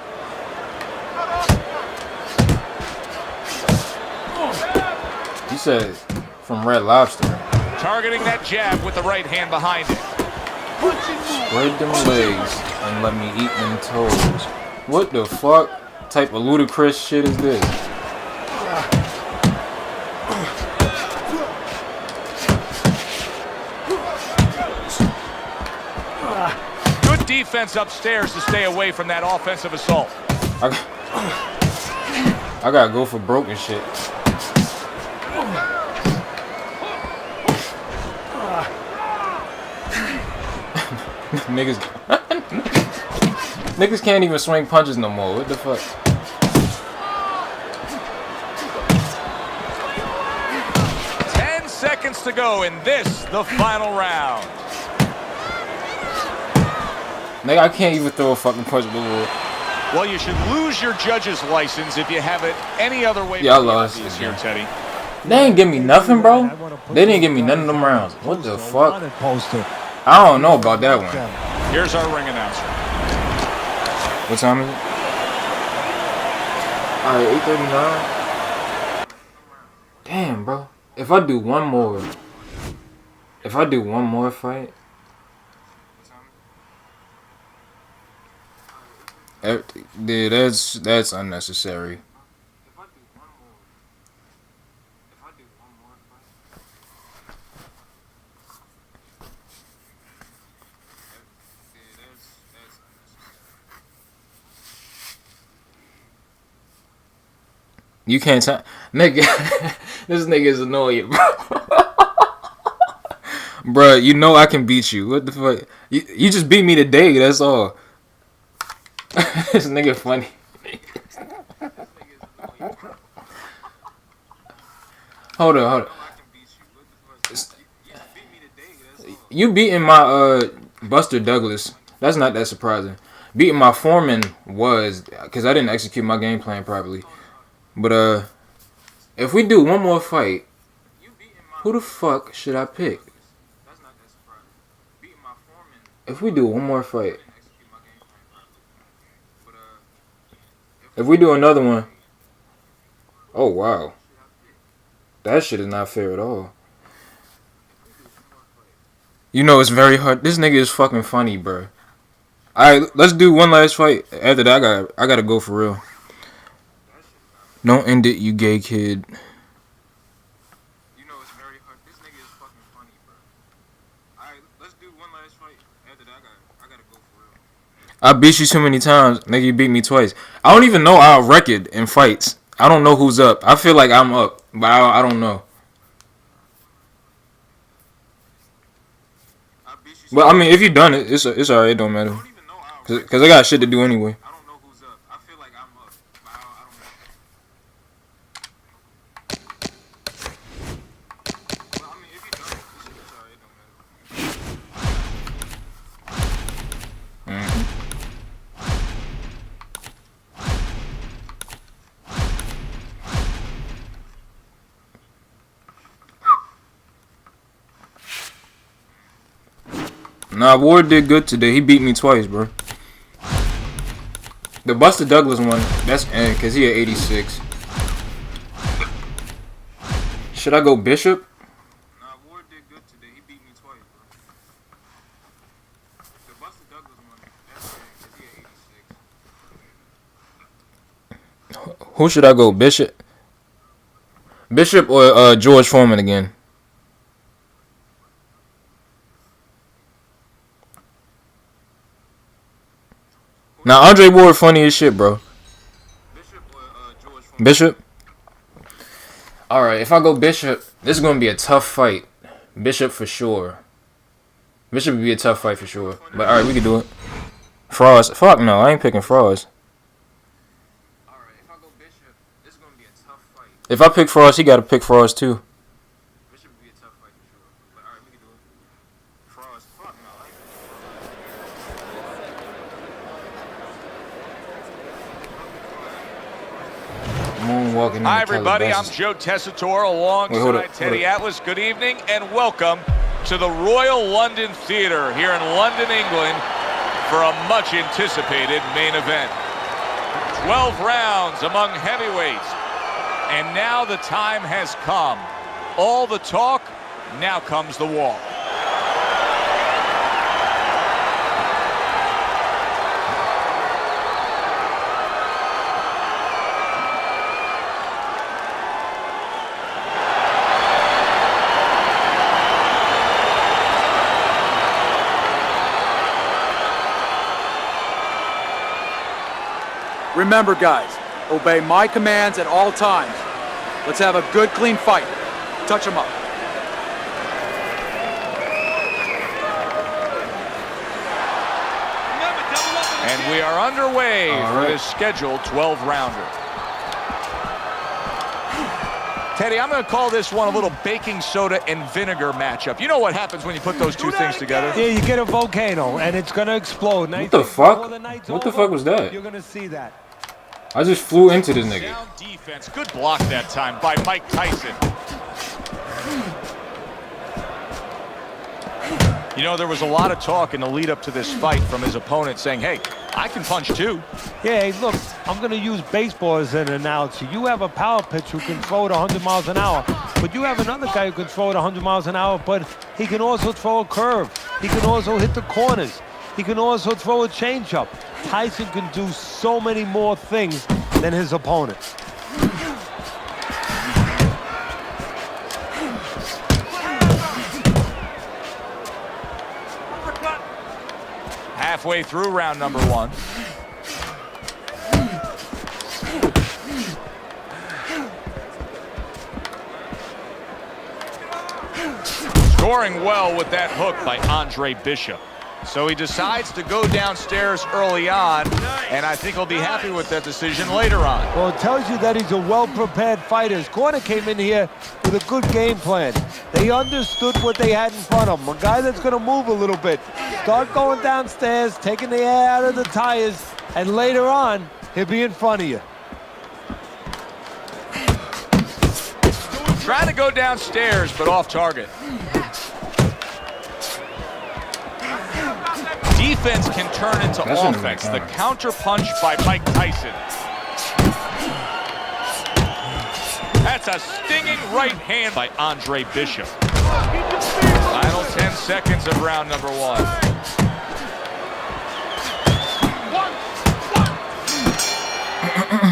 He said from Red Lobster. Targeting that jab with the right hand behind it. Spread them legs and let me eat them toes. What the fuck type of ludicrous shit is this? Good defense upstairs to stay away from that offensive assault. I gotta go for broken shit. Niggas can't even swing punches no more. What the fuck? Seconds to go in this, the final round. Nigga, I can't even throw a fucking punch before. Well, you should lose your judge's license if you have it any other way. Yeah, I lost this here, Teddy. They ain't give me nothing, bro. They didn't give me none of them rounds. What the fuck? I don't know about that one. Here's our ring announcer. What time is it? Alright, 8:39. Damn, bro. If I do one more fight, dude, that's unnecessary. You can't tell, nigga. This nigga is annoying, bro. Bro, you know I can beat you. What the fuck? You just beat me today. That's all. This nigga funny. Hold on. You beating my Buster Douglas. That's not that surprising. Beating my Foreman was because I didn't execute my game plan properly. But if we do one more fight, who the fuck should I pick? If we do one more fight, if we do another one, oh wow, that shit is not fair at all. You know it's very hard. This nigga is fucking funny, bro. Alright, let's do one last fight. After that, I gotta go for real. Don't end it, you gay kid. You know it's very hard. This nigga is fucking funny, bro. Alright, let's do one last fight. After that, I gotta go for real. I beat you too many times. Nigga, you beat me twice. I don't even know our record in fights. I don't know who's up. I feel like I'm up, but I don't know. But I mean, if you done it, it's alright. It don't matter. Cause I got shit to do anyway. Nah, Ward did good today. He beat me twice, bro. The Buster Douglas one, that's because he at 86. Should I go Bishop? Nah, Ward did good today. He beat me twice, bro. The Buster Douglas one, that's because he at 86. Who should I go, Bishop? Bishop or George Foreman again? Now, Andre Ward funny as shit, bro. Bishop? Alright, if I go Bishop, this is going to be a tough fight. Bishop for sure. Bishop would be a tough fight for sure. But alright, we can do it. Frost. Fuck no, I ain't picking Frost. If I pick Frost, he got to pick Frost too. Hi, everybody. I'm Joe Tessitore alongside Teddy Atlas. Good evening and welcome to the Royal London Theatre here in London, England for a much anticipated main event. 12 rounds among heavyweights. And now the time has come. All the talk, now comes the walk. Remember, guys, obey my commands at all times. Let's have a good, clean fight. Touch them up. And we are underway for this scheduled 12-rounder. Teddy, I'm going to call this one a little baking soda and vinegar matchup. You know what happens when you put those two things together? Yeah, you get a volcano, and it's going to explode. What the fuck? What the fuck was that? You're going to see that. I just flew into this nigga. Sound defense. Good block that time by Mike Tyson. You know, there was a lot of talk in the lead up to this fight from his opponent saying, hey, I can punch too. Yeah, hey, look, I'm going to use baseball as an analogy. You have a power pitcher who can throw it 100 miles an hour, but you have another guy who can throw it 100 miles an hour, but he can also throw a curve. He can also hit the corners. He can also throw a changeup. Tyson can do so many more things than his opponent. Halfway through round number one. Scoring well with that hook by Andre Bishop. So he decides to go downstairs early on, and I think he'll be happy with that decision later on. Well, it tells you that he's a well-prepared fighter. His corner came in here with a good game plan. They understood what they had in front of him. A guy that's going to move a little bit. Start going downstairs, taking the air out of the tires, and later on, he'll be in front of you. Trying to go downstairs, but off target. Defense can turn into offense. The counter punch by Mike Tyson. That's a stinging right hand by Andre Bishop. Final 10 seconds of round number one.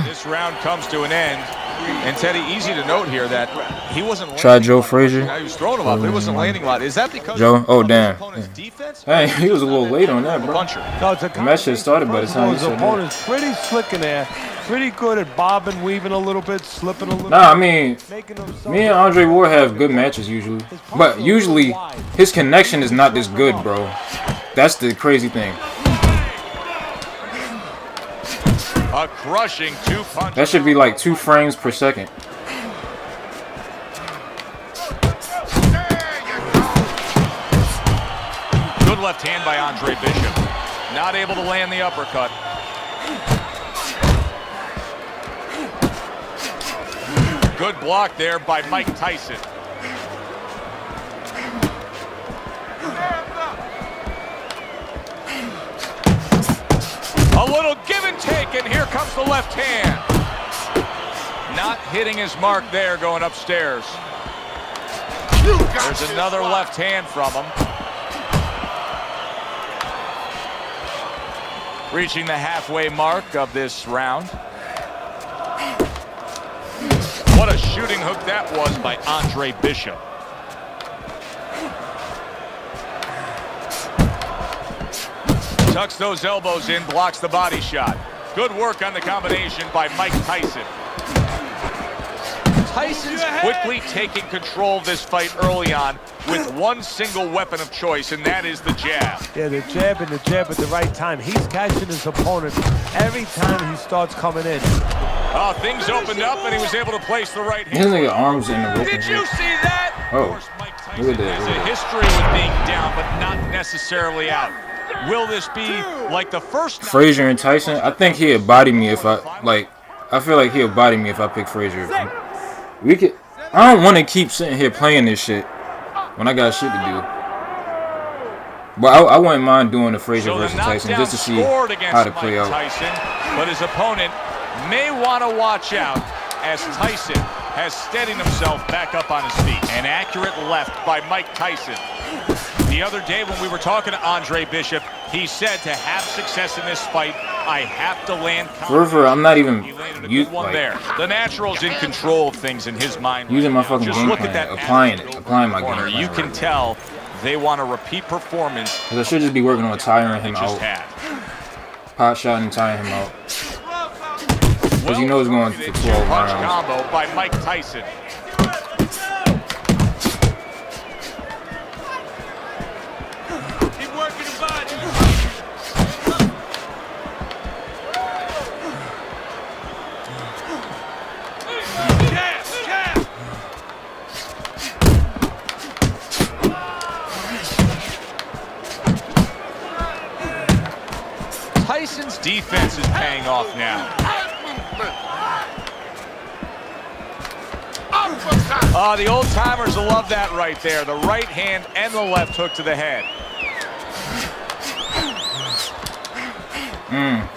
This round comes to an end. And Teddy, easy to note here that he wasn't. Try Joe Frazier. He was throwing a lot, but he wasn't landing a lot. Is that because Joe? Oh damn. Defense? Hey, he was a little late on that, bro. Puncher. No, the match should have started by the time he his said opponent's pretty slick in there. Pretty good at bobbing, weaving a little bit, slipping a little Nah, I bit. mean, me and Andre Ward have good matches usually. But usually, his connection is not this good, bro. That's the crazy thing. A crushing two punches. That should be like 2 frames per second. Good left hand by Andre Bishop. Not able to land the uppercut. Good block there by Mike Tyson. A little give and take, and here comes the left hand. Not hitting his mark there, going upstairs. There's another left hand from him. Reaching the halfway mark of this round. What a shooting hook that was by Andre Bishop. Tucks those elbows in, blocks the body shot. Good work on the combination by Mike Tyson. Tyson's quickly taking control of this fight early on with one single weapon of choice, and that is the jab. Yeah, the jab and the jab at the right time. He's catching his opponent every time he starts coming in. Oh, things opened up, and he was able to place the right hand. His nigga arms in the rope. Did you see that? Oh, look at that. Has a history with being down, but not necessarily out. Will this be like the first? Frazier and Tyson. I think he'll body me if I like. I feel like he'll body me if I pick Frazier. We could. I don't want to keep sitting here playing this shit when I got shit to do. But I wouldn't mind doing the Frazier versus Tyson just to see how to play out. Tyson, but his opponent may want to watch out as Tyson has steadied himself back up on his feet. An accurate left by Mike Tyson. The other day when we were talking to Andre Bishop, he said to have success in this fight, I have to land. For I'm not even one there. The Natural's in control of things in his mind. Using my fucking game plan, applying my game plan. You can tell they want a repeat performance. Because I should just be working on tiring him out. Pot shot and tiring him out. Because you know he's going for 12 rounds. Combo by Mike Tyson. Keep working the body. Jab, jab. Tyson's defense is paying off now. The old timers will love that right there. The right hand and the left hook to the head.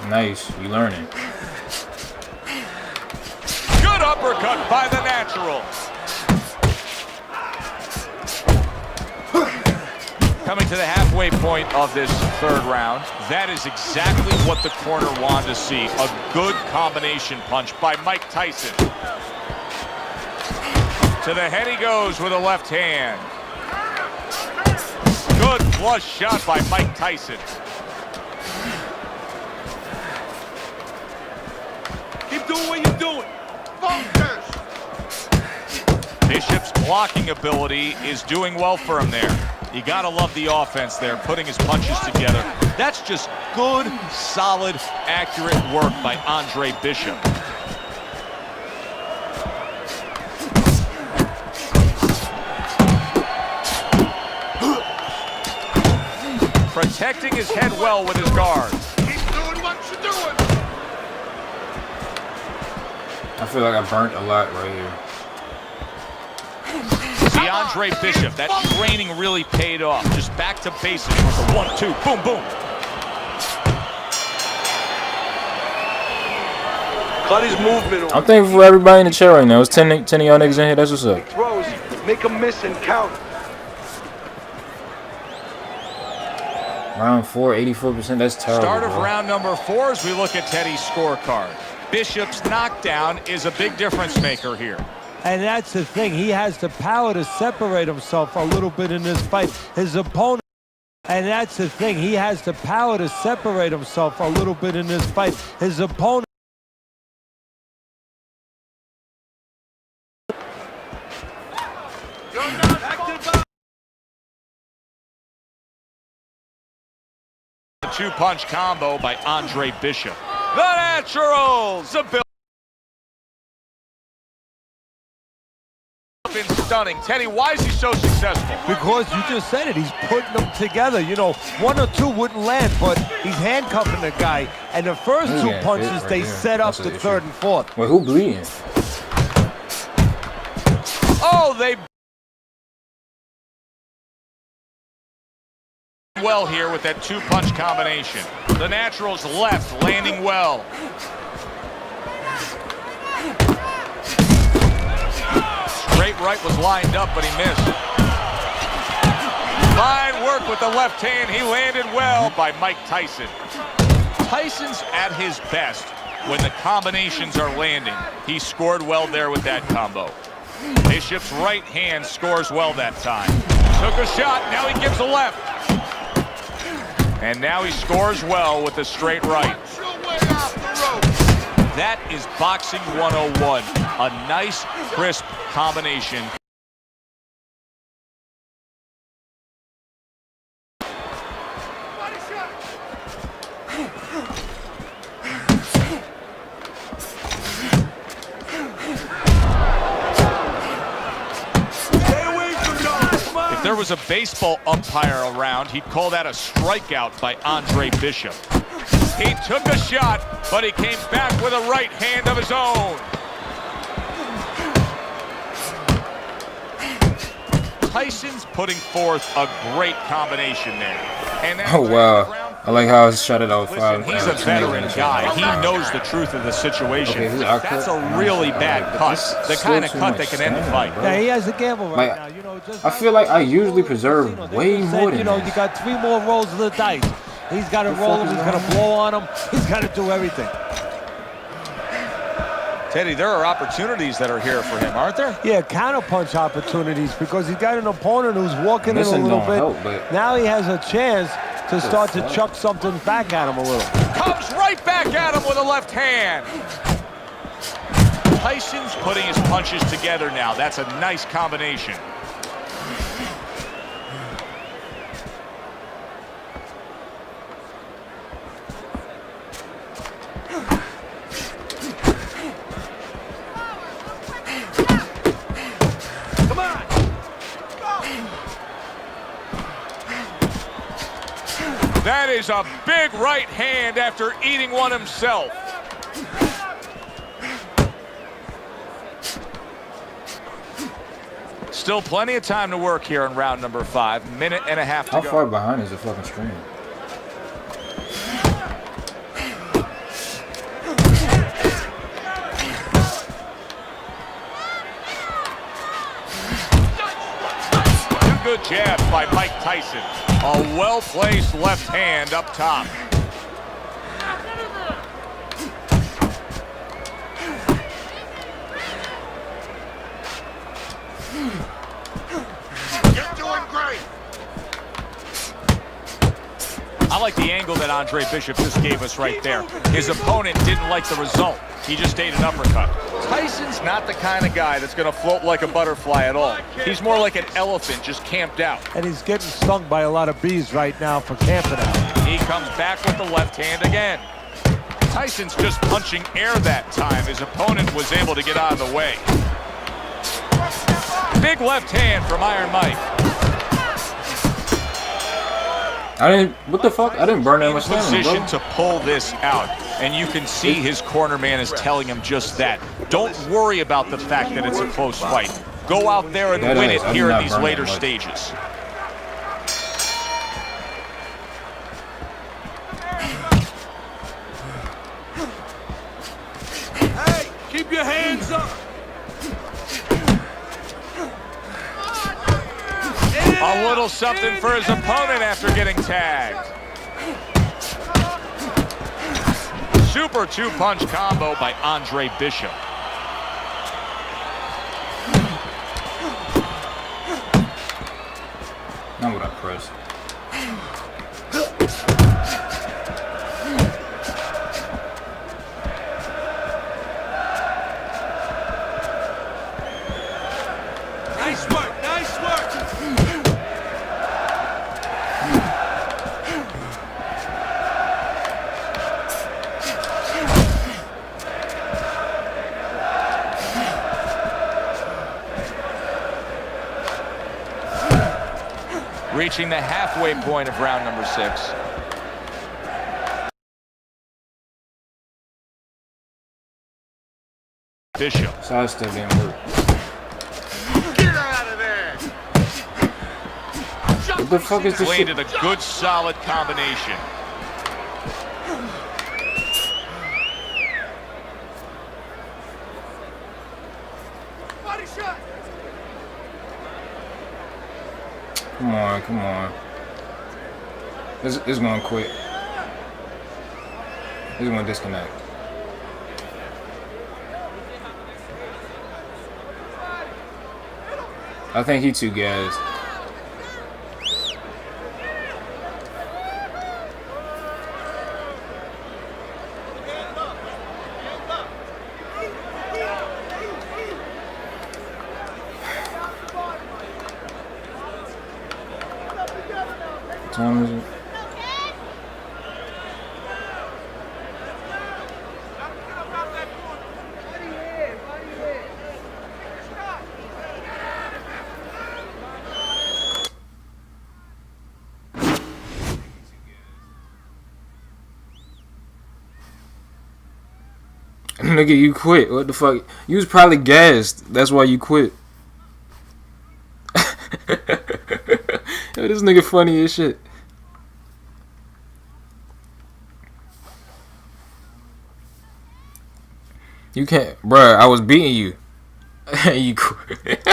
Nice. You learning. Good uppercut by the Natural. Coming to the halfway point of this third round. That is exactly what the corner wanted to see. A good combination punch by Mike Tyson. To the head he goes with a left hand. Good flush shot by Mike Tyson. Keep doing what you're doing. Focus. Bishop's blocking ability is doing well for him there. You gotta love the offense there, putting his punches together. That's just good, solid, accurate work by Andre Bishop. Protecting his head well with his guard. Keep doing what you're doing. I feel like I burnt a lot right here. See, Andre Bishop, that training really paid off. Just back to basics with the 1-2, boom, boom. Cut his movement. I'm thankful for everybody in the chat right now. It's 10 of y'all niggas in here. That's what's up. Throws, make him miss and count. Round 4, 84%. That's terrible. Start of bro. round number 4 as we look at Teddy's scorecard. Bishop's knockdown is a big difference maker here. And that's the thing. He has the power to separate himself a little bit in this fight. His opponent. And that's the thing. He has the power to separate himself a little bit in this fight. His opponent. Two-punch combo by Andre Bishop. The Naturals ability. Been stunning. Teddy, why is he so successful? Because you just said it. He's putting them together. You know, 1 or 2 wouldn't land, but he's handcuffing the guy. And the first 2 punches, right they there. set up That's the an third issue. and fourth. Wait, who bleeding? Oh, they well here with that 2-punch combination. The Naturals left landing well. Straight right was lined up, but he missed. Fine work with the left hand. He landed well by Mike Tyson. Tyson's at his best when the combinations are landing. He scored well there with that combo. Bishop's right hand scores well that time. Took a shot, now he gives a left. And now he scores well with the straight right. That is boxing 101. A nice, crisp combination. If there was a baseball umpire around, he'd call that a strikeout by Andre Bishop. He took a shot, but he came back with a right hand of his own. Tyson's putting forth a great combination there. And Oh wow. I like how he shot it out foul. He's a veteran guy. He knows the truth of the situation. Okay, That's a really bad cut. The kind of cut that can end the fight. Yeah, he has a gamble right Like, now. You know, just I feel like I usually preserve way more than you know, that. you got 3 more rolls of the dice. He's got to roll him. He's got to blow on him. He's got to do everything. Teddy, there are opportunities that are here for him, aren't there? Yeah, counterpunch opportunities because he's got an opponent who's walking in a Missing little don't bit. help, but Now he has a chance to start to chuck something back at him a little. Comes right back at him with a left hand. Tyson's putting his punches together now. That's a nice combination. That is a big right hand after eating one himself. Still plenty of time to work here in round number 5. Minute and a half to how go. far behind is the fucking screen? Good jabs by Mike Tyson. A well-placed left hand up top. You're doing great. I like the angle that Andre Bishop just gave us right there. His opponent didn't like the result. He just ate an uppercut. Tyson's not the kind of guy that's going to float like a butterfly at all. He's more like an elephant just camped out. And he's getting stung by a lot of bees right now for camping out. He comes back with the left hand again. Tyson's just punching air that time. His opponent was able to get out of the way. Big left hand from Iron Mike. I didn't. What the fuck? I didn't burn that much stamina, Position bro. to pull this out, and you can see his corner man is telling him just that. Don't worry about the fact that it's a close fight. Go out there and win it here in these later stages. Hey, keep your hands up. A little something for his opponent after getting tagged. Super 2-punch combo by Andre Bishop. Now what I press. Nice work, nice work. Reaching the halfway point of round number 6. Bishop. Side step didn't work. Get out of there. What the fuck is this shit? Landed a good solid combination. Body shot. Come on, come on. This is going to quit. This is going to disconnect. I think he too gassed. time is it? Nigga, you quit. What the fuck? You was probably gassed. That's why you quit. Yo, this nigga funny as shit. You can't, bruh. I was beating you. You quit.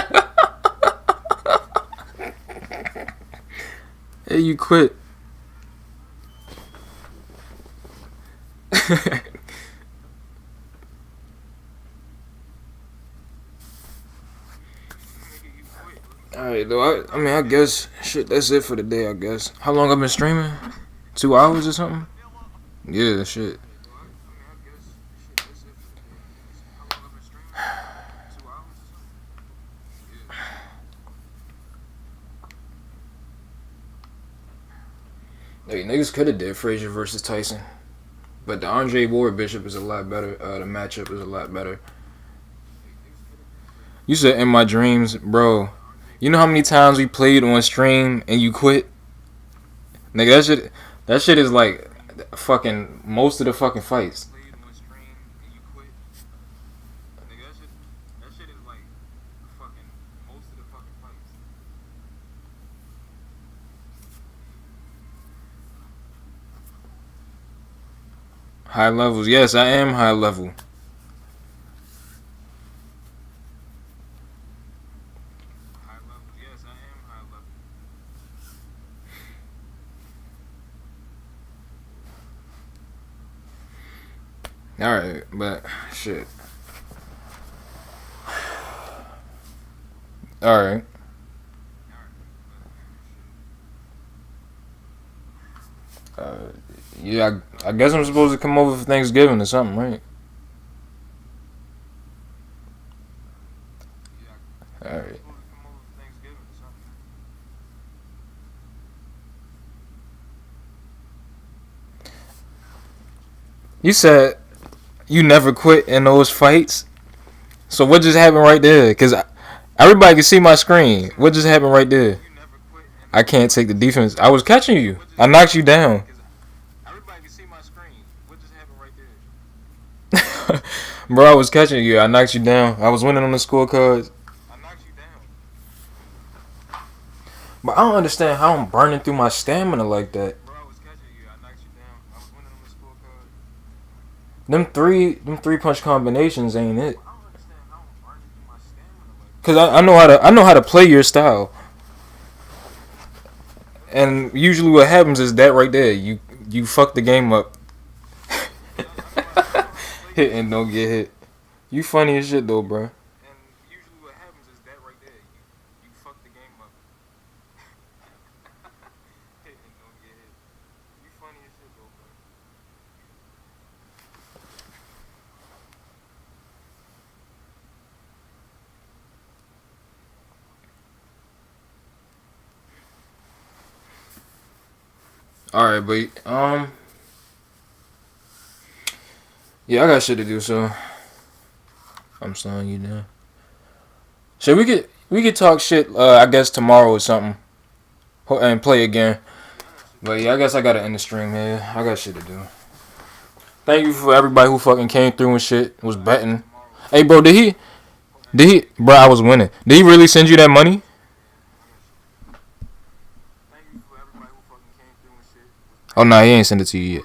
Hey, you quit. Alright, though. I mean, I guess shit. That's it for the day. I guess. How long I've been streaming? 2 hours or something? Yeah, shit. Hey, niggas could have did Frazier versus Tyson, but the Andre Ward Bishop is a lot better. The matchup is a lot better. You said in my dreams, bro. You know how many times we played on stream and you quit? Nigga, that shit is like fucking most of the fucking fights. High levels. Yes, I am high level. Alright, but shit. Alright. Yeah, I guess I'm supposed to come over for Thanksgiving or something, right? Alright. You said you never quit in those fights. So what just happened right there? Because everybody can see my screen. What just happened right there? I can't take the defense. I was catching you. I knocked you down. Bro, I was catching you. I knocked you down. I was winning on the scorecards. But I don't understand how I'm burning through my stamina like that. Them three punch combinations ain't it. Cause I know how to play your style. And usually what happens is that right there, you fuck the game up. Hit and don't get hit. You funny as shit though, bro. Alright, but yeah, I got shit to do, so I'm slowing you down. So we could talk shit I guess tomorrow or something. And play again. But yeah, I guess I gotta end the stream here. I got shit to do. Thank you for everybody who fucking came through and shit, was betting. Hey bro, did he bro, I was winning. Did he really send you that money? Oh no, he ain't sent it to you yet.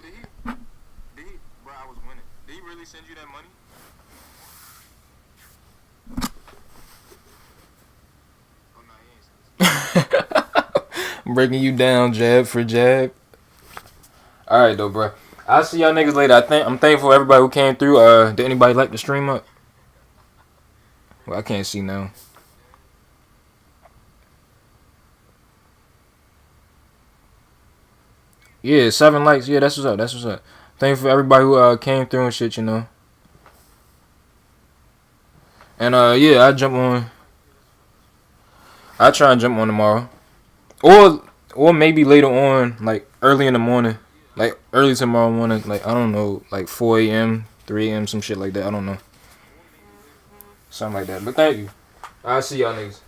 Breaking you down jab for jab. Alright though, bro. I'll see y'all niggas later. I'm thankful for everybody who came through. Did anybody like the stream up? Well, I can't see now. Yeah, 7 likes. Yeah, that's what's up. That's what's up. Thank you for everybody who came through and shit, you know. And yeah, I try and jump on tomorrow. Or or maybe later on, like early in the morning, like early tomorrow morning, like I don't know, like 4 a.m., 3 a.m., some shit like that. I don't know, something like that. But thank you. I'll see y'all niggas.